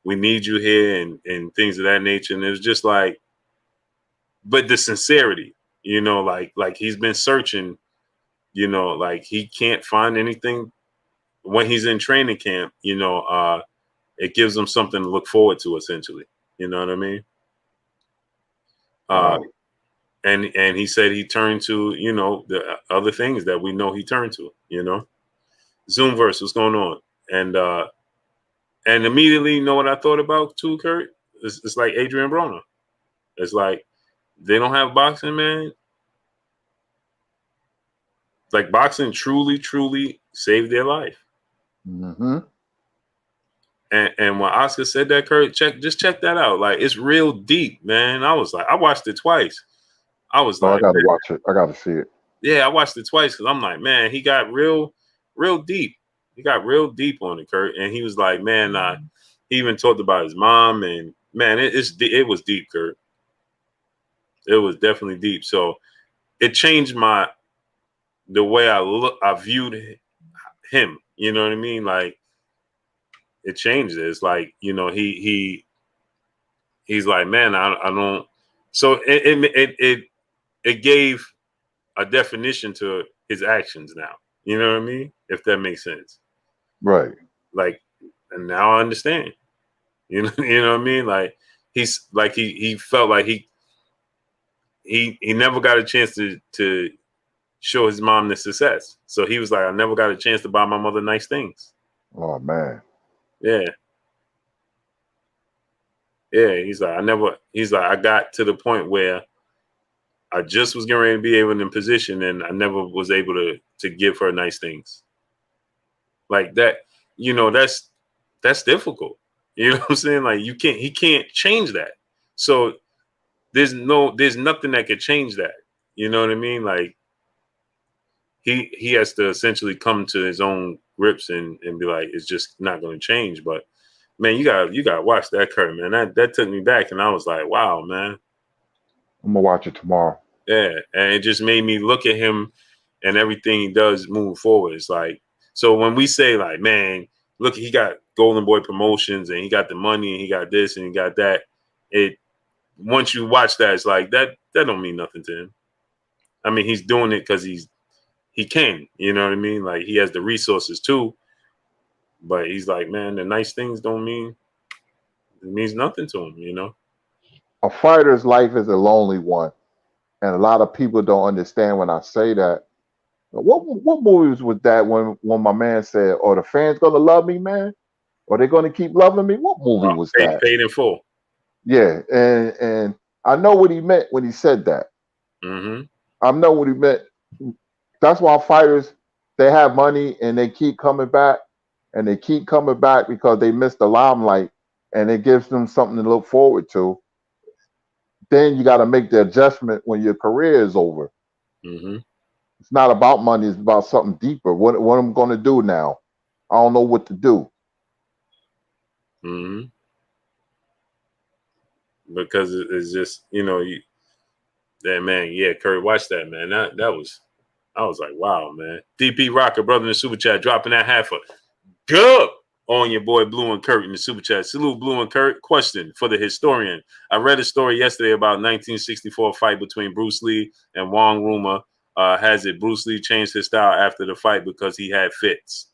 Speaker 1: We need you here and things of that nature. And it was just like, but the sincerity, you know, like he's been searching, you know, like he can't find anything when he's in training camp, you know, it gives him something to look forward to essentially. You know what I mean?
Speaker 2: Wow.
Speaker 1: And he said he turned to, you know, the other things that we know he turned to, you know. Zoomverse, what's going on? And immediately, you know what I thought about too, Kurt? It's like Adrian Broner. It's like they don't have boxing, man. Like boxing truly, truly saved their life.
Speaker 2: Mm-hmm.
Speaker 1: And when Oscar said that, Kurt, just check that out. Like it's real deep, man. I was like, I watched it twice. I was
Speaker 2: Oh, I
Speaker 1: like,
Speaker 2: gotta watch it. I gotta see it.
Speaker 1: yeah, I watched it twice because I'm like, man, he got real deep. He got real deep on it, Kurt. And he was like, man, he even talked about his mom, and man, it was deep, Kurt. It was definitely deep. So it changed the way I viewed him. You know what I mean? Like it changed it. It's like, you know, he's like, man, I don't. So it gave a definition to his actions now. You know what I mean? If that makes sense.
Speaker 2: Right.
Speaker 1: Like, and now I understand. You know, you know what I mean? Like he's like he felt like he never got a chance to show his mom the success. So he was like, I never got a chance to buy my mother nice things.
Speaker 2: Oh man.
Speaker 1: Yeah. Yeah. He's like, I got to the point where I just was getting ready to be able in position, and I never was able to give her nice things. Like that, that's difficult. You know what I'm saying? Like he can't change that. So there's nothing that could change that. You know what I mean? Like he has to essentially come to his own grips and be like, it's just not going to change. But man, you got to watch that, Kurt, man. That took me back, and I was like, wow, man.
Speaker 2: I'm gonna watch it tomorrow.
Speaker 1: Yeah, and it just made me look at him and everything he does moving forward. It's like, so when we say like, man, look, he got Golden Boy Promotions and he got the money and he got this and he got that. It once you watch that, it's like that don't mean nothing to him. I mean, he's doing it because he can, you know what I mean? Like he has the resources too. But he's like, man, the nice things it means nothing to him, you know?
Speaker 2: A fighter's life is a lonely one, and a lot of people don't understand when I say that. What movies was that when my man said, "Oh, the fans gonna love me, man? Or they gonna keep loving me?" What movie was that?
Speaker 1: Paid in full.
Speaker 2: Yeah, and I know what he meant when he said that.
Speaker 1: Mm-hmm.
Speaker 2: I know what he meant. That's why fighters, they have money and they keep coming back, and they keep coming back because they missed the limelight, and it gives them something to look forward to. Then you got to make the adjustment when your career is over.
Speaker 1: Mm-hmm.
Speaker 2: It's not about money. It's about something deeper. What I'm going to do now? I don't know what to do.
Speaker 1: Mm-hmm. Because it's just, that man, yeah, Kurt, watch that, man. I was like, wow, man. DP Rocker, brother in the super chat, dropping that half a good on your boy Blue and Kurt in the super chat. Salute, Blue and Kurt. Question for the historian. I read a story yesterday about 1964 fight between Bruce Lee and Wong Rumor. Has it Bruce Lee changed his style after the fight because he had fits?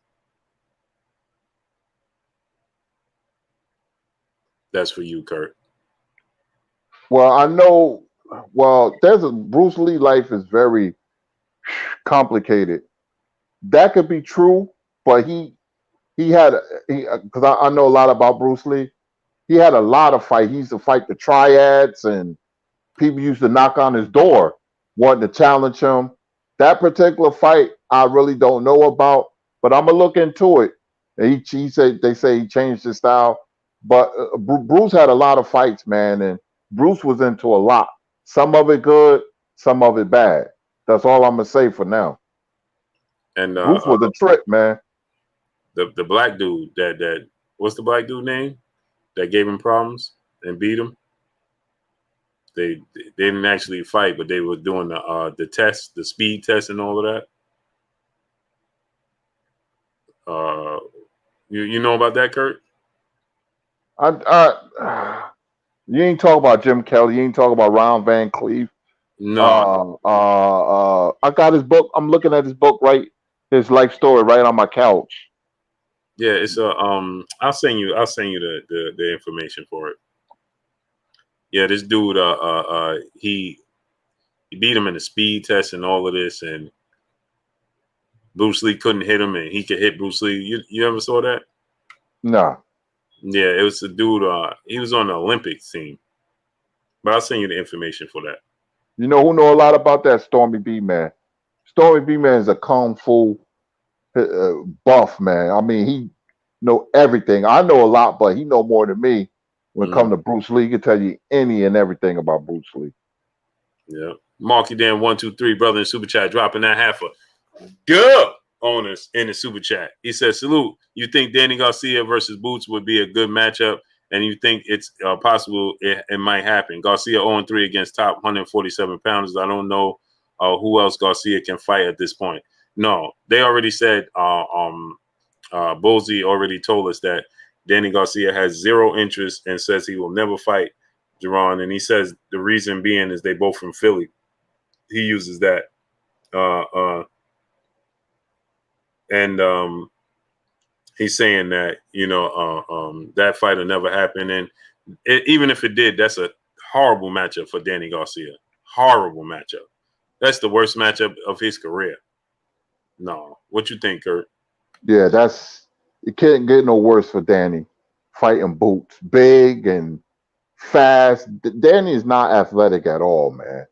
Speaker 1: That's for you, Kurt.
Speaker 2: Well, I know. Well, Bruce Lee life is very complicated. That could be true, but he had because I know a lot about Bruce Lee. He had a lot of fight. He used to fight the triads, and people used to knock on his door wanting to challenge him. That particular fight, I really don't know about, but I'm gonna look into it. And he said they say he changed his style, but Bruce had a lot of fights, man, and Bruce was into a lot. Some of it good, some of it bad. That's all I'm gonna say for now.
Speaker 1: And
Speaker 2: Bruce was a trip, man.
Speaker 1: the black dude that what's the black dude name that gave him problems and beat him? They didn't actually fight, but they were doing the test, the speed test, and all of that. You know about that, Kurt?
Speaker 2: You ain't talking about Jim Kelly. You ain't talking about Ron Van Cleef.
Speaker 1: No.
Speaker 2: I got his book. I'm looking at his book his life story right on my couch.
Speaker 1: Yeah, it's a I'll send you the information for it. Yeah, this dude he beat him in the speed test and all of this, and Bruce Lee couldn't hit him, and he could hit Bruce Lee. You ever saw that?
Speaker 2: Nah.
Speaker 1: Yeah, it was a dude. He was on the Olympics team, but I'll send you the information for that.
Speaker 2: You know who know a lot about that? Stormy B Man. Stormy B Man is a kung fu buff, man. I mean, he know everything. I know a lot, but he know more than me. When it comes to Bruce Lee, he can tell you any and everything about Bruce Lee.
Speaker 1: Yeah, Marky Dan 123 brother in super chat dropping that half a good on us in the super chat. He says, "Salute. You think Danny Garcia versus Boots would be a good matchup, and you think it's possible it might happen? Garcia 0-3 against top 147 pounders. I don't know who else Garcia can fight at this point. No, they already said. Bozy already told us that Danny Garcia has zero interest and says he will never fight Jerron. And he says the reason being is they both from Philly. He uses that. And he's saying that, that fight will never happen. And even if it did, that's a horrible matchup for Danny Garcia. Horrible matchup. That's the worst matchup of his career. No. What you think, Kurt?
Speaker 2: Yeah, it can't get no worse for Danny. Fighting Boots, big and fast. Danny is not athletic at all, man.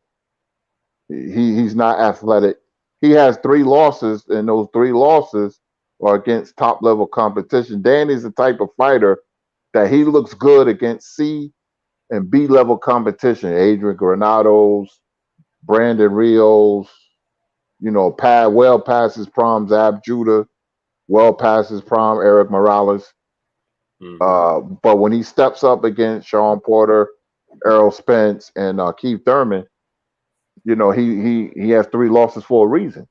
Speaker 2: He's not athletic. He has 3 losses, and those 3 losses are against top level competition. Danny's the type of fighter that he looks good against C and B level competition. Adrian Granados, Brandon Rios, well past his prime, Zab Judah, well past his prime, Eric Morales. But when he steps up against Sean Porter, Errol Spence, and Keith Thurman, he has 3 losses for a reason.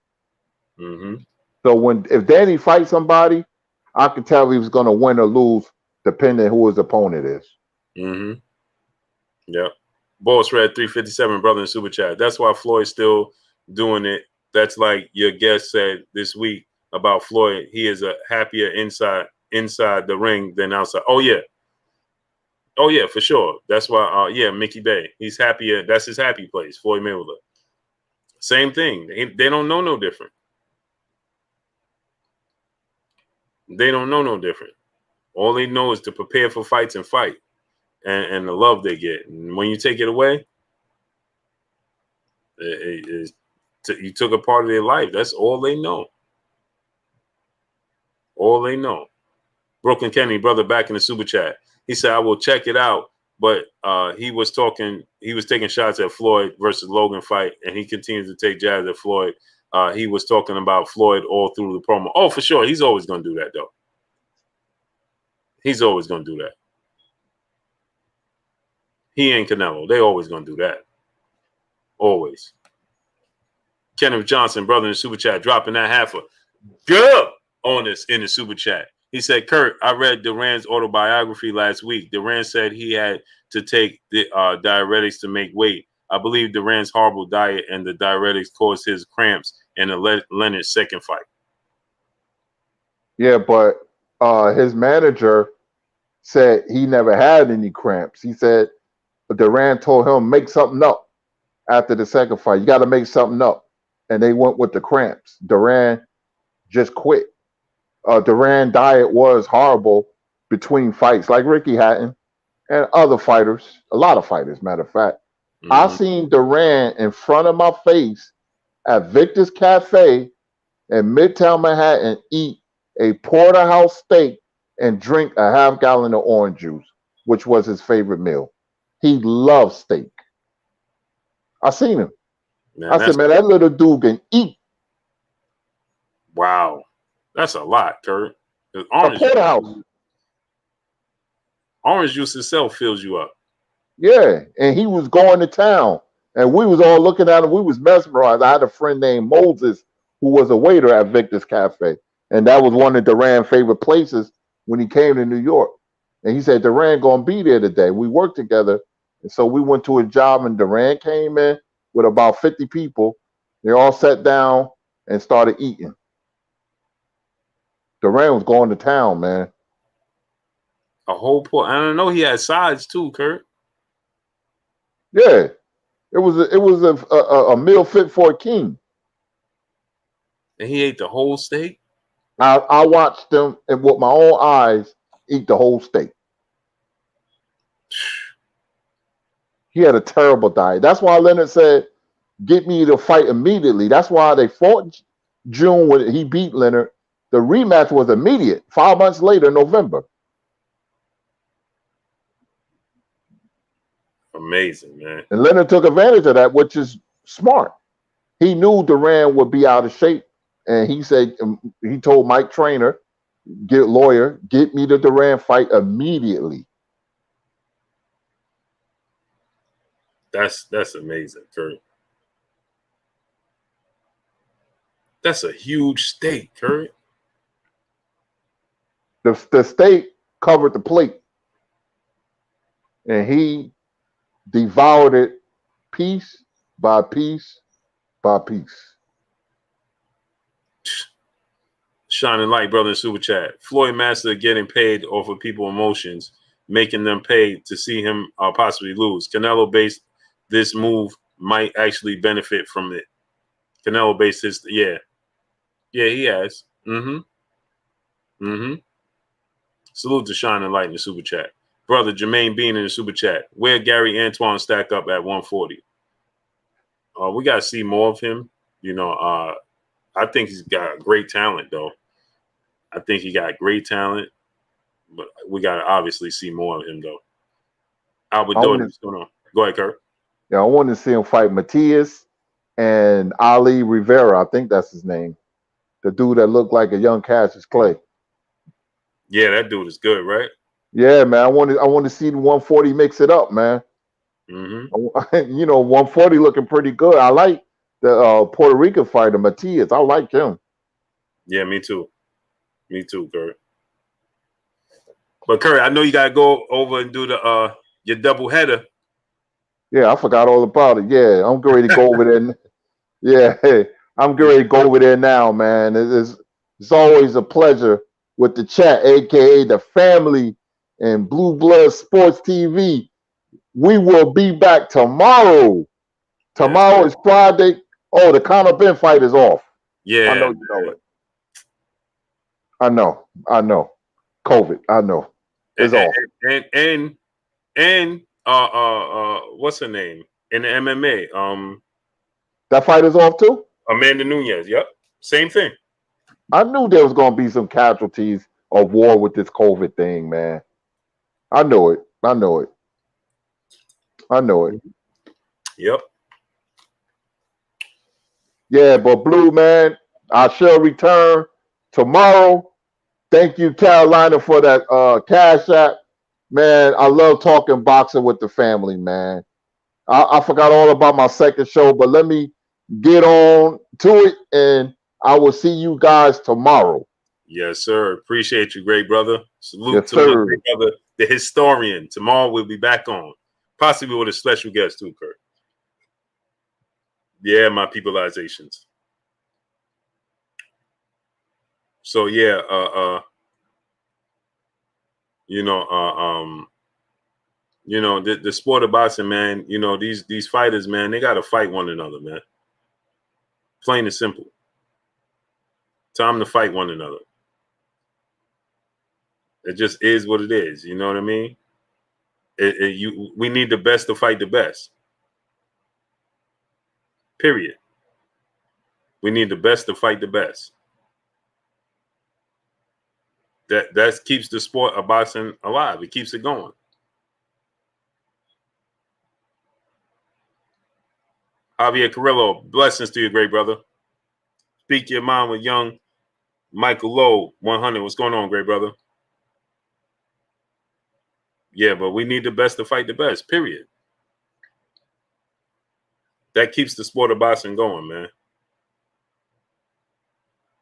Speaker 2: So if Danny fights somebody, I could tell he was going to win or lose depending who his opponent is.
Speaker 1: Yep. Boss Red 357, brother in Super Chat. That's why Floyd's still doing it. That's like your guest said this week about Floyd. He is a happier inside the ring than outside. Oh yeah, for sure. That's why. Mickey Bay. He's happier. That's his happy place. Floyd Mayweather. Same thing. They don't know no different. They don't know no different. All they know is to prepare for fights and fight, and the love they get. And when you take it away, you took a part of their life. That's all they know. All they know. Brooklyn Kenny, brother, back in the Super Chat. He said, I will check it out. But he was taking shots at Floyd versus Logan fight, and he continues to take jabs at Floyd. He was talking about Floyd all through the promo. Oh, for sure. He's always going to do that, though. He's always going to do that. He and Canelo, they always going to do that. Always. Kenneth Johnson, brother in the Super Chat, dropping that half a good on us in the Super Chat. He said, Kurt, I read Duran's autobiography last week. Duran said he had to take the diuretics to make weight. I believe Duran's horrible diet and the diuretics caused his cramps in the Leonard second fight.
Speaker 2: Yeah, but his manager said he never had any cramps. He said Duran told him, make something up after the second fight. You got to make something up. And they went with the cramps. Duran just quit. Duran diet was horrible between fights, like Ricky Hatton and other fighters, a lot of fighters, matter of fact. I seen Duran in front of my face at Victor's Cafe in Midtown Manhattan eat a porterhouse steak and drink a half-gallon of orange juice, which was his favorite meal. He loves steak. I seen him. I said, man, that little dude can eat.
Speaker 1: Wow. That's a lot, Kurt.
Speaker 2: Orange
Speaker 1: juice itself fills you up.
Speaker 2: Yeah, and he was going to town, and we was all looking at him. We was mesmerized. I had a friend named Moses who was a waiter at Victor's Cafe, and that was one of Duran's favorite places when he came to New York. And he said, Duran gonna be there today. We worked together, and so we went to a job, and Duran came in with about 50 people. They all sat down and started eating. Duran was going to town, man.
Speaker 1: A whole pot. I don't know. He had sides too, Kurt.
Speaker 2: Yeah, it was a meal fit for a king.
Speaker 1: And he ate the whole steak.
Speaker 2: I watched him and with my own eyes eat the whole steak. He had a terrible diet. That's why Leonard said, "Get me to fight immediately." That's why they fought June when he beat Leonard. The rematch was immediate. 5 months later, November.
Speaker 1: Amazing, man.
Speaker 2: And Leonard took advantage of that, which is smart. He knew Duran would be out of shape, and he said he told Mike Trainer, get me the Duran fight immediately.
Speaker 1: That's amazing, Kurt. That's a huge steak, Kurt.
Speaker 2: The steak covered the plate, and he devoured it piece by piece by piece.
Speaker 1: Shining light, brother in Super Chat. Floyd Master getting paid off of people's emotions, making them pay to see him possibly lose. Canelo based this move might actually benefit from it. Canelo based his, yeah, he has. Salute to Shining Light in the super chat, brother Jermaine Bean in the super chat. Where Gary Antoine stack up at 140? We got to see more of him. I think he's got great talent, though. I think he got great talent, but we got to obviously see more of him, though. Albert Doty, what's going on? Go ahead, Kurt.
Speaker 2: Yeah, I wanted to see him fight Matias and Ali Rivera. I think that's his name. The dude that looked like a young Cassius Clay.
Speaker 1: Yeah, that dude is good, right?
Speaker 2: Yeah, man. I want to see the 140 mix it up, man. 140 looking pretty good. I like the Puerto Rican fighter Matias. I like him.
Speaker 1: Yeah, me too. Me too, Kurt. But Kurt, I know you gotta go over and do the your double header.
Speaker 2: Yeah, I forgot all about it. Yeah, I'm getting ready to go over there. Yeah, I'm getting ready to go over there now, man. It's always a pleasure with the chat, aka the family and Blue Blood Sports TV. We will be back tomorrow. Tomorrow is Friday. Oh, the Conor Ben fight is off.
Speaker 1: Yeah,
Speaker 2: I know you know it. I know. COVID. I know. It's off.
Speaker 1: And what's her name in the MMA?
Speaker 2: That fight is off too?
Speaker 1: Amanda Nunes. Yep. Same thing.
Speaker 2: I knew there was gonna be some casualties of war with this COVID thing, man. I know it.
Speaker 1: Yep.
Speaker 2: Yeah, but Blue, man, I shall return tomorrow. Thank you, Carolina, for that cash app. Man, I love talking boxing with the family, man. I forgot all about my second show, but let me get on to it, and I will see you guys tomorrow.
Speaker 1: Yes, sir. Appreciate you, great brother. Salute
Speaker 2: Yes,
Speaker 1: to my
Speaker 2: sir.
Speaker 1: great brother, the historian. Tomorrow we'll be back on, possibly with a special guest too, Kurt. Yeah, my peopleizations. So yeah, the sport of boxing, man. These fighters, man, they gotta fight one another, man. Plain and simple. Time to fight one another. It just is what it is. You know what I mean? We need the best to fight the best. Period. We need the best to fight the best. That keeps the sport of boxing alive. It keeps it going. Javier Carrillo, blessings to you, great brother. Speak your mind with young Michael Lowe, 100. What's going on, great brother? Yeah, but we need the best to fight the best, period. That keeps the sport of boxing going, man.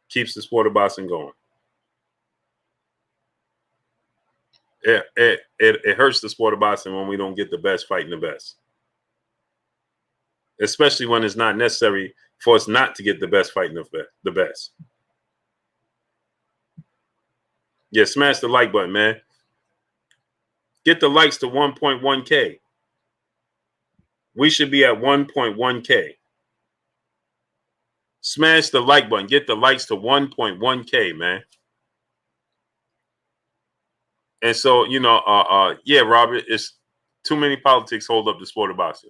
Speaker 1: Keeps the sport of boxing going. It hurts the sport of boxing when we don't get the best fighting the best. Especially when it's not necessary for us not to get the best fighting the best. Yeah, smash the like button, man. Get the likes to 1.1K. We should be at 1.1K. Smash the like button. Get the likes to 1.1K, man. And so, yeah, Robert, it's too many politics hold up the sport of boxing.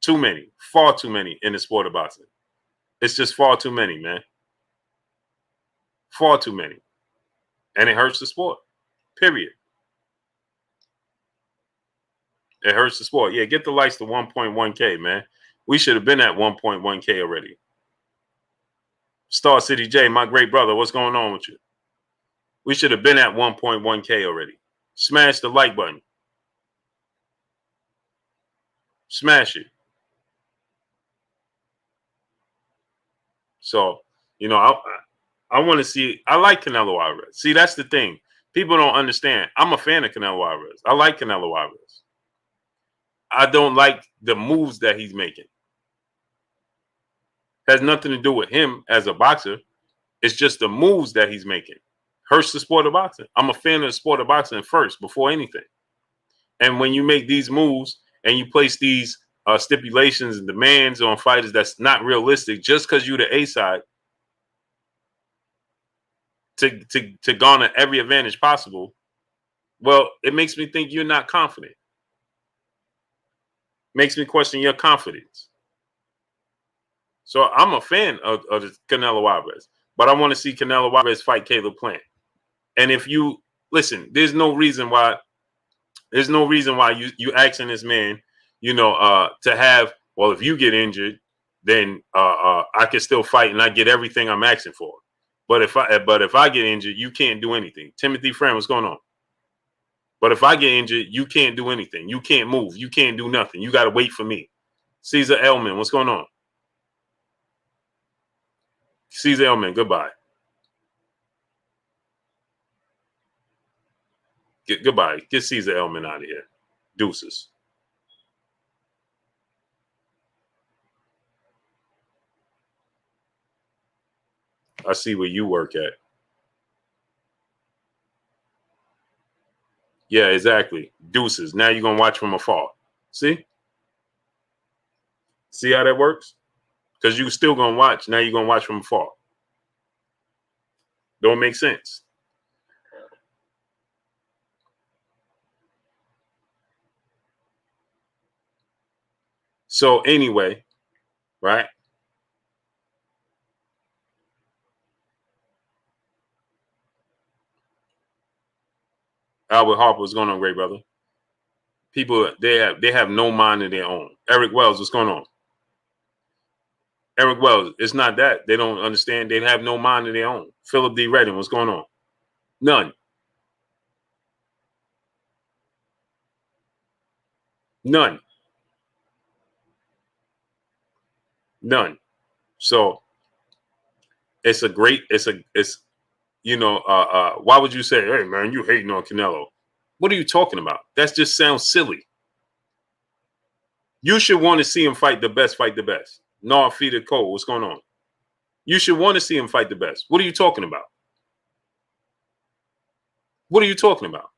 Speaker 1: Too many. Far too many in the sport of boxing. It's just far too many, man. Far too many. And it hurts the sport. Period. It hurts the sport. Yeah, get the likes to 1.1K, man. We should have been at 1.1K already. Star City J, my great brother, what's going on with you? We should have been at 1.1K already. Smash the like button. Smash it. So, I want to see. I like Canelo Alvarez. See, that's the thing. People don't understand. I'm a fan of Canelo Alvarez. I like Canelo Alvarez. I don't like the moves that he's making. Has nothing to do with him as a boxer. It's just the moves that he's making. Hurts the sport of boxing. I'm a fan of the sport of boxing first, before anything. And when you make these moves and you place these stipulations and demands on fighters that's not realistic just because you're the A side to garner every advantage possible, well, it makes me think you're not confident. Makes me question your confidence. So I'm a fan of the Canelo Alvarez, but I want to see Canelo Alvarez fight Caleb Plant. And if you listen, there's no reason why you asking this man, to have, well, if you get injured, then I can still fight and I get everything I'm asking for. But if I get injured, you can't do anything. Timothy Fran, what's going on? But if I get injured, you can't do anything. You can't move. You can't do nothing. You got to wait for me. Caesar Elman, what's going on? Caesar Elman, goodbye. Goodbye. Get Caesar Elman out of here. Deuces. I see where you work at. Yeah, exactly. Deuces. Now you're going to watch from afar. See? See how that works? Because you're still going to watch. Now you're going to watch from afar. Don't make sense. So anyway, right? Albert Harper, what's going on, great brother? People, they have no mind of their own. Eric Wells, what's going on? Eric Wells, it's not that. They don't understand. They have no mind of their own. Philip D. Redding, what's going on? None. None. None. So it's why would you say, hey man, you hating on Canelo? What are you talking about? That just sounds silly. You should want to see him fight the best. No, feed it cold. What's going on? You should want to see him fight the best. What are you talking about? What are you talking about?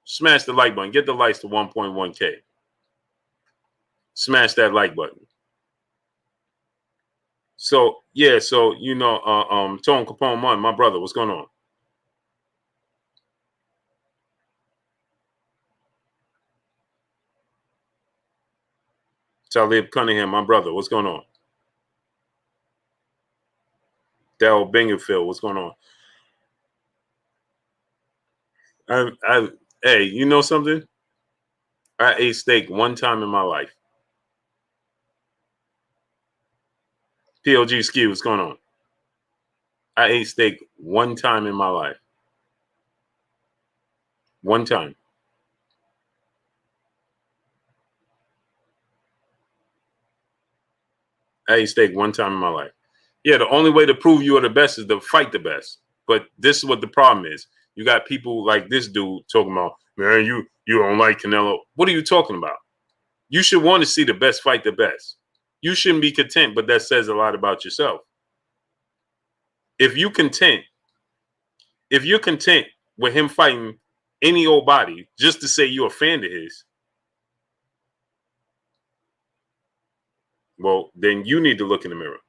Speaker 1: Smash the like button. Get the likes to 1.1K. Smash that like button. So yeah, Tone Capone Mon, my brother, what's going on? Talib Cunningham, my brother, what's going on? Dell Bingerfield, what's going on? Hey, you know something? I ate steak one time in my life. PLG Ski, what's going on? I ate steak one time in my life. One time. I ate steak one time in my life. Yeah, the only way to prove you are the best is to fight the best. But this is what the problem is. You got people like this dude talking about, man, you don't like Canelo. What are you talking about? You should want to see the best fight the best. You shouldn't be content, but that says a lot about yourself. If you're content with him fighting any old body just to say you're a fan of his, well, then you need to look in the mirror.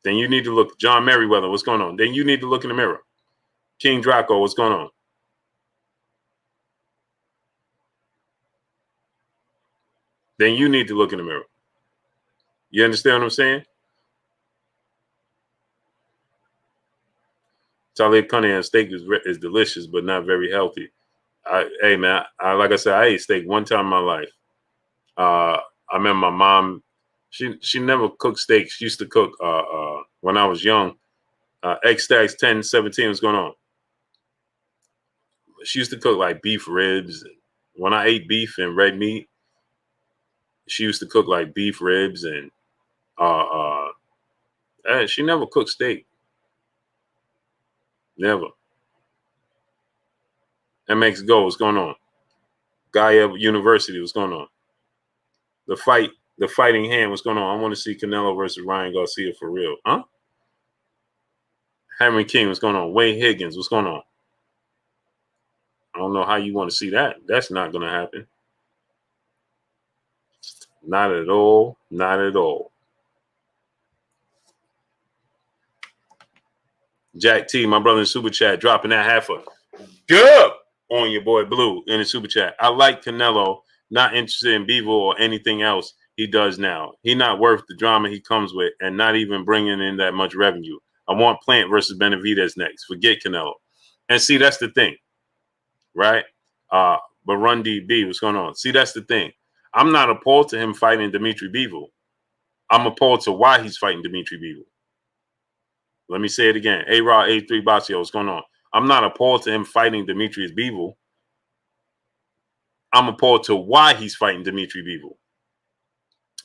Speaker 1: Then you need to look. John Merriweather, what's going on? Then you need to look in the mirror. King Draco, what's going on? Then you need to look in the mirror. You understand what I'm saying? Talib Cunningham, steak is delicious, but not very healthy. Hey man, like I said, I ate steak one time in my life. I remember my mom. She never cooked steak. She used to cook when I was young. X Stacks 1017 was going on. She used to cook like beef ribs. When I ate beef and red meat, she used to cook like beef ribs and she never cooked steak. Never. MX Go, what's going on? Gaia University, what's going on? The fighting hand, what's going on? I want to see Canelo versus Ryan Garcia for real. Huh? Henry King, what's going on? Wade Higgins, what's going on? I don't know how you want to see that. That's not going to happen. Not at all. Not at all. Jack T, my brother in Super Chat, dropping that half a dub on your boy Blue in the Super Chat. I like Canelo, not interested in Beaver or anything else he does now. He not worth the drama he comes with and not even bringing in that much revenue. I want Plant versus Benavidez next. Forget Canelo. And see, that's the thing, right? Burundi B, what's going on? See, that's the thing. I'm not appalled to him fighting Dimitri Bivol. I'm appalled to why he's fighting Dimitri Bivol. Let me say it again. A-Rod, A3 Basio, what's going on? I'm not appalled to him fighting Dimitri Bivol. I'm appalled to why he's fighting Dimitri Bivol.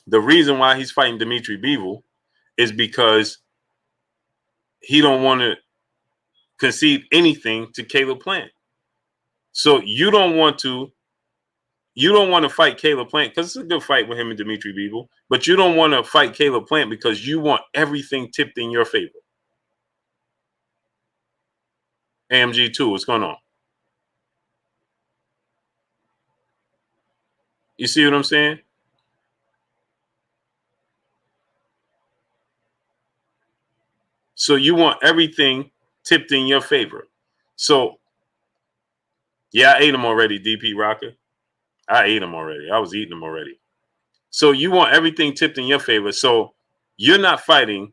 Speaker 1: The reason why he's fighting Dimitri Bivol is because he don't want to concede anything to Caleb Plant. So you don't want to fight Caleb Plant because it's a good fight with him and Dimitri Bivol, but you don't want to fight Caleb Plant because you want everything tipped in your favor. AMG2, what's going on? You see what I'm saying? So you want everything tipped in your favor. So, yeah, I ate them already, DP Rocker. I ate them already. I was eating them already. So you want everything tipped in your favor. So you're not fighting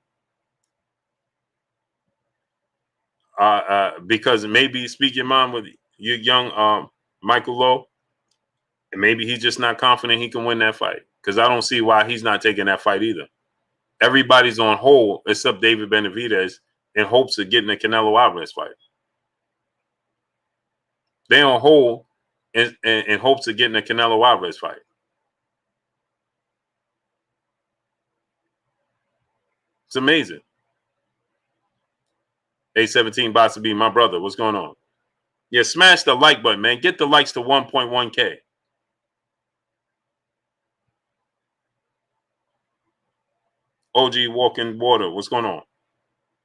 Speaker 1: because maybe speak your mind with your young Michael Lowe, and maybe he's just not confident he can win that fight. Because I don't see why he's not taking that fight either. Everybody's on hold except David Benavidez in hopes of getting a Canelo Alvarez fight. They're on hold in hopes of getting a Canelo Alvarez fight. It's amazing. A17 Bots to be my brother. What's going on? Yeah, smash the like button, man. Get the likes to 1.1K. OG Walking Water. What's going on?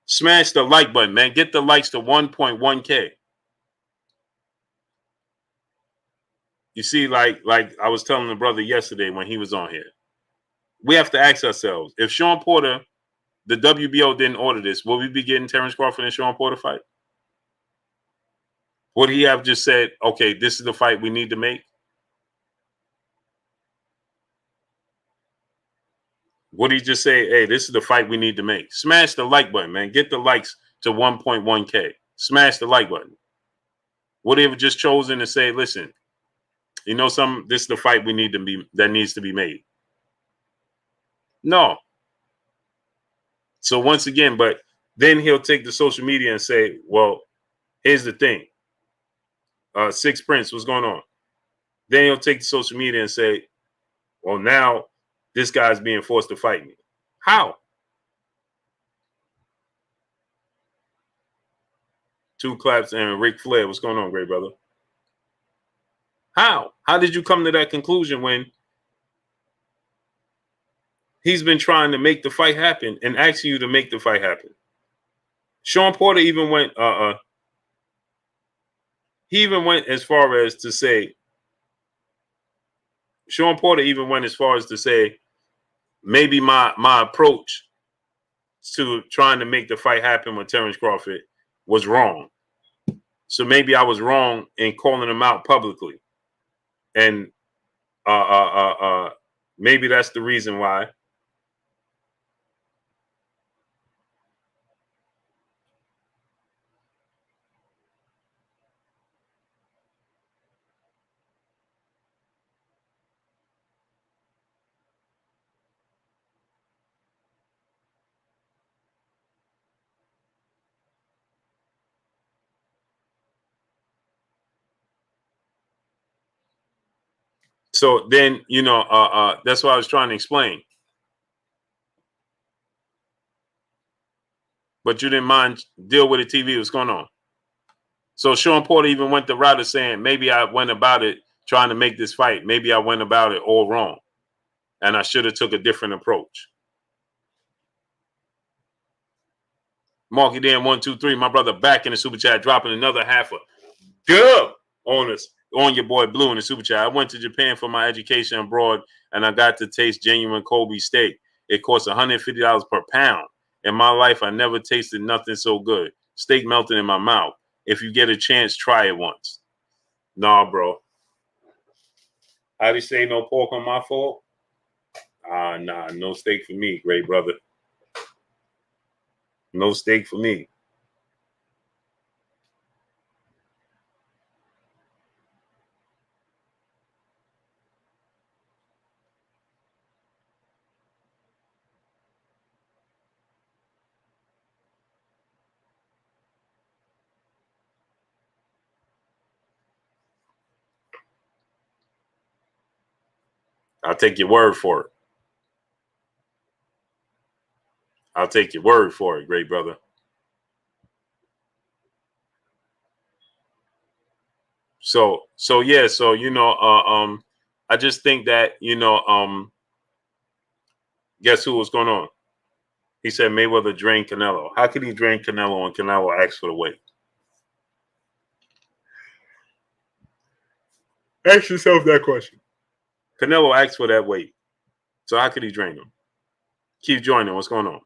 Speaker 1: Smash the like button, man. Get the likes to 1.1K. You see, like I was telling the brother yesterday when he was on here, we have to ask ourselves, if Sean Porter, the WBO didn't order this, will we be getting Terrence Crawford and Sean Porter fight? Would he have just said, okay, this is the fight we need to make? Would he just say, hey, this is the fight we need to make? Smash the like button, man. Get the likes to 1.1K. Smash the like button. Would he have just chosen to say, listen, you know something? This is the fight we need to be that needs to be made. No. So once again, but then he'll take the social media and say, well, here's the thing. Six Prince, what's going on? Then he'll take the social media and say, well, now this guy's being forced to fight me. How? Two Claps and Ric Flair. What's going on, great brother? How? How did you come to that conclusion when he's been trying to make the fight happen and asking you to make the fight happen? Sean Porter even went he even went as far as to say Sean Porter even went as far as to say maybe my approach to trying to make the fight happen with Terrence Crawford was wrong. So maybe I was wrong in calling him out publicly. And maybe that's the reason why. So then, that's what I was trying to explain. But you didn't mind deal with the TV. What's going on? So Sean Porter even went the route of saying, maybe I went about it trying to make this fight. Maybe I went about it all wrong. And I should have took a different approach. Marky Dan 123, my brother back in the super chat, dropping another half a dub on us, on your boy Blue in the super chat. I went to Japan for my education abroad, and I got to taste genuine Kobe steak. It costs $150 per pound. In my life, I never tasted nothing so good. Steak melted in my mouth. If you get a chance, try it once. Nah, bro. How do you say no pork on my fault? Nah, no steak for me, great brother. No steak for me. I'll take your word for it. I'll take your word for it, great brother. So yeah, so I just think that, guess who was going on? He said Mayweather drained Canelo. How could he drain Canelo and Canelo asked for the weight? Ask yourself that question. Canelo asked for that weight. So how could he drain him? Keep joining. What's going on?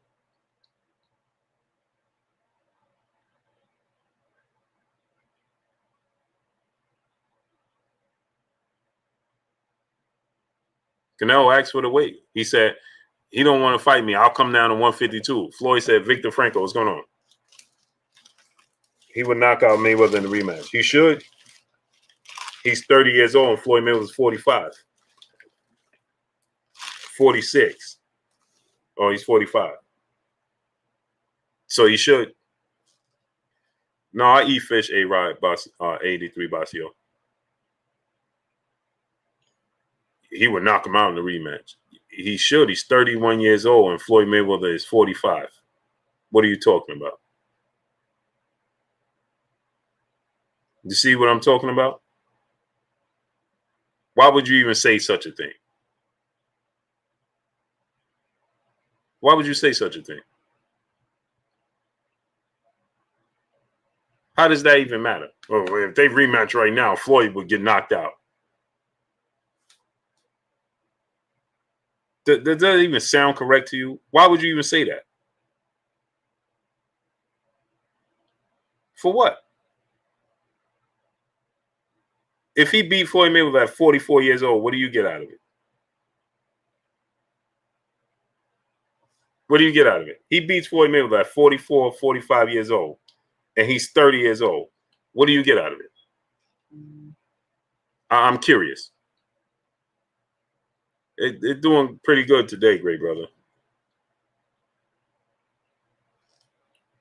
Speaker 1: Canelo asked for the weight. He said, he don't want to fight me. I'll come down to 152. Floyd said, Victor Franco, what's going on? He would knock out Mayweather in the rematch. He should. He's 30 years old and Floyd Mayweather's 45. 46. Oh, he's 45. So he should. No, I eat fish, A-Rod, 83 Basio. He would knock him out in the rematch. He should. He's 31 years old and Floyd Mayweather is 45. What are you talking about? You see what I'm talking about? Why would you even say such a thing? Why would you say such a thing? How does that even matter? Oh, if they rematch right now, Floyd would get knocked out. Does that even sound correct to you? Why would you even say that? For what? If he beat Floyd Mayweather at 44 years old, what do you get out of it? What do you get out of it? He beats Floyd Mayweather at 44, 45 years old, and he's 30 years old. What do you get out of it? I'm curious. They're doing pretty good today, great brother.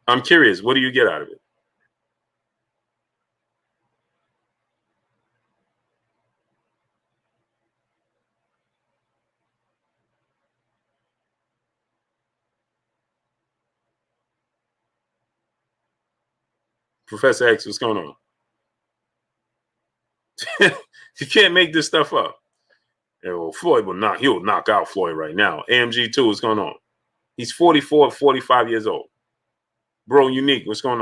Speaker 1: I'm curious. What do you get out of it? Professor X, what's going on? You can't make this stuff up. Yeah, well, he'll knock out Floyd right now. AMG2, what's going on? He's 44, 45 years old. Bro, Unique, what's going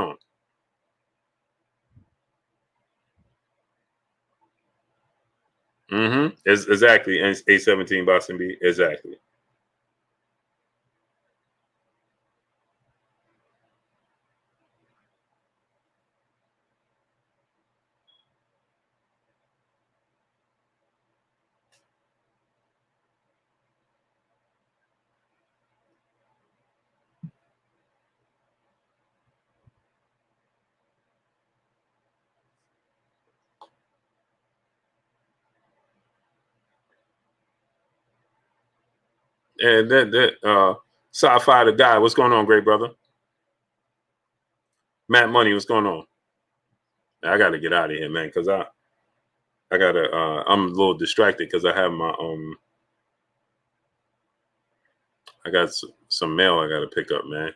Speaker 1: on? Exactly. And A17 Boston B. Exactly. And sci-fi the guy, what's going on, great brother? Matt Money, what's going on? I gotta get out of here, man, because I'm a little distracted because I have my I got some mail I gotta pick up, man.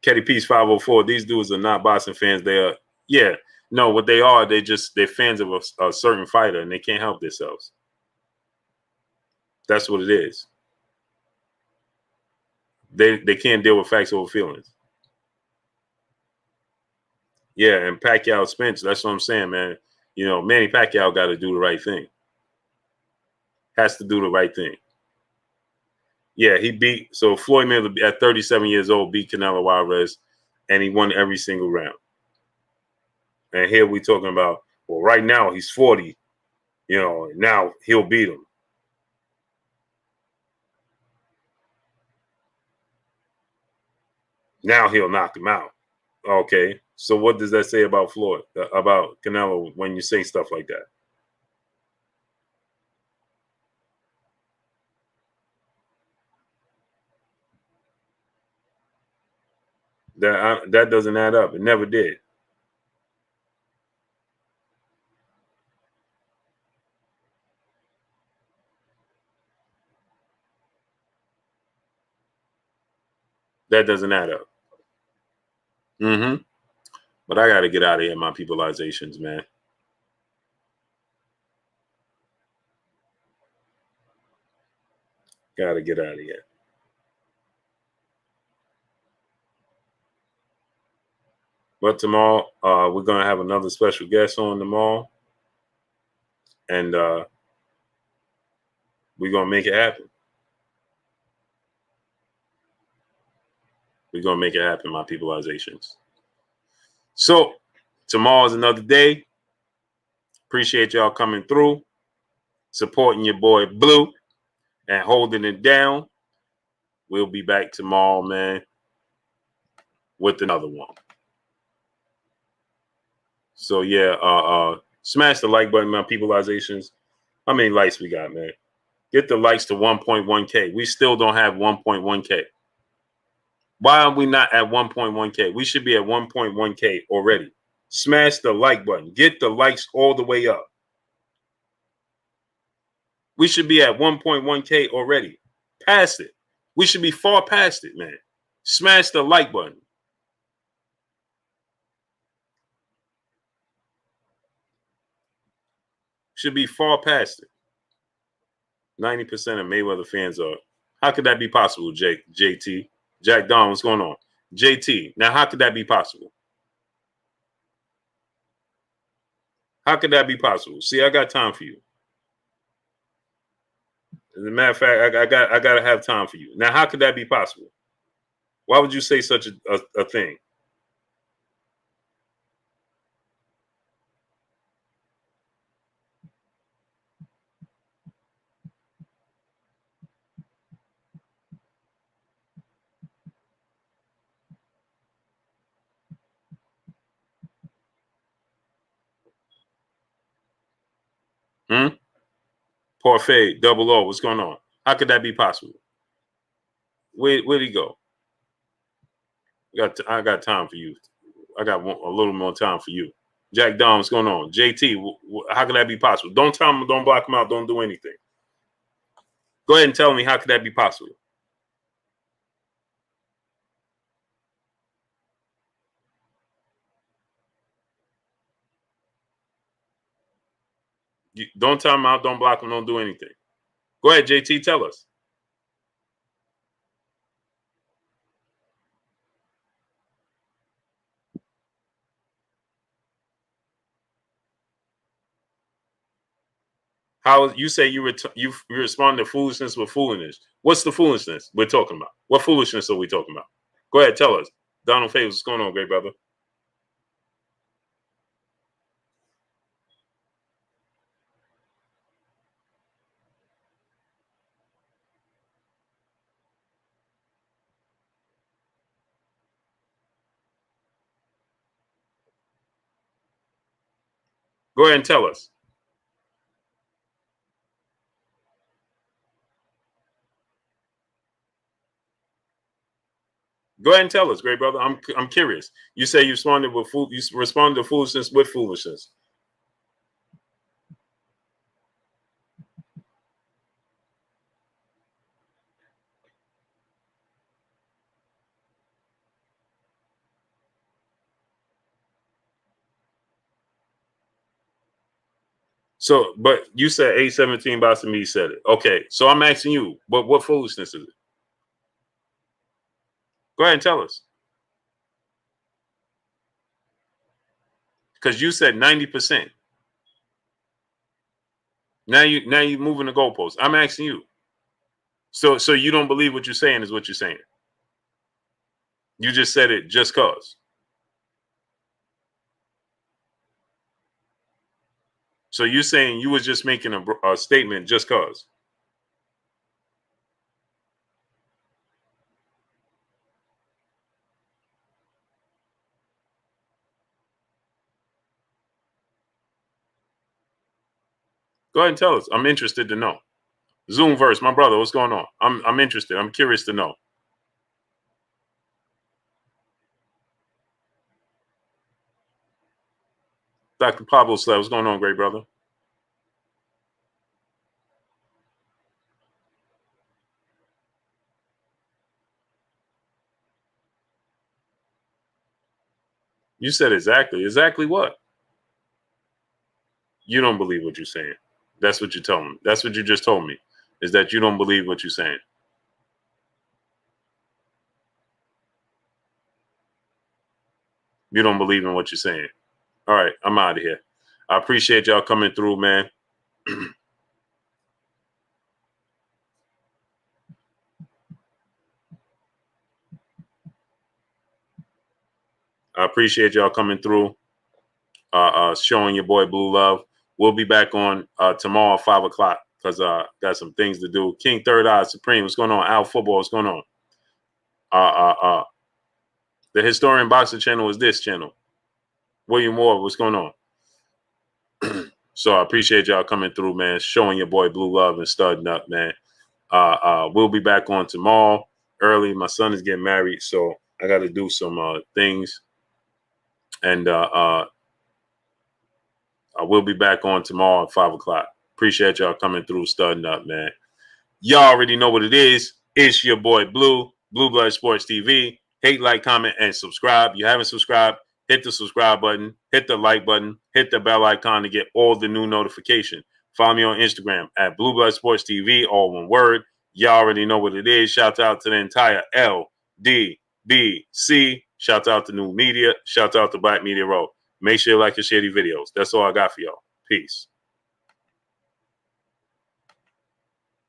Speaker 1: Ketty Peace 504. These dudes are not boxing fans. They are, yeah, no, what they are, they're fans of a certain fighter and they can't help themselves. That's what it is. They can't deal with facts over feelings. Yeah, and Pacquiao Spence. That's what I'm saying, man. You know, Manny Pacquiao got to do the right thing. Has to do the right thing. Yeah, he beat. So Floyd Mayweather at 37 years old beat Canelo Alvarez, and he won every single round. And here we talking about, well, right now he's 40. You know, now he'll beat him. Now he'll knock him out. Okay, so what does that say about Floyd, about Canelo, when you say stuff like that? That doesn't add up. It never did. That doesn't add up. Mm-hmm. But I got to get out of here, my peopleizations, man. Got to get out of here. But tomorrow, we're going to have another special guest on tomorrow. And we're going to make it happen. We're going to make it happen, my peopleizations. So tomorrow's another day. Appreciate y'all coming through, supporting your boy Blue, and holding it down. We'll be back tomorrow, man, with another one. So yeah, smash the like button, my peopleizations. How many likes we got, man? Get the likes to 1.1K. We still don't have 1.1K. Why are we not at 1.1K? We should be at 1.1K already. Smash the like button. Get the likes all the way up. We should be at 1.1K already. Past it. We should be far past it, man. Smash the like button. Should be far past it. 90% of Mayweather fans are. How could that be possible, JT? Jack Don, what's going on? JT, now how could that be possible? How could that be possible? See, I got time for you. As a matter of fact, I got to have time for you. Now, how could that be possible? Why would you say such a thing? Parfait, double O, what's going on? How could that be possible? Where'd he go? I got time for you. I got a little more time for you. Jack Don, what's going on? JT, how could that be possible? Don't tell him, don't block him out, don't do anything. Go ahead and tell me, how could that be possible? Don't tell him out, don't block him, don't do anything. Go ahead, JT, tell us. How you say you respond to foolishness with foolishness? What's the foolishness we're talking about? What foolishness are we talking about? Go ahead, tell us. Donald Favors, what's going on, great brother? Go ahead and tell us. Go ahead and tell us, great brother. I'm curious. You say you responded to foolishness with foolishness. So, but you said 817 Basami said it. Okay, so I'm asking you, but what foolishness is it? Go ahead and tell us. Because you said 90%. Now you moving the goalposts. I'm asking you. So you don't believe what you're saying is what you're saying. You just said it just cause. So you're saying you was just making a statement just cause. Go ahead and tell us. I'm interested to know. Zoomverse, my brother, what's going on? I'm interested. I'm curious to know. Dr. Pablo Sled, what's going on, great brother? You said exactly. Exactly what? You don't believe what you're saying. That's what you're telling me. That's what you just told me, is that you don't believe what you're saying. You don't believe in what you're saying. All right, I'm out of here. I appreciate y'all coming through, man. I appreciate y'all coming through, showing your boy Blue Love. We'll be back on tomorrow at 5 o'clock because got some things to do. King Third Eye Supreme, what's going on? Al Football, what's going on? The Historian Boxer channel is this channel. William Ward, what's going on? So I appreciate y'all coming through, man, showing your boy Blue Love and studding up, man. We'll be back on tomorrow early. My son is getting married, so I got to do some things. And I will be back on tomorrow at 5 o'clock. Appreciate y'all coming through, studding up, man. Y'all already know what it is. It's your boy Blue Blood Sports TV. Hate, like, comment, and subscribe. You haven't subscribed, hit the subscribe button, hit the like button, hit the bell icon to get all the new notification. Follow me on Instagram at Blue Blood Sports TV, all one word. Y'all already know what it is. Shout out to the entire LDBC. Shout out to New Media. Shout out to Black Media Row. Make sure you like and share these videos. That's all I got for y'all. Peace.